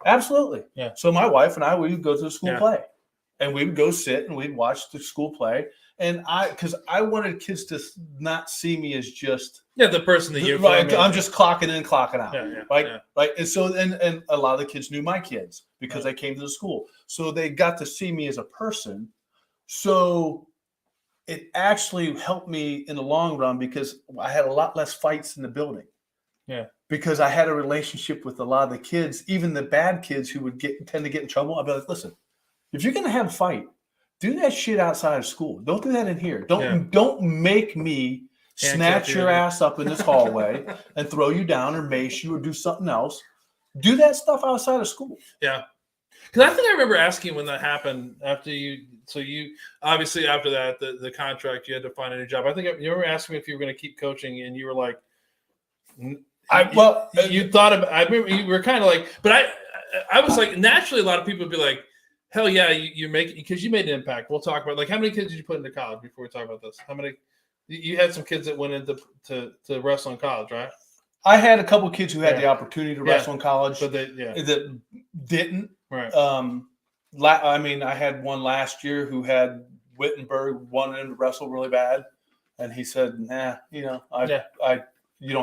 Absolutely. Yeah. So my wife and I, we would go to the school play, and we would go sit and we'd watch the school play. And because I wanted kids to not see me as just the person that you're I'm just clocking in, clocking out. Right. Yeah. Right. And so and a lot of the kids knew my kids because they came to the school. So they got to see me as a person. So it actually helped me in the long run because I had a lot less fights in the building. Yeah. Because I had a relationship with a lot of the kids, even the bad kids who would tend to get in trouble. I'd be like, listen, if you're going to have a fight, do that shit outside of school. Don't do that in here. Don't make me snatch your ass up in this hallway and throw you down or mace you or do something else. Do that stuff outside of school. Yeah. Because I think I remember asking when that happened after you. So you obviously after that the contract you had to find a new job. I think you remember asking me if you were going to keep coaching, and you were like, you thought about. I remember you were kind of like, but I was like naturally a lot of people would be like, hell yeah, you make because you made an impact. We'll talk about like how many kids did you put into college before we talk about this? How many? You had some kids that went into to wrestle in college, right? I had a couple kids who had the opportunity to wrestle in college, but that didn't. Right. I mean, I had one last year who had Wittenberg wanted him to wrestle really bad, and he said, "Nah, you don't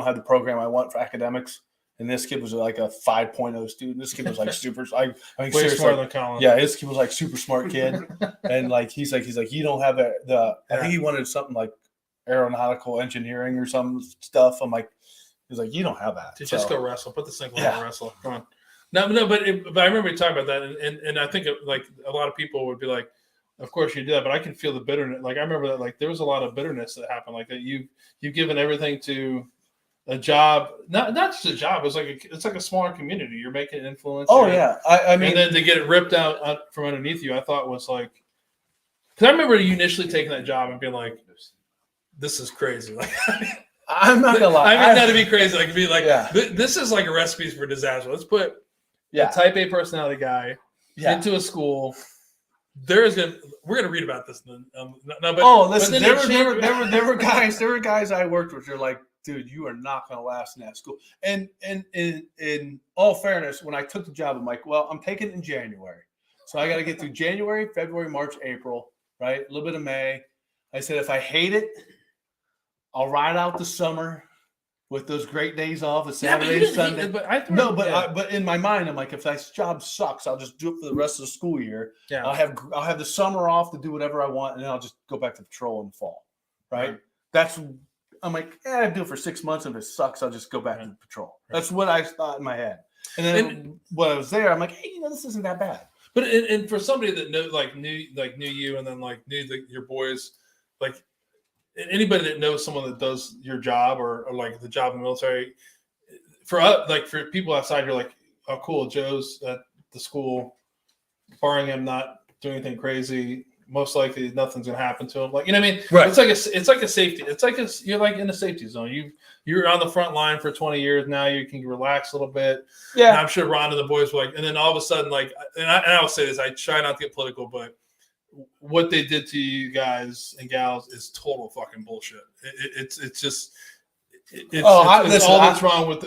have the program I want for academics." And this kid was like a 5.0 student. This kid was like super. I mean, way smarter than Colin. Yeah, this kid was like super smart kid, and like he's like you don't have the. I think he wanted something like aeronautical engineering or some stuff. I'm like, he's like, you don't have that. Just go wrestle. Put the single on and wrestle. Come on. No, but I remember you talking about that, and I think like a lot of people would be like, of course you did that, but I can feel the bitterness. Like I remember that, like there was a lot of bitterness that happened. Like that you've given everything to a job, not just a job. It's like a smaller community. You're making an influence. Oh yeah, I mean, and then to get it ripped out from underneath you, I thought was like, because I remember you initially taking that job and being like, this is crazy. Like. I'm not gonna lie. I mean, not to be crazy, like be like, this is like a recipe for disaster. Let's put a type A personality guy into a school. We're gonna read about this. Listen, there were guys I worked with. They're like, dude, you are not gonna last in that school. And in all fairness, when I took the job, I'm like, well, I'm taking it in January, so I got to get through January, February, March, April, right? A little bit of May. I said, if I hate it, I'll ride out the summer with those great days off, a Saturday, Sunday. But in my mind, I'm like, if that job sucks, I'll just do it for the rest of the school year. Yeah. I'll have the summer off to do whatever I want, and then I'll just go back to patrol in the fall. Right? I'm like, I'll do it for 6 months. If it sucks, I'll just go back to patrol. Right. That's what I thought in my head. And then when I was there, I'm like, hey, this isn't that bad. But and for somebody that knew you, and then like knew your boys, like. Anybody that knows someone that does your job or like the job in the military, for us, like for people outside, you're like, oh, cool, Joe's at the school, barring him not doing anything crazy, most likely nothing's gonna happen to him. Like, you know what I mean? Right. It's like a safety. It's like you're like in a safety zone. You're on the front line for 20 years now. You can relax a little bit. Yeah. And I'm sure Ron and the boys were like, and then all of a sudden, like, and I'll say this, I try not to get political, but what they did to you guys and gals is total fucking bullshit. It's all that's wrong with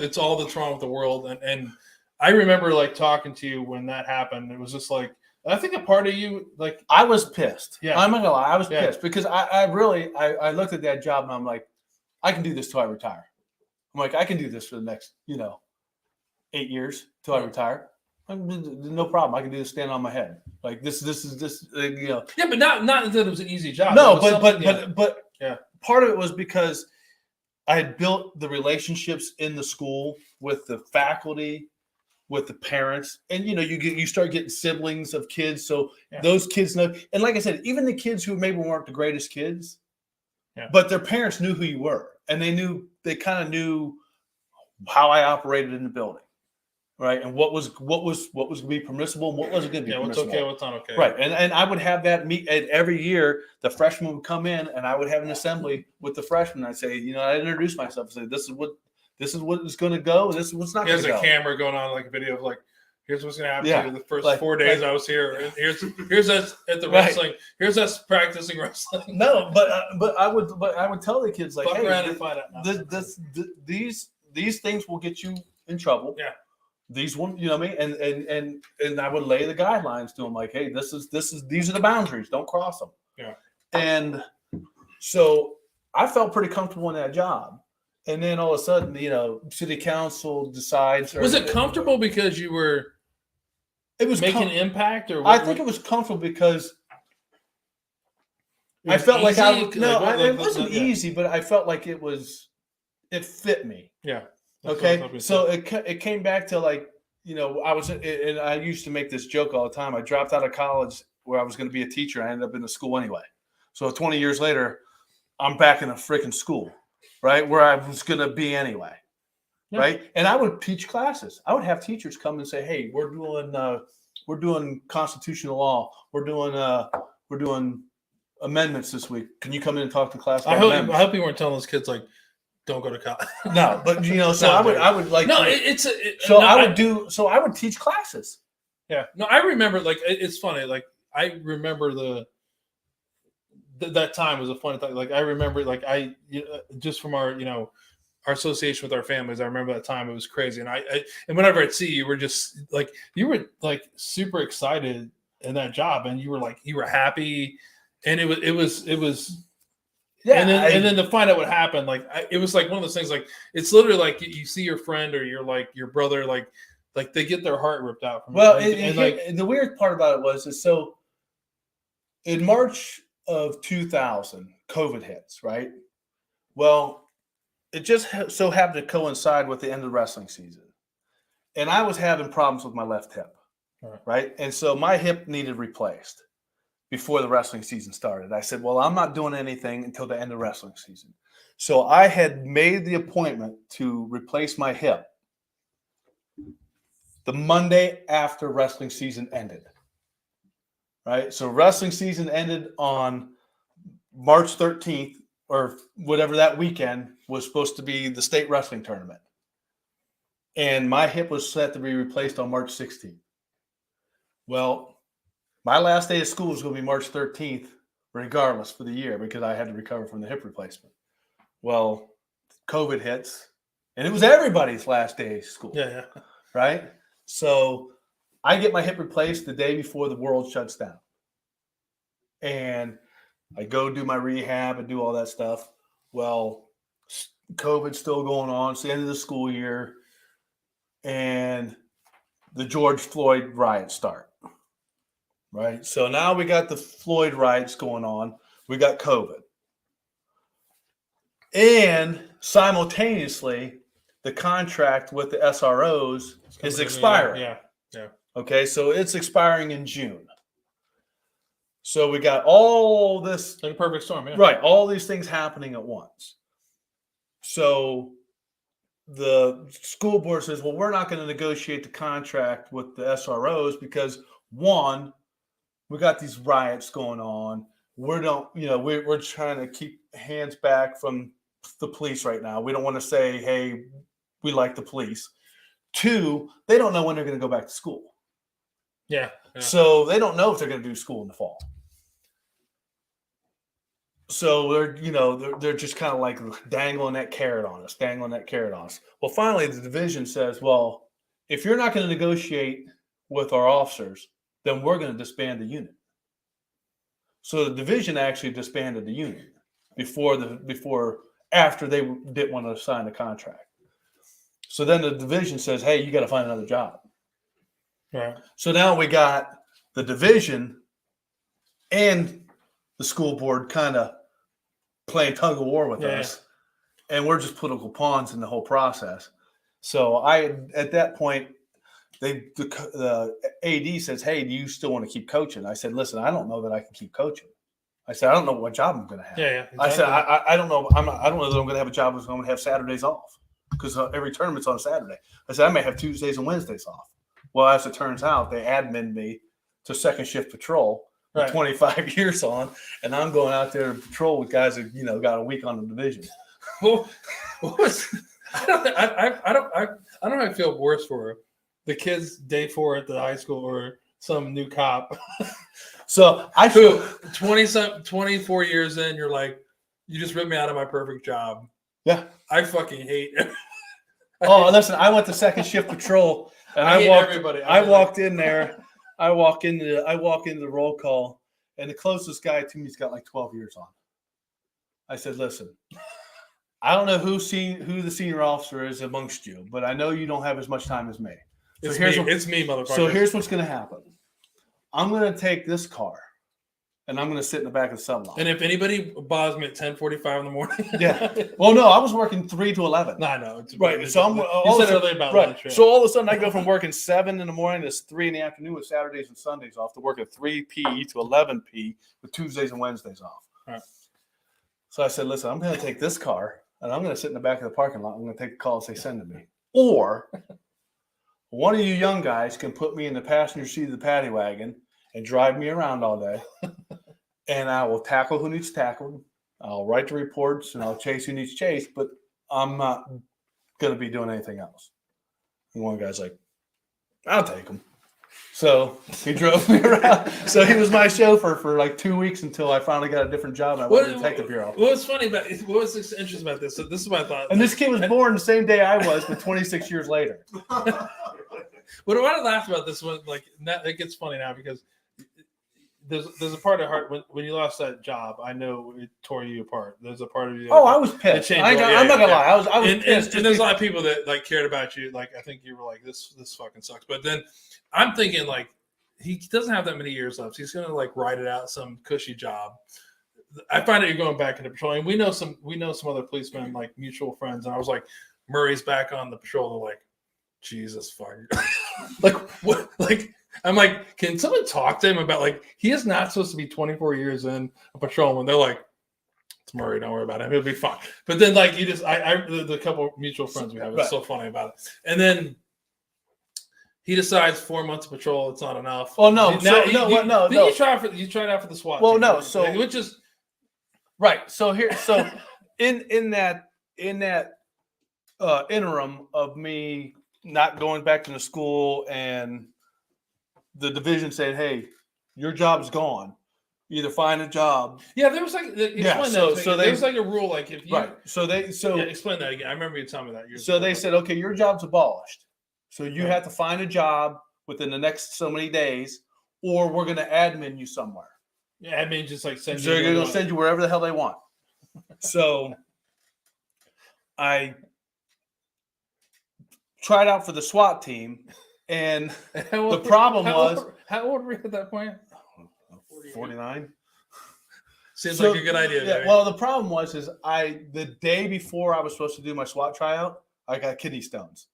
the world. And I remember like talking to you when that happened. It was just like, I think a part of you, like, I was pissed. Yeah, I'm not gonna lie, I was pissed because I really looked at that job and I'm like, I can do this till I retire. I'm like, I can do this for the next 8 years till I retire. No problem. I can do this standing on my head. Like this is. Yeah, but not that it was an easy job. No, but part of it was because I had built the relationships in the school with the faculty, with the parents, and you start getting siblings of kids, so those kids know. And like I said, even the kids who maybe weren't the greatest kids, but their parents knew who you were, and they kind of knew how I operated in the building. Right, and what was going to be permissible, and what wasn't going to be permissible. What's okay, what's not okay. Right, and I would have that meet every year. The freshmen would come in, and I would have an assembly with the freshmen. I'd say, I'd introduce myself and say, "This is what is going to go, and this is what's not going to go." Here's a camera going on, like a video of like, here's what's going to happen to you the first 4 days I was here. And here's us at the wrestling. Here's us practicing wrestling. No, but I would tell the kids like, fuck hey, around and find out. These things will get you in trouble. Yeah. These one, you know what I mean, and I would lay the guidelines to them like, hey, these are the boundaries. Don't cross them. Yeah. And so I felt pretty comfortable in that job, and then all of a sudden, city council decides. Was it comfortable because you were? It was making an impact, or I think it was comfortable because I felt like it it wasn't easy, but I felt like it fit me. Yeah. Okay. So it came back to like, and I used to make this joke all the time. I dropped out of college where I was going to be a teacher. I ended up in the school anyway. So 20 years later, I'm back in a freaking school, right? Where I was going to be anyway. Yeah. Right. And I would teach classes. I would have teachers come and say, hey, we're doing constitutional law. We're doing amendments this week. Can you come in and talk to class? I hope you weren't telling those kids like, don't go to college. No, but so I would like. No, I would teach classes. Yeah. No, I remember like it's funny. Like I remember that time was a funny time. Like I remember like just from our our association with our families. I remember that time. It was crazy. And and whenever I'd see you, were just like you were like super excited in that job, and you were happy, and it was. Yeah, and then to find out what happened, like it was like one of those things. Like it's literally like you see your friend or your brother, like they get their heart ripped out. From and the weird part about it is so in March of 2000, COVID hits, right? Well, it just so happened to coincide with the end of the wrestling season, and I was having problems with my left hip, right? And so my hip needed replaced before the wrestling season started. I said, well, I'm not doing anything until the end of wrestling season. So I had made the appointment to replace my hip the Monday after wrestling season ended. Right? So wrestling season ended on March 13th or whatever that weekend was supposed to be the state wrestling tournament. And my hip was set to be replaced on March 16th. Well, my last day of school was going to be March 13th, regardless for the year, because I had to recover from the hip replacement. Well, COVID hits, and it was everybody's last day of school. Yeah. Right? So I get my hip replaced the day before the world shuts down. And I go do my rehab and do all that stuff. Well, COVID's still going on. It's the end of the school year. And the George Floyd riots start. Right. So now we got the Floyd riots going on. We got COVID. And simultaneously, the contract with the SROs is expiring. Yeah. Okay. So it's expiring in June. So we got all this. Like a perfect storm. Yeah. Right. All these things happening at once. So the school board says, well, we're not going to negotiate the contract with the SROs because one, we got these riots going on. We're trying to keep hands back from the police right now. We don't want to say, hey, we like the police. Two, they don't know when they're going to go back to school. Yeah. So they don't know if they're going to do school in the fall. So they're just kind of like dangling that carrot on us. Well, finally, the division says, well, if you're not going to negotiate with our officers, then we're going to disband the unit. So the division actually disbanded the unit after they didn't want to sign the contract. So then the division says, hey, you got to find another job. Right. So now we got the division and the school board kind of playing tug of war with us. And we're just political pawns in the whole process. So at that point, the AD says, hey, do you still want to keep coaching? I said, listen, I don't know that I can keep coaching. I said, I don't know what job I'm going to have. Yeah. Exactly. I said, I don't know. I don't know that I'm going to have a job that's going to have Saturdays off because every tournament's on a Saturday. I said, I may have Tuesdays and Wednesdays off. Well, as it turns out, they admin me to second shift patrol with 25 years on, and I'm going out there to patrol with guys that, got a week on the division. Well, I don't know how I feel worse for the kids day 4 at the high school or some new cop. So I feel 24 years in, you're like, you just ripped me out of my perfect job. Yeah. I fucking hate it. Listen, I went to second shift patrol and I walked in there. I walk into the roll call and the closest guy to me's got like 12 years on. I said, listen, I don't know who the senior officer is amongst you, but I know you don't have as much time as me. It's me, motherfucker. So here's what's going to happen. I'm going to take this car and I'm going to sit in the back of the sub lot. And if anybody bothers me at 10:45 in the morning, Yeah. Well, no, I was working 3 to 11. no, I know. It's Right. So I'm you all said of a earlier about right. lunch, yeah. So all of a sudden, I go from working 7 in the morning to 3 in the afternoon with Saturdays and Sundays off to work at 3 p to 11 p with Tuesdays and Wednesdays off. Right. So I said, listen, I'm going to take this car and I'm going to sit in the back of the parking lot. I'm going to take the calls they send to me. Or one of you young guys can put me in the passenger seat of the paddy wagon and drive me around all day. And I will tackle who needs tackled. I'll write the reports and I'll chase who needs chased, but I'm not going to be doing anything else. And one guy's like, I'll take him. So he drove me around. So he was my chauffeur for like 2 weeks until I finally got a different job and I went to the detective bureau. What was funny about it? What was interesting about this? So this is what I thought. And this kid was born the same day I was, but 26 years later. What I laughed about this one, like it gets funny now because there's a part of heart when you lost that job. I know it tore you apart. There's a part of you. Oh, I was pissed. changed I'm your- not gonna lie. I was and pissed. there's a lot of people that like cared about you. Like I think you were like this fucking sucks. But then I'm thinking like he doesn't have that many years left. He's gonna like ride it out some cushy job. I find out you're going back into patrolling. We know some other policemen, like mutual friends, and I was like, Murray's back on the patrol. They're like, Jesus fuck. Like what? Like I'm like, can someone talk to him about like he is not supposed to be 24 years in a patrolman? They're like, it's Murray, don't worry about him, he'll be fine. But then like you just the couple mutual friends we have, it's so funny about it. And then he decides 4 months of patrol, it's not enough. Oh no, Now, no. You tried out for the SWAT. Well, team, no, right? so- which is Right. So in that interim of me not going back to the school and the division saying, "Hey, your job's gone. Either find a job." yeah. There was like explain so- that. so There they- was like a rule like if you Right. So explain that again. I remember you telling me that. years So ago. they said, okay, your job's abolished. So you have to find a job within the next so many days, or we're going to admin you somewhere. yeah, I mean just like send So they're you going to send you wherever the hell they want. So I tried out for the SWAT team, and the problem was how old were you at that point? 49. Seems So- like a good idea. Yeah, Barry. well, the problem was the day before I was supposed to do my SWAT tryout, I got kidney stones.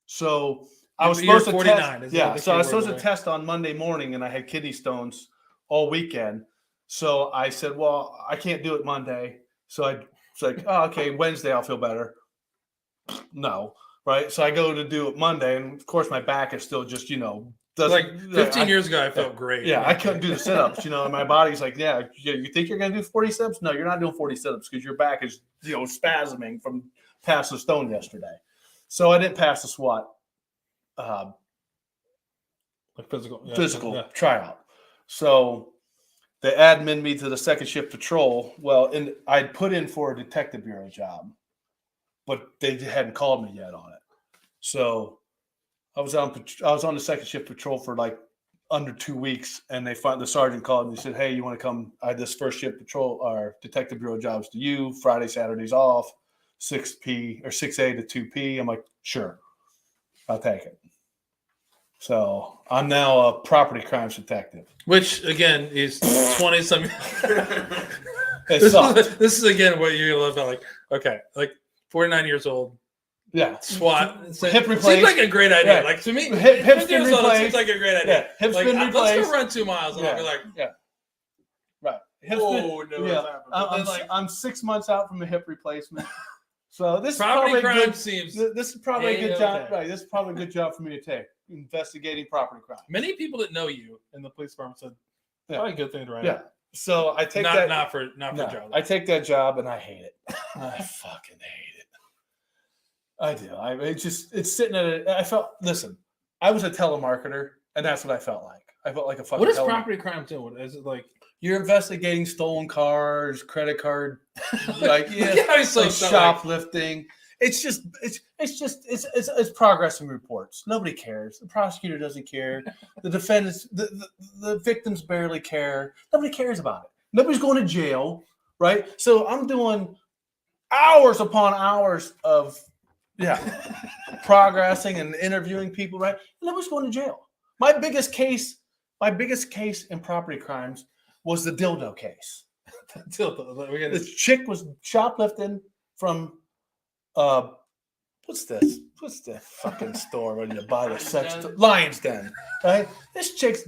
So I was You're supposed to 49, test. is Yeah, the so I was keyword, supposed to right? test on Monday morning, and I had kidney stones all weekend. So I said, "Well, I can't do it Monday." So I was like, "Oh, okay, Wednesday I'll feel better." No, right? So I go to do it Monday, and of course my back is still just doesn't like 15 I- years ago, I felt great. yeah, I couldn't do the sit-ups, and my body's like, yeah, you think you're going to do 40 sit-ups? No, you're not doing 40 sit-ups because your back is, spasming from passing the stone yesterday. So I didn't pass the SWAT like physical physical tryout. So they admin me to the second shift patrol. Well, and I'd put in for a detective bureau job, but they hadn't called me yet on it. So I was on the second shift patrol for like under 2 weeks, and the sergeant called and he said, "Hey, you want to come? I had this first shift patrol or detective bureau jobs to you. Friday, Saturdays off, 6 a to 2 p." I'm like, "Sure, I'll take it." So I'm now a property crimes detective. Which again is 20 some. It sucked. This is again what you're gonna love about. Like, okay, like 49 years old, Yeah, SWAT. Hip replaced. Seems like a great idea. Yeah. Like to me, Hip's 50 been years old, it replaced. seems like a great idea. Yeah, hip's Like, been let's replaced. go run 2 miles, and I'll be like, Right. Hip's "Whoa, been- no, yeah. what's happened?" But then, like, I'm 6 months out from a hip replacement. So this is property probably crime good. seems. This is probably a good job. A-okay. Right. This is probably a good job for me to take. Investigating property crime. Many people that know you in the police department said, Yeah. "Probably a good thing to write." Yeah. So I take not that. not for No, job. I take that job and I hate it. I fucking hate it. I do. It's sitting at it. Listen, I was a telemarketer, and that's what I felt like. I felt like a fucking. What is telemarketer. property crime doing? Is it like You're investigating stolen cars, credit card, like it's so like shoplifting. It's progress and reports. Nobody cares. The prosecutor doesn't care. The defendants, the victims barely care. Nobody cares about it. Nobody's going to jail, right? So I'm doing hours upon hours of progressing and interviewing people, right? Nobody's going to jail. My biggest case my biggest case in property crimes was the dildo case. This chick was shoplifting from what's this? What's the fucking store where you buy the sex? Lion's Den, right? This chick's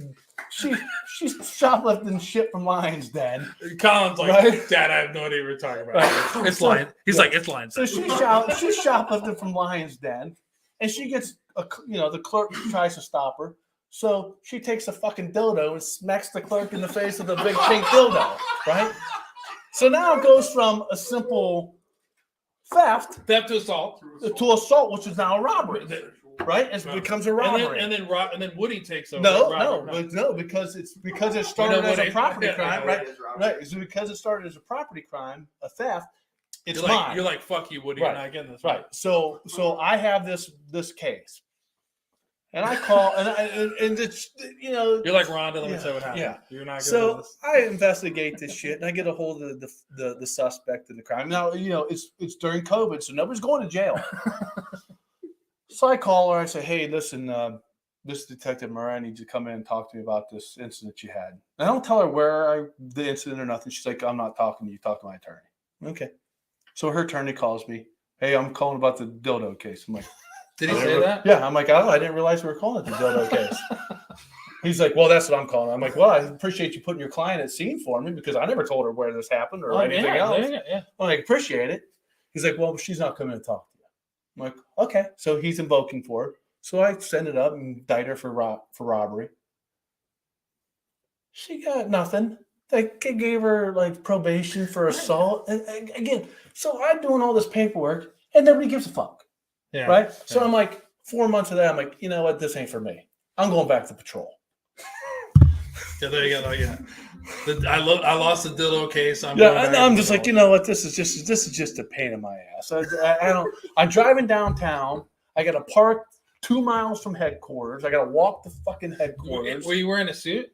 she's shoplifting shit from Lion's Den. Colin's like, Right? Dad, I have no idea what you're talking about. Right. It's Lion. He's like, it's Lion. So she's shoplifting from Lion's Den, and she gets the clerk tries to stop her. So she takes a fucking dildo and smacks the clerk in the face with a big pink dildo, right? So now it goes from a simple theft to assault, to assault, which is now a robbery, right? It becomes a robbery. And then Woody takes over. No, because it started as a property crime, right? Right. It's because it started as a property crime, a theft. It's mine. You're like, fuck you, Woody. Right. You're not getting this. Right. So I have this case. And I call, and it's, You're like, Rhonda, let me tell you what happened. Yeah. You're not So gonna do this. I investigate this shit, and I get a hold of the suspect in the crime. Now, it's during COVID, so nobody's going to jail. So I call her. I say, hey, listen, this is Detective Murray. I need you to come in and talk to me about this incident you had. And I don't tell her the incident or nothing. She's like, I'm not talking to you. Talk to my attorney. Okay. So her attorney calls me. Hey, I'm calling about the dildo case. I'm like, did he say that? Yeah. I'm like, oh, I didn't realize we were calling it the dildo case. He's like, well, that's what I'm calling. I'm like, well, I appreciate you putting your client at scene for me because I never told her where this happened or anything else. Yeah. I'm like, appreciate it. He's like, well, she's not coming to talk to you. I'm like, okay. So he's invoking for her. So I send it up and indict her for robbery. She got nothing. They gave her like probation for assault. And again, so I'm doing all this paperwork and nobody gives a fuck. Yeah. Right. So I'm like, 4 months of that, I'm like, you know what? This ain't for me. I'm going back to patrol. Yeah, there you go. Yeah. I lost the dildo case. I'm just like, you know what? This is just a pain in my ass. I'm driving downtown. I got to park 2 miles from headquarters. I got to walk to fucking headquarters. Were you wearing a suit?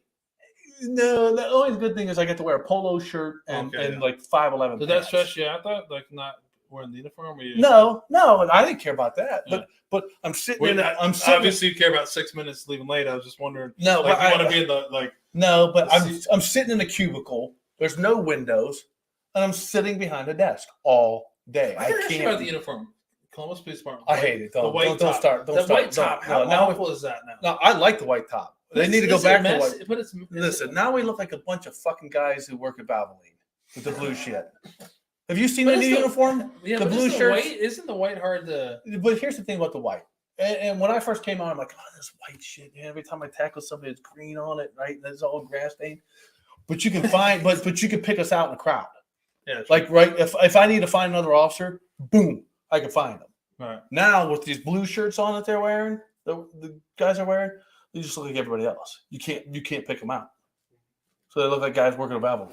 No, the only good thing is I get to wear a polo shirt and like 5'11". Did that stress you out though? Like not wearing the uniform? No, I didn't care about that. Yeah. But I'm sitting obviously you care about 6 minutes leaving late. I was just wondering. No, like, you want to be in the like. No, but I'm sitting in a cubicle. There's no windows, and I'm sitting behind a desk all day. I can't about the uniform. Columbus Police Department. I hate it. Don't start. The white top. How awful is that now? No, I like the white top. They need to go back to white. But listen, now we look like a bunch of fucking guys who work at Valvoline with the blue shit. Have you seen the new uniform? Yeah, the blue shirts. Isn't the white hard to? But here's the thing about the white. And when I first came on, I'm like, oh, this white shit. Man. Every time I tackle somebody, it's green on it, right? And it's all grass stained. But you can find, but you can pick us out in the crowd. Yeah. Like, right? If I need to find another officer, boom, I can find them. Right. Now with these blue shirts on that they're wearing, the guys are wearing, they just look like everybody else. You can't pick them out. So they look like guys working at Babel.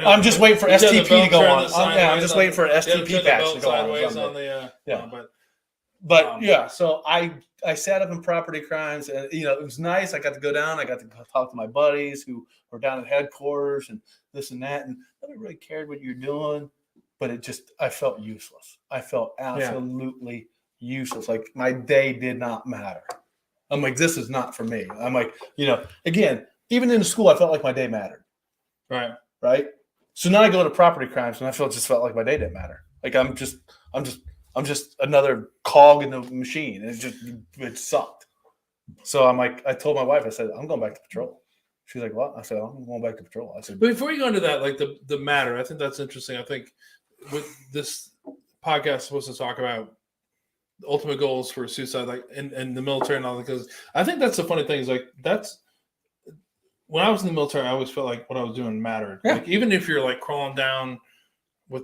I'm just waiting for STP to go on. I'm just waiting for an STP patch to go on. But yeah, so I sat up in property crimes, and it was nice. I got to go down. I got to talk to my buddies who were down at headquarters and this and that, and nobody really cared what you're doing. But I felt useless. I felt absolutely useless. Like my day did not matter. I'm like, this is not for me. I'm like, again, even in school, I felt like my day mattered. Right. So now I go to property crimes, and I just felt like my day didn't matter. Like I'm just another cog in the machine. It sucked. So I'm like, I told my wife, I said, I'm going back to patrol. She's like, what? I said, I'm going back to patrol. I said, but before you go into that, like the matter, I think that's interesting. I think with this podcast, supposed to talk about the ultimate goals for suicide, like in the military and all that, because I think that's the funny thing is like that's. When I was in the military, I always felt like what I was doing mattered. Yeah. Like even if you're like crawling down with,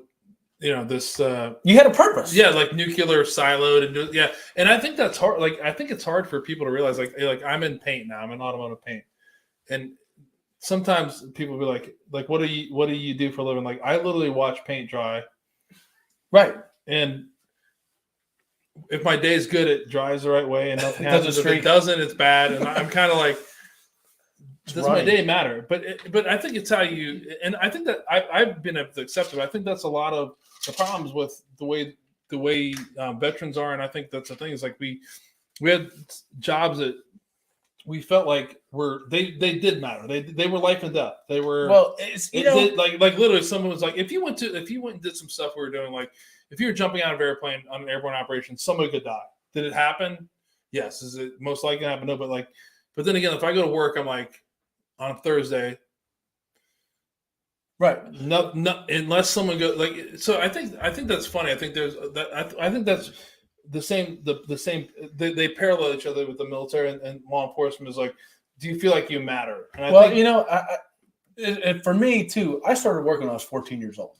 this. You had a purpose. Yeah, like nuclear siloed and and I think that's hard. Like I think it's hard for people to realize like I'm in paint now. I'm in automotive paint, and sometimes people be like what do you do for a living? Like I literally watch paint dry. Right. And if my day's good, it dries the right way, and nothing happens. If streak. It doesn't, it's bad, and I'm kind of like. Does my day matter? But I think it's how you, and I think that I've been able to accept it. I think that's a lot of the problems with the way veterans are, and I think that's the thing is like we had jobs that we felt like they did matter. They were life and death. They were like literally someone was like, if you went and did some stuff we were doing, like if you were jumping out of an airplane on an airborne operation, somebody could die. Did it happen? Yes. Is it most likely to happen? No, but then again, if I go to work, I'm like on a Thursday. Right. No, unless someone goes like. So I think that's funny. I think there's that. I think that's the same. The same. They parallel each other with the military and law enforcement. Is like, do you feel like you matter? And I think, for me too. I started working when I was 14 years old.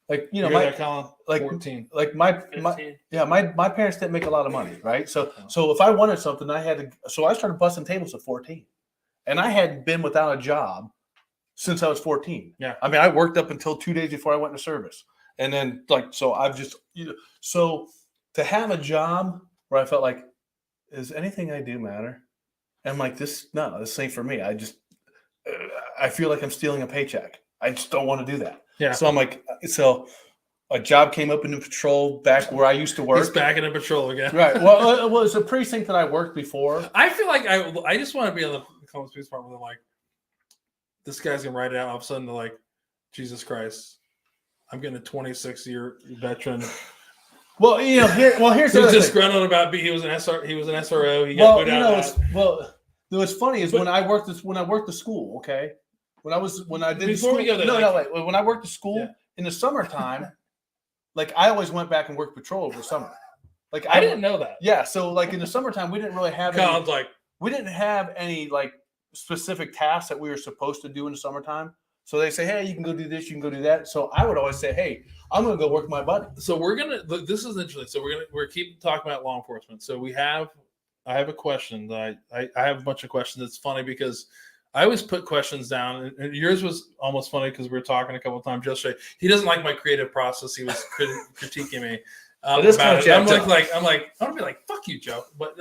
Like like 14. Like my parents didn't make a lot of money, right? So if I wanted something, I had to. So I started busting tables at 14, and I had been without a job since I was 14. Yeah. I mean, I worked up until 2 days before I went into service. And then so I've just, so to have a job where I felt like, is anything I do matter? And I'm like, this ain't for me. I feel like I'm stealing a paycheck. I just don't want to do that. Yeah. So I'm like, so a job came up in the patrol back where I used to work. He's back in the patrol again. Right. Well, it's a precinct that I worked before. I feel like I just want to be on the Columbus Police Department where they're like, this guy's gonna write it out. All of a sudden, they're like, Jesus Christ, I'm getting a 26-year veteran. Well, here's the disgruntled about he was an SRO. He got put out. What's funny is when I worked the school. Okay, when I did before school, we go there, wait. When I worked the school in the summertime, like I always went back and worked patrol over the summer. Like I didn't know that. Yeah, so like in the summertime, we didn't really have we didn't have any like specific tasks that we were supposed to do in the summertime. So they say, hey, you can go do this, you can go do that. So I would always say, hey, I'm going to go work with my buddy. So this is interesting. So we're keep talking about law enforcement. So I have a question that I have a bunch of questions. It's funny because I always put questions down, and yours was almost funny because we were talking a couple of times yesterday. He doesn't like my creative process. He was critiquing me about it. I'm gonna be like, fuck you, Joe. But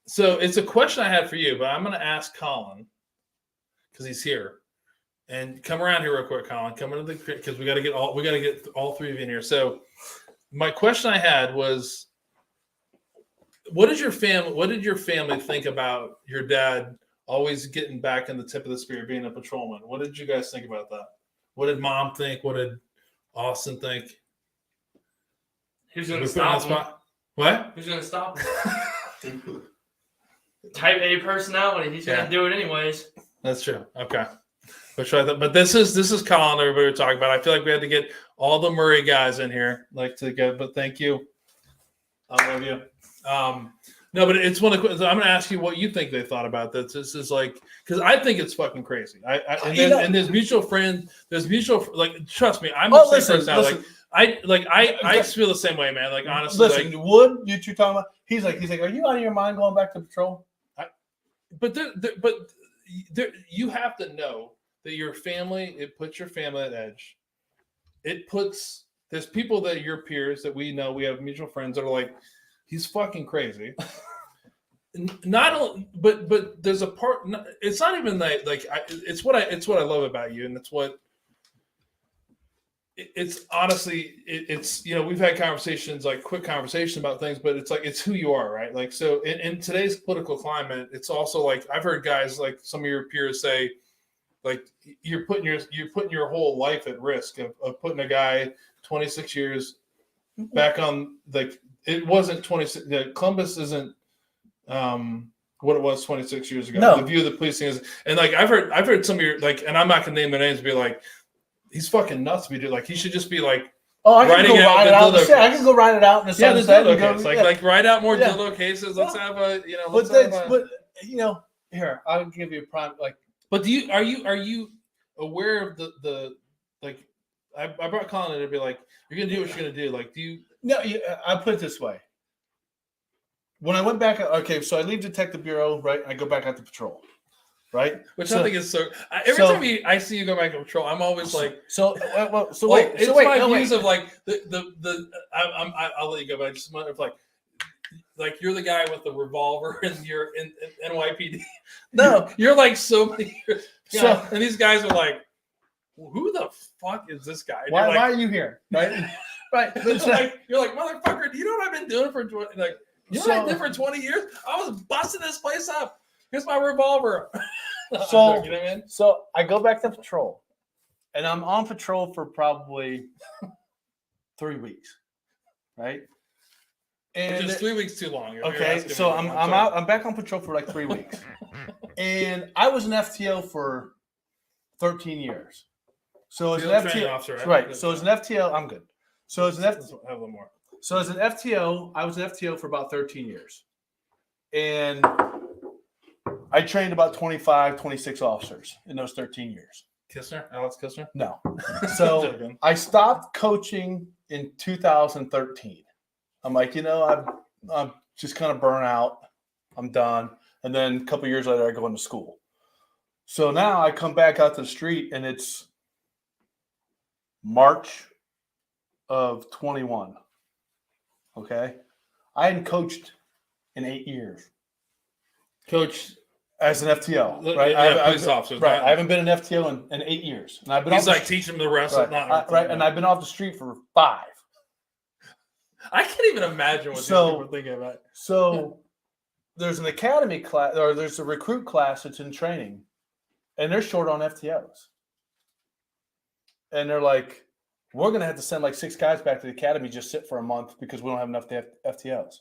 so it's a question I had for you, but I'm going to ask Colin because he's here. And come around here real quick, Colin. Come into the because we got to get all three of you in here. So my question I had was, what did your family think about your dad always getting back in the tip of the spear, being a patrolman? What did you guys think about that? What did Mom think? What did Austin think? Who's going to stop him? What? Who's going to stop him? Type A personality. He's going to do it anyways. That's true. Okay. But this is Colin. Everybody we're talking about. I feel like we had to get all the Murray guys in here, But thank you. I love you. No, but it's one of the. I'm going to ask you what you think they thought about this. This is like because I think it's fucking crazy. And there's mutual friends. There's mutual trust me. I'm the same person. Listen. I feel the same way, man. Like honestly, listen, Wood, you two talking about? He's like, are you out of your mind going back to patrol? But you have to know that your family, it puts your family at edge. There's people that are your peers that we know, we have mutual friends that are like, he's fucking crazy. But there's a part. It's not even that. It's what I love about you, and it's what. It's honestly, it's we've had conversations quick conversations about things, but it's who you are, right? Like so in today's political climate, it's also I've heard guys some of your peers say, you're putting your whole life at risk of putting a guy 26 years back on it wasn't 26. Columbus isn't what it was 26 years ago. No. The view of the policing is, and I've heard some of your and I'm not gonna name their names, be like, he's fucking nuts. He should just be I can go ride it out. I can go ride it out in the sunset. The dildo case. Write out more dildo cases. Let's have a here I'll give you a prime But are you aware of the I brought Colin in to be like, you're gonna do what you're gonna do. Do you? No, I put it this way. When I went back, so I leave Detective Bureau, right? I go back out to patrol, right? Which I think is so. Every time I see you go back to patrol, I'm always like. So wait. It's my views of I'll let you go, but I just want to you're the guy with the revolver and you're in NYPD. No, you're so many. So and these guys are like, who the fuck is this guy? Why are you here? Right, right. You're like, motherfucker. Do you know what I've been doing for 20? You know what I did for 20 years? I was busting this place up. Here's my revolver. So, you know what I mean? so I go back to patrol, and I'm on patrol for probably 3 weeks, right? Which And is 3 weeks too long. if you're okay, asking so me. I'm sorry. out. I'm back on patrol for like 3 weeks, and I was an FTO for 13 years. So as an Field training FTO, officer, right? right? So as an FTO, I'm good. So as an Have a little more. So as an FTO, I was an FTO for about 13 years. And I trained about 25, 26 officers in those 13 years. Kistner? Alex Kistner? No. So Joking. I stopped coaching in 2013. I'm like, I'm just kind of burnt out. I'm done. And then a couple of years later, I go into school. So now I come back out to the street, and it's March of 21. Okay. I hadn't coached in 8 years. Coach, As an FTO, right? Yeah, police officers. Right. not- I haven't been an FTO in 8 years. And I've been He's off like teaching them the rest right, of not right. And I've been off the street for 5. I can't even imagine what So- these people are thinking about. So there's an academy class, or there's a recruit class that's in training, and they're short on FTOs. And they're like, we're going to have to send like 6 guys back to the academy, just sit for a month because we don't have enough FTOs.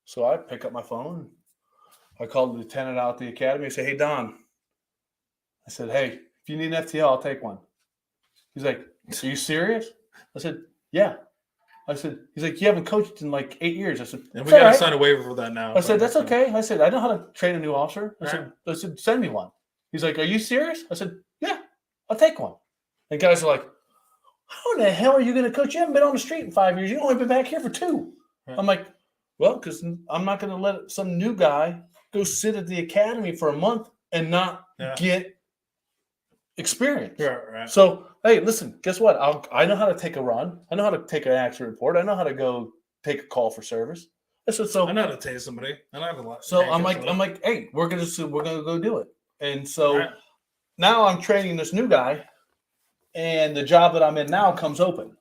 So I pick up my phone. I called the lieutenant out at the academy. I said, hey, Don. I said, hey, if you need an FTO, I'll take one. He's like, are you serious? I said, yeah. I said, he's like, you haven't coached in like 8 years. I said, And "It's we got all to right." sign a waiver for that now. I said, that's okay. I said, I know how to train a new officer. I Right. said, send me one. He's like, are you serious? I said, yeah, I'll take one. And guys are like, how in the hell are you going to coach? You haven't been on the street in 5 years. You've only been back here for 2. Right. I'm like, well, because I'm not going to let some new guy go sit at the academy for a month and not Yeah. get experience. Right. So, hey, listen, guess what? I know how to take a run. I know how to take an accident report. I know how to go take a call for service. I said, so I know how to tase somebody. I know how to lot. so I'm like, hey, we're gonna go do it. And so Right. now I'm training this new guy, and the job that I'm in now comes open.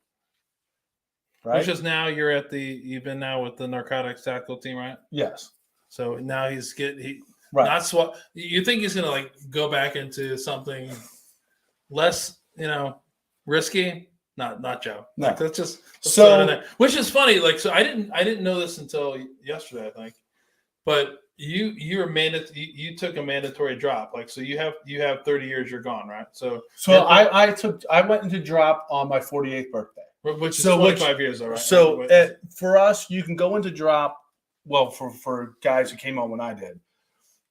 Right? Which is now you've been now with the narcotics tactical team, right? Yes. So now Right. not swap. You think he's gonna like go back into something less, risky? Not Joe. No. Like, let's just So- throw it in there. Which is funny. Like, so I didn't know this until yesterday, I think. But you took a mandatory drop. Like, so you have 30 years. You're gone, right? So I went into drop on my 48th birthday. which is So 25 years, though, right? So for us, you can go into drop. Well, for guys who came on when I did,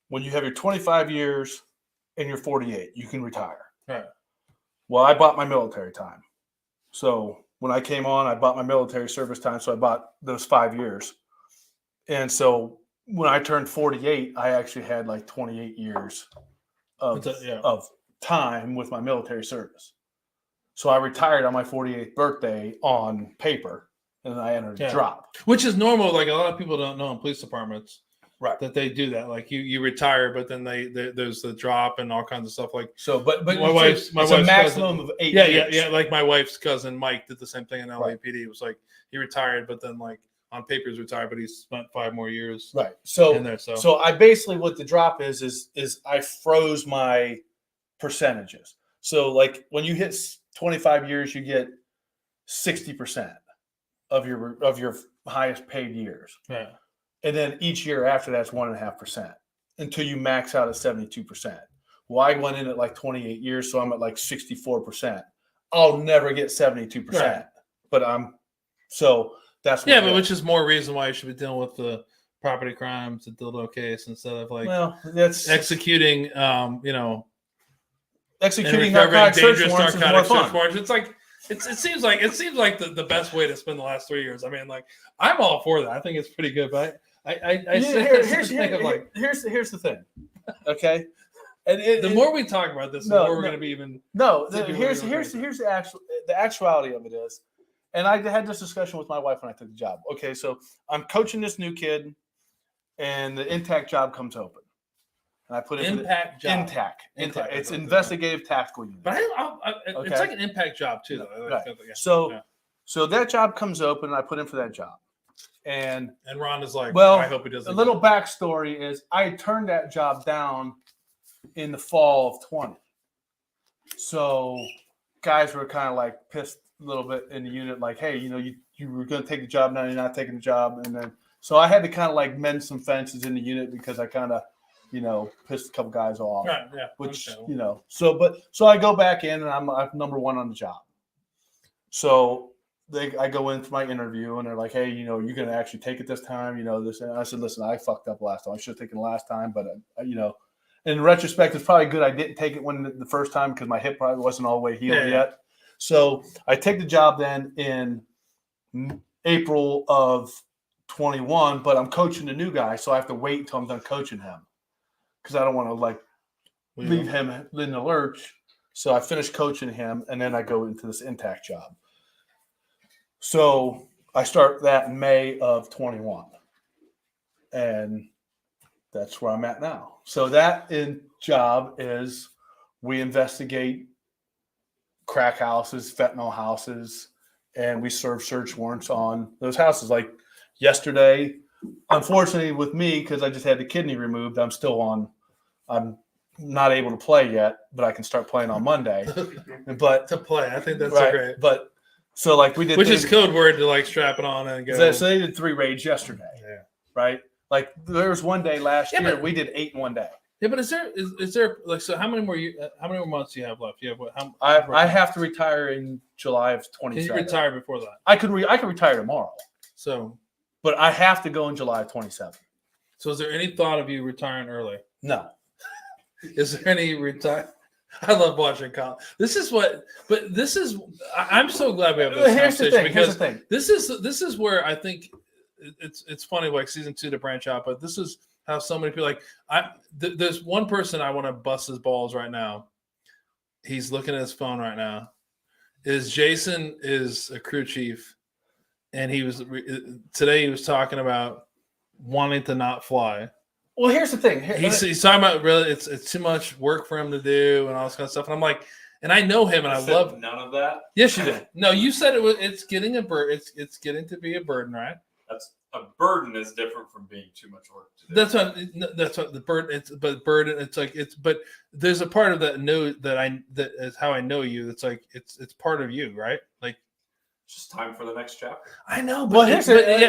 when you have your 25 years and you're 48, you can retire. Right. Well, I bought my military time. So when I came on, I bought my military service time. So I bought those 5 years. And so when I turned 48, I actually had like 28 years of time with my military service. So I retired on my 48th birthday on paper, and then I entered drop. Which is normal. Like, a lot of people don't know in police departments, Right. that they do that. Like, you retire, but then there's the drop and all kinds of stuff. Like, So, but my wife's a maximum of 8 years. Yeah. Like my wife's cousin Mike did the same thing in LAPD. It was like he retired, but then like on paper he's retired, but he spent 5 more years Right. So, in there. so I basically, what the drop is I froze my percentages. So like when you hit 25 years, you get 60% of your highest paid years. Yeah. And then each year after that's 1.5% until you max out at 72%. Well, I went in at like 28 years, so I'm at like 64%. I'll never get 72%, Right. but that's what But which is more reason why you should be dealing with the property crimes, the dildo case, instead of like that's executing, executing and recovering narcotic search dangerous warrants is more narcotic search fun. warrants. It's like it seems like the best way to spend the last 3 years. I mean, like, I'm all for that. I think it's pretty good, but here's the thing, okay? And the more we talk about this, the more we're going to be even. Here's the actuality of it is, and I had this discussion with my wife when I took the job. Okay, so I'm coaching this new kid, and the intact job comes open, and I put in Impact job. Intact. Intact. It's investigative tactical unit. But Okay. it's like an impact job too, though. Right. Yeah. So that job comes open, and I put in for that job. And Ron is like, well, I hope he doesn't. a little backstory is I turned that job down in the fall of 20. So guys were kind of like pissed a little bit in the unit, like, hey, you were going to take the job, now you're not taking the job. And then, so I had to kind of like mend some fences in the unit because I kind of, pissed a couple guys off. Right, yeah. Which, understandable. so I go back in and I'm number one on the job. So I go in for my interview and they're like, hey, you're going to actually take it this time, this. And I said, listen, I fucked up last time. I should have taken it last time, but in retrospect, it's probably good I didn't take it the first time because my hip probably wasn't all the way healed yet. So I take the job then in April of 21, but I'm coaching the new guy, so I have to wait until I'm done coaching him because I don't want to leave him in the lurch. So I finish coaching him, and then I go into this intact job. So I start that in May of 21, and that's where I'm at now. So that job is we investigate crack houses, fentanyl houses, and we serve search warrants on those houses. Like yesterday, unfortunately with me, because I just had the kidney removed, I'm not able to play yet, but I can start playing on Monday. But to play, I think that's right, great. But so like we did, which is code word to like strap it on and go. So they did 3 raids yesterday. Yeah. Right. Like there was one day last year we did 8 in one day. Yeah, but is there like, so how many more months do you have left? You have what? I have to retire in July of 27. Can you retire before that? I can retire tomorrow. So, but I have to go in July of 27. So is there any thought of you retiring early? No. Is there any retire? I love watching Colin. I'm so glad we have this conversation because this is where I think it's funny, like season 2 to branch out, but this is how so many people there's one person I want to bust his balls right now. He's looking at his phone right now. Jason is a crew chief, and today he was talking about wanting to not fly. Well, here's the thing. He's talking about really it's too much work for him to do and all this kind of stuff. And I'm like, and I know him and I love none of that. Yes, you did. No, you said it's getting it's getting to be a burden, right? That's a burden is different from being too much work to do. That's what the burden. Burden. It's like but there's a part of that that is how I know you. It's like it's part of you, right? Like. Just time for the next chapter. I know, but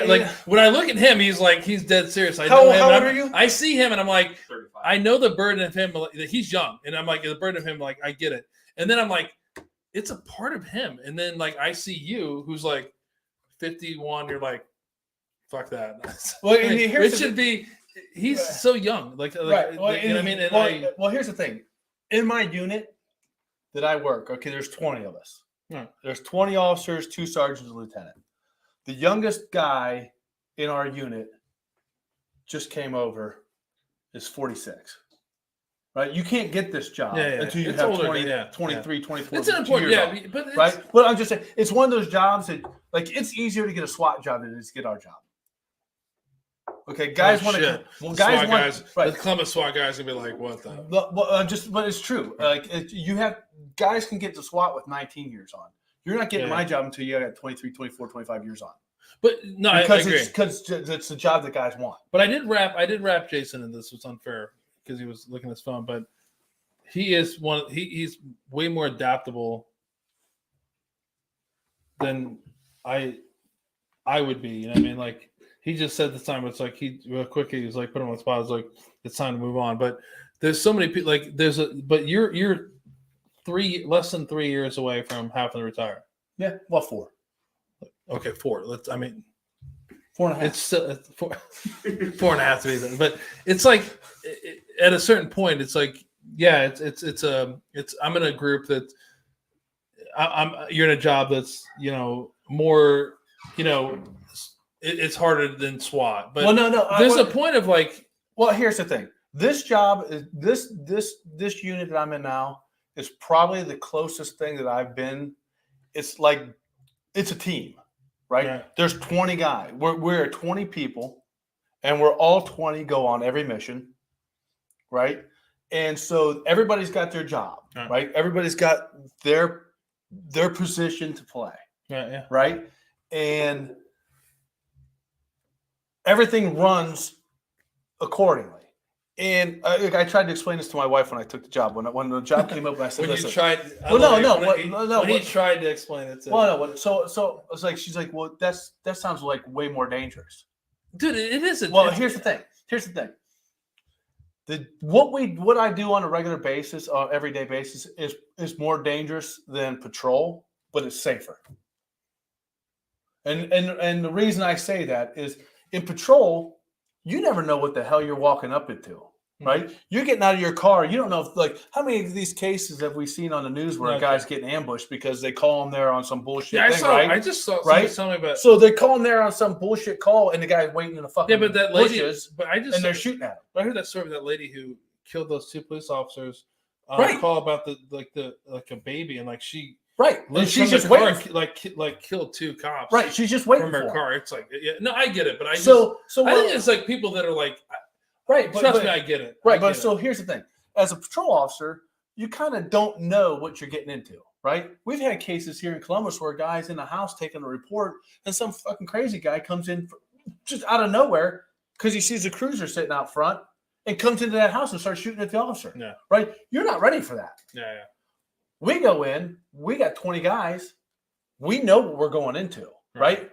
like when I look at him, he's dead serious. How old are you? I see him, and I'm like, 35. I know the burden of him. Like, he's young, and I'm like, the burden of him, like, I get it. And then I'm like, it's a part of him. And then like I see you, who's like 51. You're like, fuck that. Well, it should be. He's so young. Like right. Well, you know what I mean? Well, here's the thing. In my unit that I work, okay, there's 20 of us. There's 20 officers, 2 sergeants, and a lieutenant. The youngest guy in our unit just came over is 46. Right? You can't get this job until you have older, 23, 24 It's an important, but right? But I'm just saying, it's one of those jobs that, like, it's easier to get a SWAT job than it is to get our job. Okay, guys want to. Well, guys, the Columbus SWAT guys gonna be like, "What the?" But it's true. Like you have guys can get to SWAT with 19 years on. You're not getting my job until you got 23, 24, 25 years on. But no, because I agree. It's the job that guys want. But I did wrap Jason, and this was unfair because he was looking at his phone. But he is he's way more adaptable than I would be. You know what I mean? Like. He just said this time, it's like real quick. He was like, put him on the spot. It's like it's time to move on. But there's so many people. Like but you're less than 3 years away from having to retire. Yeah, well, 4. Okay, 4. 4.5. It's still 4.5 to be there. But it's like at a certain point, it's like I'm in a group that you're in a job that's more It's harder than SWAT, but there's a point of like. Well, here's the thing. This job is this unit that I'm in now is probably the closest thing that I've been. It's like it's a team, right? Yeah. There's 20 guys. We're 20 people, and we're all 20 go on every mission, right? And so everybody's got their job, right? Everybody's got their position to play, right? And everything runs accordingly. And I tried to explain this to my wife when I took the job. When the job came up, I said, When "Listen." you tried, When he tried to explain it to So it's like she's like, "Well, that sounds like way more dangerous." dude, it isn't. Well, here's the thing. What I do on a regular basis, everyday basis, is more dangerous than patrol, but it's safer. And the reason I say that is in patrol, you never know what the hell you're walking up into, right? Mm-hmm. You're getting out of your car. You don't know how many of these cases have we seen on the news where a guy's getting ambushed because they call him there on some bullshit thing, right? I just saw tell me about. So they call him there on some bullshit call, and the guy's waiting in the fucking but that lady, bushes, and they're shooting at him. I heard that story of that lady who killed those 2 police officers. Right. Call about the a baby, and she. Right, and she's just waiting, like killed 2 cops. Right, she's just waiting from her car. It's like, no, I get it, but I think it's like people that are like, right. Trust me, I get it. Right, but here's the thing: as a patrol officer, you kind of don't know what you're getting into. Right? We've had cases here in Columbus where a guy's in the house taking a report, and some fucking crazy guy comes in just out of nowhere because he sees a cruiser sitting out front and comes into that house and starts shooting at the officer. Yeah. Right? You're not ready for that. Yeah. We go in, we got 20 guys. We know what we're going into, right?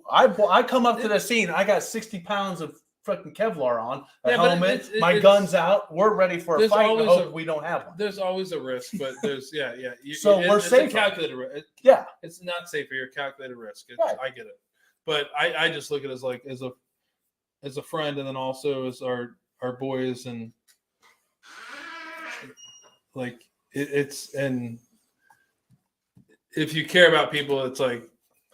I come up to the scene. I got 60 pounds of fucking Kevlar on, a helmet, my gun's out. We're ready for a fight. And hope we don't have one. There's always a risk, but there's, we're safe. Calculated risk. Yeah. It's not safer. You're calculated risk. Right. I get it. But I just look at it as like, as a friend, and then also as our boys, and like, and if you care about people, it's like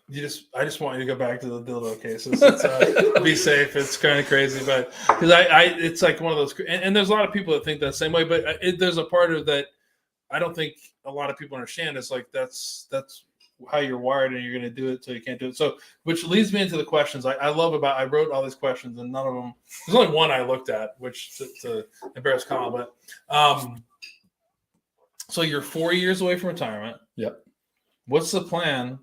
I just want you to go back to the dildo cases. It's, be safe. It's kind of crazy, but because it's like one of those, and there's a lot of people that think that same way, but there's a part of that I don't think a lot of people understand. It's like that's how you're wired, and you're going to do it so you can't do it. So, which leads me into the questions. I wrote all these questions, and none of them. There's only one I looked at, which to embarrass Kyle, but. So you're 4 years away from retirement. Yep. What's the plan?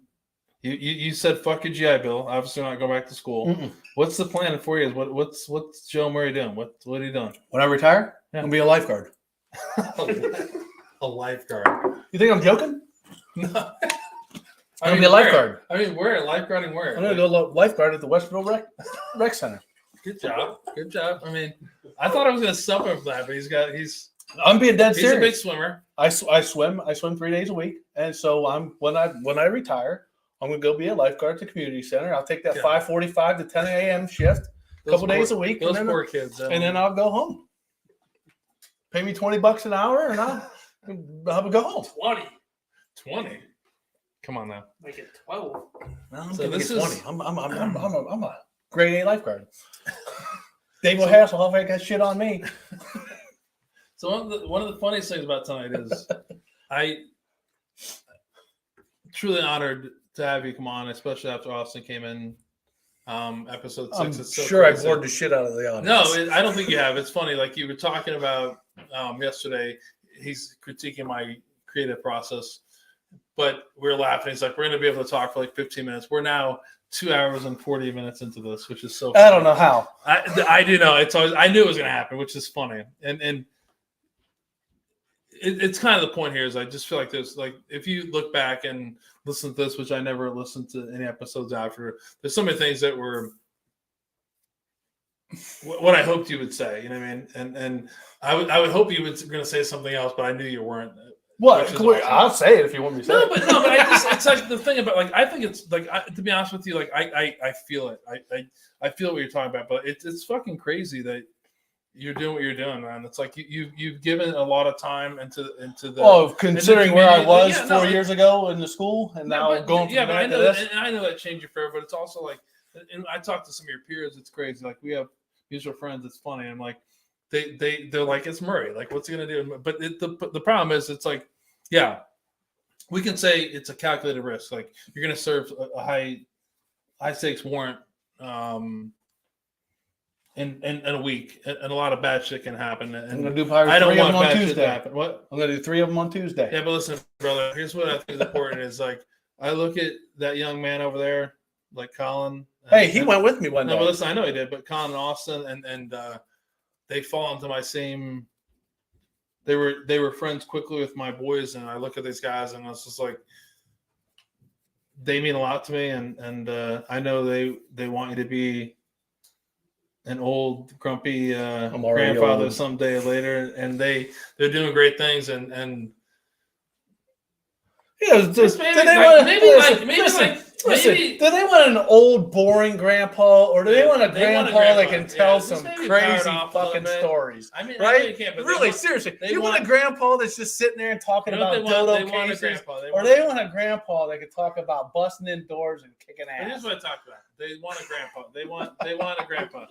You said fuck your GI Bill. Obviously not going back to school. Mm-mm. What's the plan in 4 years? What's Joe Murray doing? What are you doing? When I retire, I'm gonna be a lifeguard. A lifeguard. You think I'm joking? No. I'm gonna be a lifeguard. Where? Lifeguarding where? I'm gonna go lifeguard at the Westville Rec Center. Good job. I mean, I thought I was gonna stump him for that, but I'm being dead serious. He's a big swimmer. I swim 3 days a week, and so when I retire, I'm gonna go be a lifeguard at the community center. I'll take that 5:45 to 10 a.m. shift, a couple days a week. Those poor kids. And then I'll go home. Pay me $20 an hour, and I'll go home. 20. Come on now. Make it 12. No, I'm gonna get 20. I'm a grade A lifeguard. Dave Hasselhoff ain't got shit on me. So one of the funniest things about tonight is I truly honored to have you come on, especially after Austin came in episode 6. I'm it's so sure crazy. I bored the shit out of the audience. No, I don't think you have. It's funny. Like you were talking about yesterday, he's critiquing my creative process, but we're laughing. He's like, we're going to be able to talk for like 15 minutes. We're now 2 hours and 40 minutes into this, which is so funny. I don't know how. I do know. It's always, I knew it was going to happen, which is funny. And it's kind of the point here is I just feel like there's like, if you look back and listen to this, which I never listened to any episodes after, there's so many things that were what I hoped you would say, you know what I mean? And I would hope you were going to say something else, but I knew you weren't. What? I'll say it if you want me to say it. No, but it's like the thing about like, I think it's like, to be honest with you, like I feel it. I feel what you're talking about, but it's fucking crazy that you're doing what you're doing, man. It's like you've given a lot of time into the. Considering where I was 4 years ago in the school, and now going from but I know this. And I know that changed your forever, but it's also like, and I talked to some of your peers. It's crazy. Like we have mutual friends. It's funny. I'm like, they're like, it's Murray. Like, what's he gonna do? But the problem is, it's like, yeah, we can say it's a calculated risk. Like you're gonna serve a high stakes warrant. In a week, and a lot of bad shit can happen. And I'm gonna do I don't want on bad Tuesday. shit to happen. What? I'm gonna do 3 of them on Tuesday. Yeah, but listen, brother. Here's what I think is important: is like I look at that young man over there, like Colin. Hey, he went with me one No, day. but listen, I know he did. But Colin and Austin, and they fall into my same. They were friends quickly with my boys, and I look at these guys, and it's just like they mean a lot to me, and I know they want you to be an old grumpy grandfather old. someday later, and they're doing great things, and Yeah, Just do maybe, they like, want maybe like maybe like listen, maybe do they want an old boring grandpa, or do they want a They want a grandpa that grandpa. can tell Yeah, just some maybe crazy powered off a little fucking bit. stories? I mean, I know Right? you can't, but Really, seriously. they You want want- a grandpa that's just sitting there and talking you know about what they dodo want a cases? grandpa. Or they want a grandpa that can talk about busting in doors and kicking But here's ass. what I talked about. They want a grandpa. They want a grandpa.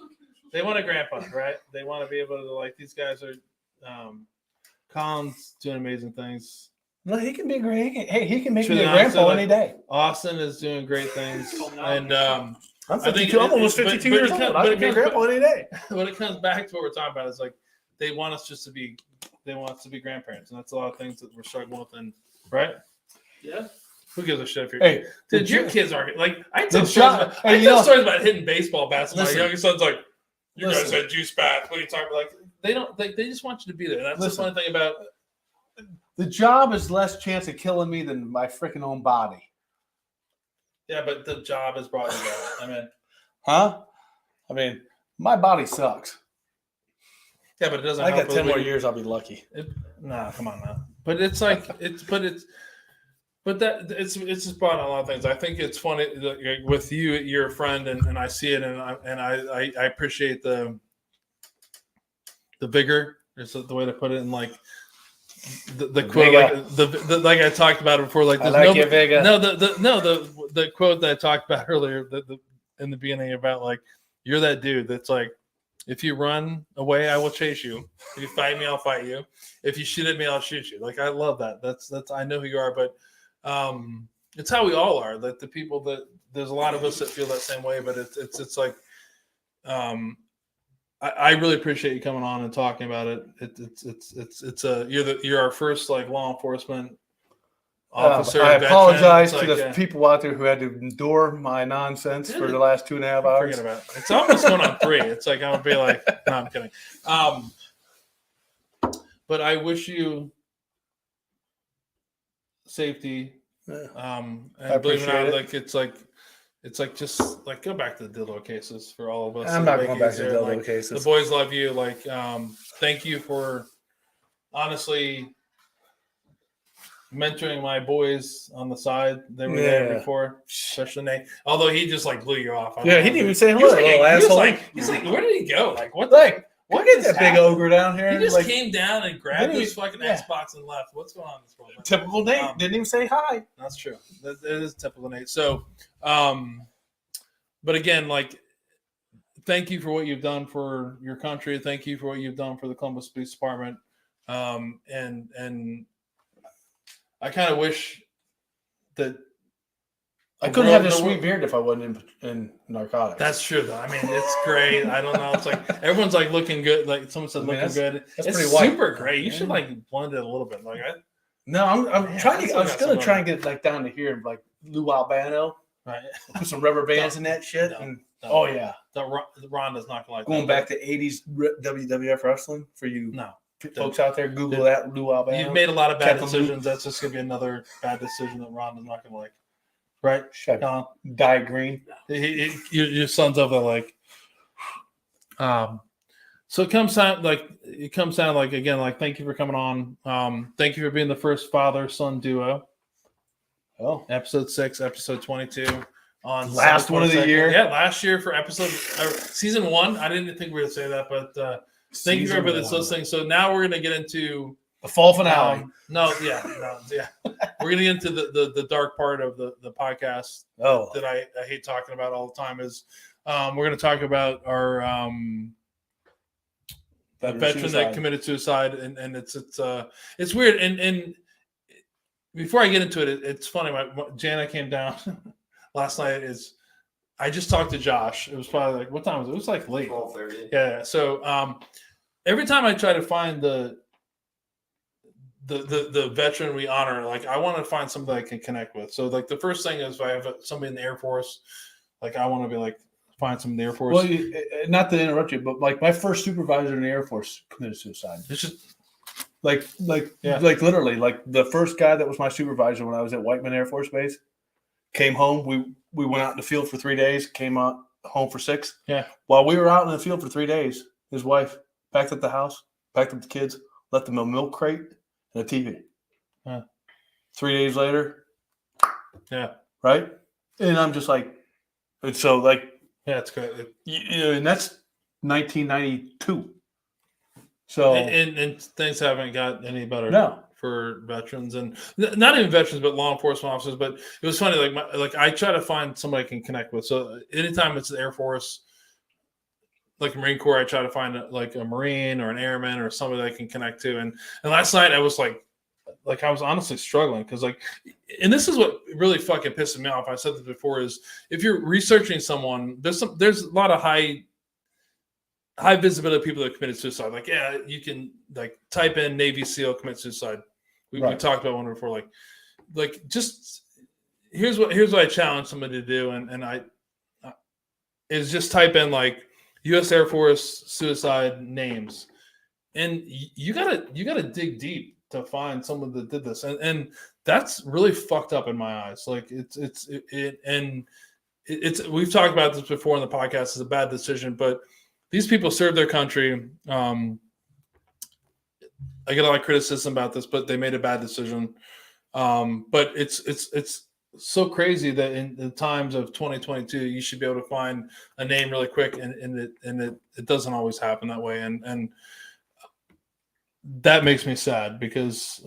They want a grandpa, right? They want to be able to, like, these guys are. Colin's doing amazing things. No, he can be great. He can make To me be a honest, grandpa like, any day. Austin is doing great things, and I'm I think 52. I'm almost but 52 it years comes- old. but I it can be a comes grandpa back- any day. when it comes back to what we're talking about, is like they want us just to be. They want us to be grandparents, and that's a lot of things that we're struggling with, and right. yeah. Who gives a shit if you're Hey, Dude, your kids aren't like I the tell stories job- about, hey, I you tell know- stories about hitting baseball bats. My Listen. youngest son's like, "You guys Listen. had juice bats. What are you talking about?" Like they don't. They just want you to be there. That's Listen. the funny thing about. The job is less chance of killing me than my freaking own body. Yeah, but the job has brought you there. I mean, Huh? I mean, my body sucks. yeah, but it doesn't. I help got 10 with- more years, I'll be lucky. Nah, come on now. But it's like it's just brought on a lot of things. I think it's funny that, with you. You're a friend, and I see it, and I appreciate the vigor. Is the way to put it, and like the quote, like the like I talked about it before. Like I there's like your vigor. the quote that I talked about earlier, in the beginning, about like you're that dude that's like, if you run away, I will chase you. If you fight me, I'll fight you. If you shoot at me, I'll shoot you. Like I love that. That's I know who you are, but it's how we all are. That the people that there's a lot of us that feel that same way, but it's like I really appreciate you coming on and talking about it. You're our first like law enforcement officer. I veteran. apologize It's to like, the people out there who had to endure my nonsense for the last 2.5 hours. Forget about it. It's almost going on 3. It's like I'm gonna be like, no, I'm kidding. But I wish you safety. And believe it or not, like it's like just like go back to the dildo cases for all of us. I'm not going back to the dildo Like, cases. the boys love you. Like, thank you for honestly mentoring my boys on the side. They were there before, especially Nate. Although he just like blew you off. I don't Yeah, know. he didn't even say He hello, was like, little he was asshole. like, he's like, where did he go? Like, what? Like, What look at is that big happening? ogre down here. He just like, came down and grabbed Didn't his he- fucking yeah. Xbox and left. What's going on in this world? typical Nate. Didn't even say hi. That's true. That is typical Nate. So, but again, like, thank you for what you've done for your country. Thank you for what you've done for the Columbus Police Department. And I kind of wish that I couldn't have this sweet beard if I wasn't in narcotics. That's true, though. I mean, it's great. I don't know. It's like everyone's like looking good. Like someone said, looking good. That's It's pretty white. super great. You should like blend it a little bit. Like, No, I'm Man, trying to. I I was still gonna got try and get like down to here, like Lou Albano, right? put some rubber bands in that shit. No, and, no. oh yeah, The Rhonda's not gonna like going that. back to '80s WWF wrestling for you No, folks out there. Google that Lou Albano. you've made a lot of bad Check 'em. decisions. That's just gonna be another bad decision that Rhonda's not gonna like. Right? Shut Colin? Dye green. Your son's over there like. So it comes down like again, like thank you for coming on. Thank you for being the first father-son duo. Oh, Episode 6, episode 22 on Last one of the 22nd. year. Yeah, last year for season 1. I didn't think we were going to say that, but thank you for everybody that's listening. So now we're going to get into the fall finale. We're going to get into the dark part of the podcast that I hate talking about all the time. Is we're going to talk about our veteran that committed suicide, and it's weird. And before I get into it, it's funny. Jana came down last night. I just talked to Josh. It was probably like, what time was it? It was like late. 12:30. Yeah. So every time I try to find the veteran we honor, like I want to find somebody I can connect with. So like the first thing is if I have somebody in the Air Force, Like I want to be like find some in the Air Force. Well, not to interrupt you, but like my first supervisor in the Air Force committed suicide. It's just Like Yeah. literally, like the first guy that was my supervisor when I was at Whiteman Air Force Base came home. We went out in the field for 3 days, came out home for 6. Yeah. While we were out in the field for 3 days, his wife packed up the house, packed up the kids, left them a milk crate and a TV. Huh. 3 days later, yeah. right? And I'm just like, and so like, Yeah, it's great. and that's 1992. So And things haven't got any better no, for veterans and not even veterans, but law enforcement officers. But it was funny, like I try to find somebody I can connect with. So anytime it's the Air Force, like Marine Corps, I try to find like a Marine or an airman or somebody that I can connect to. And last night I was like I was honestly struggling because and this is what really fucking pisses me off. I said this before is if you're researching someone, there's a lot of high visibility people that committed suicide. Like, yeah, you can like type in Navy SEAL commit suicide. We talked about one before. Like just here's what I challenge somebody to do, and I is just type in like U.S. Air Force suicide names, and you gotta dig deep to find someone that did this, and that's really fucked up in my eyes. Like it's we've talked about this before in the podcast. It's a bad decision, but these people served their country. I get a lot of criticism about this, but they made a bad decision. But it's so crazy that in the times of 2022, you should be able to find a name really quick, and it doesn't always happen that way. And that makes me sad because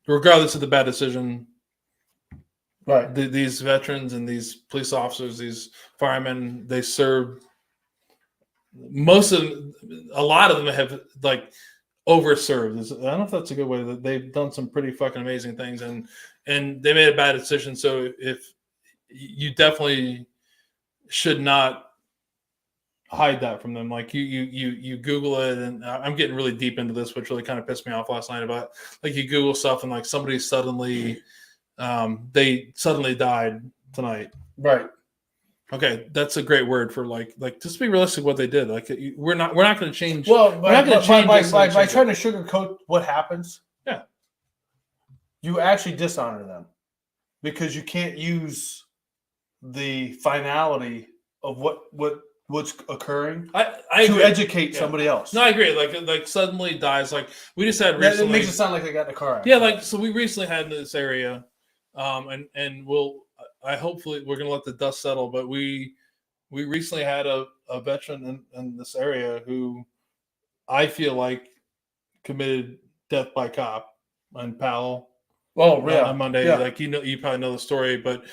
regardless of the bad decision, right? These veterans and these police officers, these firemen, they served. A lot of them have like overserved. I don't know if that's a good way. That they've done some pretty fucking amazing things, and they made a bad decision. So if you definitely should not hide that from them, like you Google it, and I'm getting really deep into this, which really kind of pissed me off last night about like you Google stuff and like somebody suddenly they suddenly died tonight, Right. Okay, that's a great word for like just be realistic what they did. Like we're not going to change. Well, we're not going to change by this trying to sugarcoat what happens. Yeah, you actually dishonor them because you can't use the finality of what's occurring I to agree. educate somebody else. No, I agree. Like suddenly dies. Like we just had recently. It makes it sound like they got in a car accident. Yeah, like so we recently had in this area, and we'll. Hopefully we're gonna let the dust settle, but we recently had a veteran in this area who I feel like committed death by cop on Powell. Oh, yeah. On Monday, yeah. Like you probably know the story, but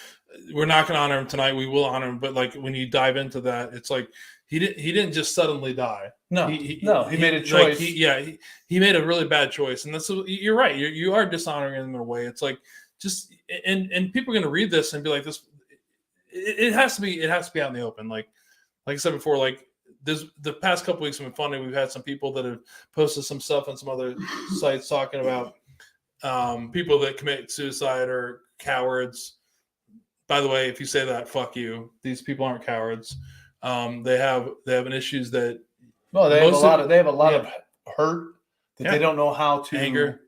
we're not gonna honor him tonight. We will honor him, but like when you dive into that, it's like he didn't just suddenly die. No, he made a choice. Like he made a really bad choice, and that's you're right. You are dishonoring him in a way. It's like. Just and people are going to read this and be like this. It has to be out in the open. Like I said before, like the past couple weeks have been funny. We've had some people that have posted some stuff on some other sites talking about people that commit suicide or cowards. By the way, if you say that, fuck you. These people aren't cowards. They have an issues that. Well, they have a lot of hurt that they don't know how to anger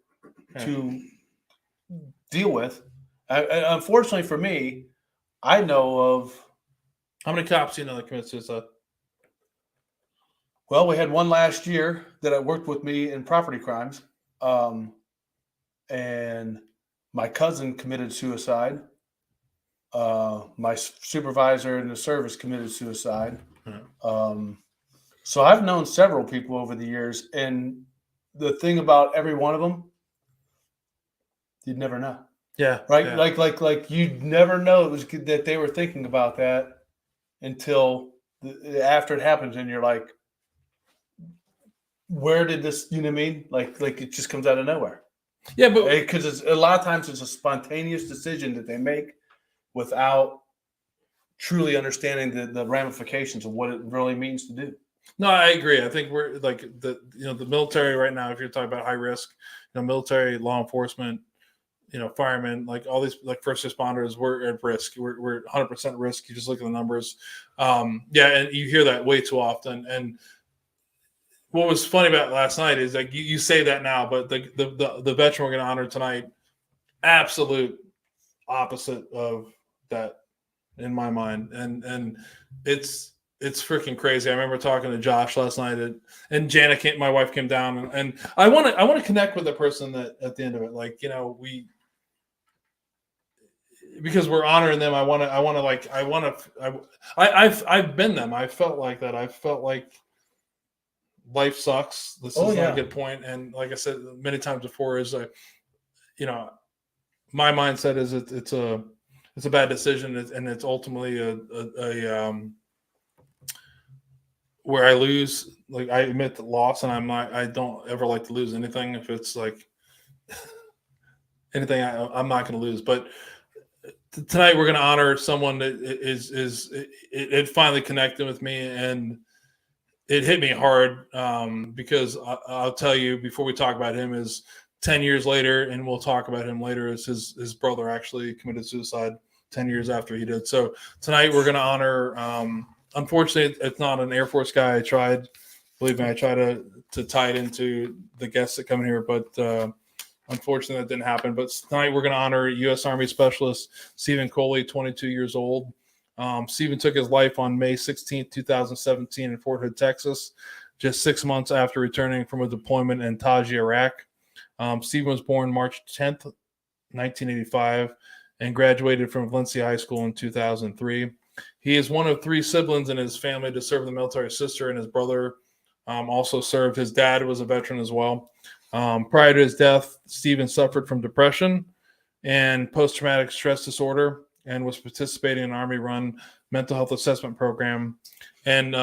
to. Deal with. Unfortunately for me, I know of how many cops that commit suicide. Well, we had one last year that worked with me in property crimes, and my cousin committed suicide. My supervisor in the service committed suicide. So I've known several people over the years, and the thing about every one of them. You'd never know. Yeah. Right. Yeah. Like you'd never know it was that they were thinking about that until after it happens, and you're like, "Where did this?" You know what I mean? Like it just comes out of nowhere. Yeah, but because a lot of times it's a spontaneous decision that they make without truly understanding the ramifications of what it really means to do. No, I agree. I think we're like the military right now. If you're talking about high risk, military law enforcement. firemen, like all these like first responders, we're at risk. We're 100% risk. You just look at the numbers. And you hear that way too often. And what was funny about last night is like you say that now, but the veteran we're going to honor tonight, absolute opposite of that in my mind. And it's freaking crazy. I remember talking to Josh last night, and Janet my wife came down, and I want to connect with the person that at the end of it, like, because we're honoring them. I've been them. I felt like that. I felt like life sucks. This is not a good point. And like I said many times before, is my mindset is it's a bad decision, and it's ultimately a where I lose. Like, I admit the loss, and I don't ever like to lose anything. If it's like anything, I'm not going to lose. But tonight we're going to honor someone that it finally connected with me, and it hit me hard, because I'll tell you before we talk about him is 10 years later, and we'll talk about him later, is his brother actually committed suicide 10 years after he did. So tonight we're going to honor, unfortunately it's not an Air Force guy. Believe me, I try to tie it into the guests that come in here, but unfortunately that didn't happen. But tonight we're going to honor U.S. Army Specialist Stephen Coley, 22 years old. Stephen took his life on May 16th, 2017 in Fort Hood, Texas, just 6 months after returning from a deployment in Taji, Iraq. Stephen was born March 10th, 1985, and graduated from Valencia High School in 2003. He is one of 3 siblings in his family to serve in the military. His sister and his brother also served. His dad was a veteran as well. Prior to his death, Stephen suffered from depression and post-traumatic stress disorder, and was participating in an Army-run mental health assessment program. And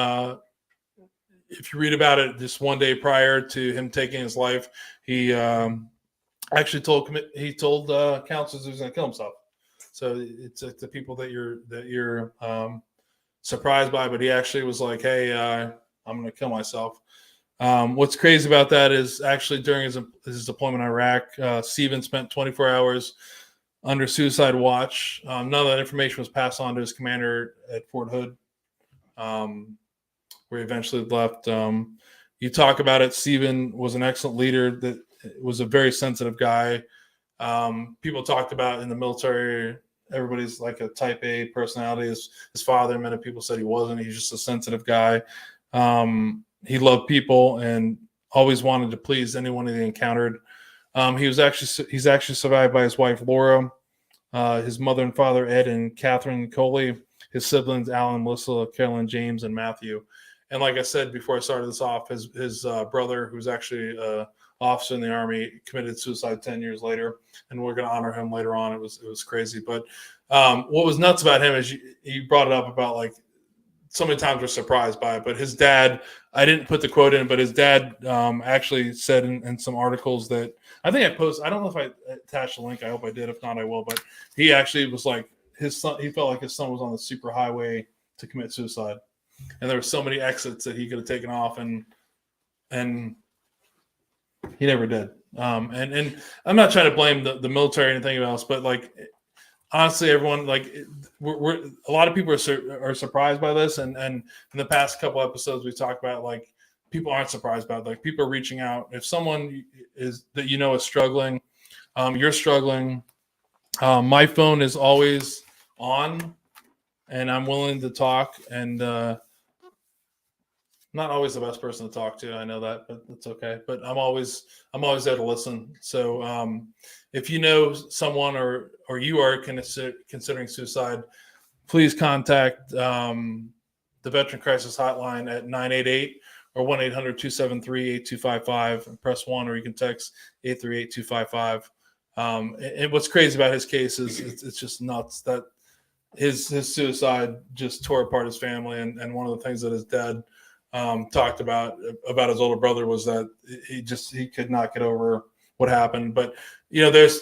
if you read about it, just one day prior to him taking his life, he actually told counselors he was going to kill himself. So it's like the people that you're surprised by, but he actually was like, "Hey, I'm going to kill myself." What's crazy about that is actually during his deployment in Iraq, Stephen spent 24 hours under suicide watch. None of that information was passed on to his commander at Fort Hood, where he eventually left. You talk about it. Stephen was an excellent leader. That was a very sensitive guy. People talked about in the military, everybody's like a type A personality. His father, many people said he wasn't. He's just a sensitive guy. He loved people and always wanted to please anyone he encountered. He's actually survived by his wife Laura, his mother and father Ed and Catherine Coley, his siblings Alan, Melissa, Carolyn, James, and Matthew. And like I said before I started this off, his brother, who's actually an officer in the Army, committed suicide 10 years later, and we're going to honor him later on. It was crazy, but what was nuts about him is you brought it up about like so many times we're surprised by it. But his dad, I didn't put the quote in, but his dad actually said in some articles that I think I posted. I don't know if I attached a link. I hope I did. If not, I will. But he actually was like his son. He felt like his son was on the super highway to commit suicide, and there were so many exits that he could have taken off, and he never did. And I'm not trying to blame the military or anything else, but like honestly, everyone like we're a lot of people are surprised by this, and in the past couple episodes we talked about like people aren't surprised about it. Like people are reaching out. If someone is that is struggling, you're struggling. My phone is always on, and I'm willing to talk. And not always the best person to talk to. I know that, but it's okay. But I'm always there to listen. So if you know someone or you are considering suicide, please contact the Veteran Crisis Hotline at 988 or 1-800-273-8255 and press 1, or you can text 838-255. And what's crazy about his case is it's just nuts that his suicide just tore apart his family. And one of the things that his dad talked about his older brother was that he could not get over what happened. But there's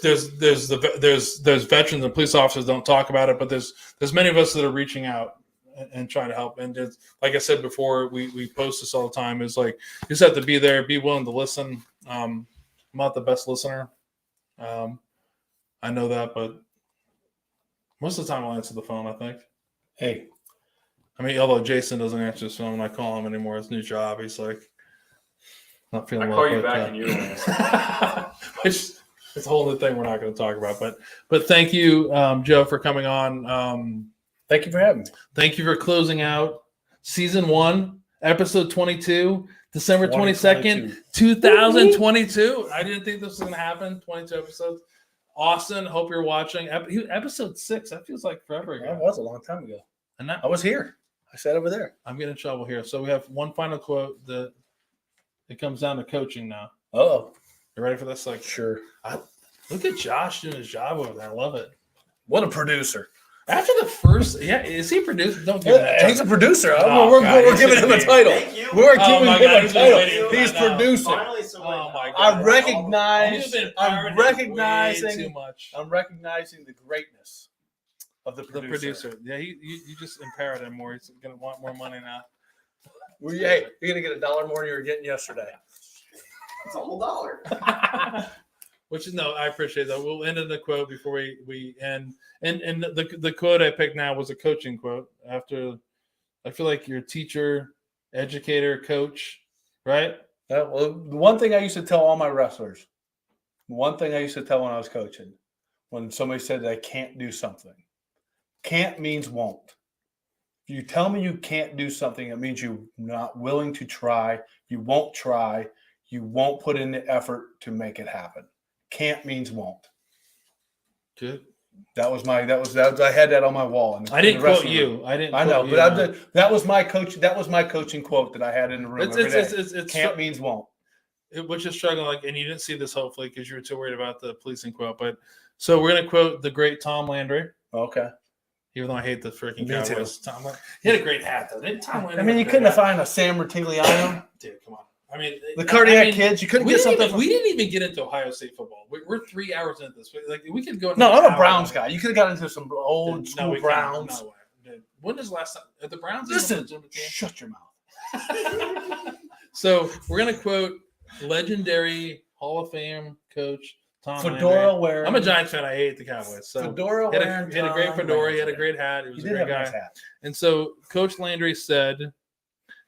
veterans and police officers don't talk about it, but there's many of us that are reaching out and trying to help. And just, like I said before, we post this all the time. Is like you just have to be there, be willing to listen. I'm not the best listener. I know that, but most of the time I'll answer the phone, I think. Hey, I mean, although Jason doesn't answer his phone, I call him anymore. His new job, he's like, not feeling I well. call you but, back and you don't answer. which is a whole other thing we're not going to talk about. But thank you, Joe, for coming on. thank you for having me. Thank you for closing out season 1, episode 22, December 22nd, 2022. I didn't think this was going to happen. 22 episodes. Austin, hope you're watching. Episode 6, that feels like forever ago. That was a long time ago. And now I was here. I sat over there. I'm getting in trouble here. So we have one final quote that it comes down to coaching now. Oh, You ready for this? Like, sure. look at Josh doing his job over there. I love it. What a producer. After the first, is he produced? Don't give him that He's a title. producer. Oh, we're God, giving him a title. Thank you. We're Oh, giving my him God, a he's been title. waiting for He's that now. producing. Finally, somebody. Oh my God. I You've recognize. been I'm parroting way too recognizing. much. I'm recognizing the greatness of the The producer. producer. Yeah, you just empowered him more. He's gonna want more money now. Hey, you're gonna get $1 more than you were getting yesterday. It's a whole $1. Which is I appreciate that. We'll end in the quote before we end. And the quote I picked now was a coaching quote. After I feel like you're a teacher, educator, coach, right? Well, the one thing I used to tell all my wrestlers, one thing I used to tell when I was coaching, when somebody said that I can't do something, can't means won't. If you tell me you can't do something, it means you're not willing to try. You won't try. You won't put in the effort to make it happen. Can't means won't. Good. That was I had that on my wall. I didn't quote you. I know, quote but that was my coach. That was my coaching quote that I had in the room every day. It's Can't means won't. Which is struggling, and you didn't see this hopefully because you were too worried about the policing quote. But so we're gonna quote the great Tom Landry. Okay. Even though I hate the freaking Me too. Cowboys. Tom Landry. He had a great hat though. Didn't Tom Landry? I mean, you couldn't have found a Sam Rutigliano. Dude, come on. I mean, The cardiac kids. You couldn't we get didn't something. even, we didn't even get into Ohio State football. We're 3 hours into this. We could go. Into No, an I'm a hour. Browns guy. You could have got into some old No, school we can't. Browns. No way. Dude, when is the last time the Browns? Listen, shut your mouth. So we're gonna quote legendary Hall of Fame coach Tom Fedora Landry. wearing. I'm a Giants fan. I hate the Cowboys. So Fedora he wearing. had a great Tom fedora. He had a Landry. great hat. He was He a did great have a guy. nice hat. And so Coach Landry said,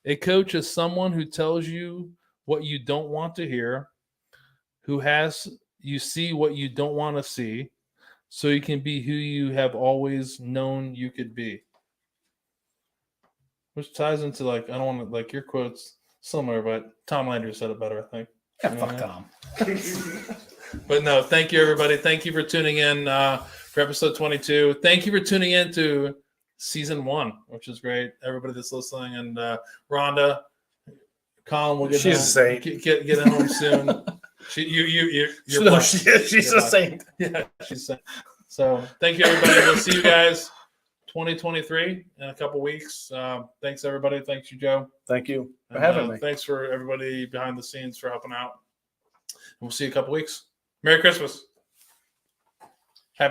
"A coach is someone who tells you what you don't want to hear, who has you see what you don't want to see, so you can be who you have always known you could be." Which ties into I don't want to your quotes similar, but Tom Landry said it better, I think. Yeah, fuck Tom. But no, thank you everybody. Thank you for tuning in for episode 22. Thank you for tuning in to season 1, which is great. Everybody that's listening, and Rhonda, Colin will get She's home, a saint. get home soon. You're No, blessed. she's You're a blessed. saint. Yeah, she's a saint. So thank you everybody. We'll see you guys 2023 in a couple weeks. Thanks everybody. Thanks you, Joe. Thank you for And, having me. Thanks for everybody behind the scenes for helping out. And we'll see you in a couple weeks. Merry Christmas.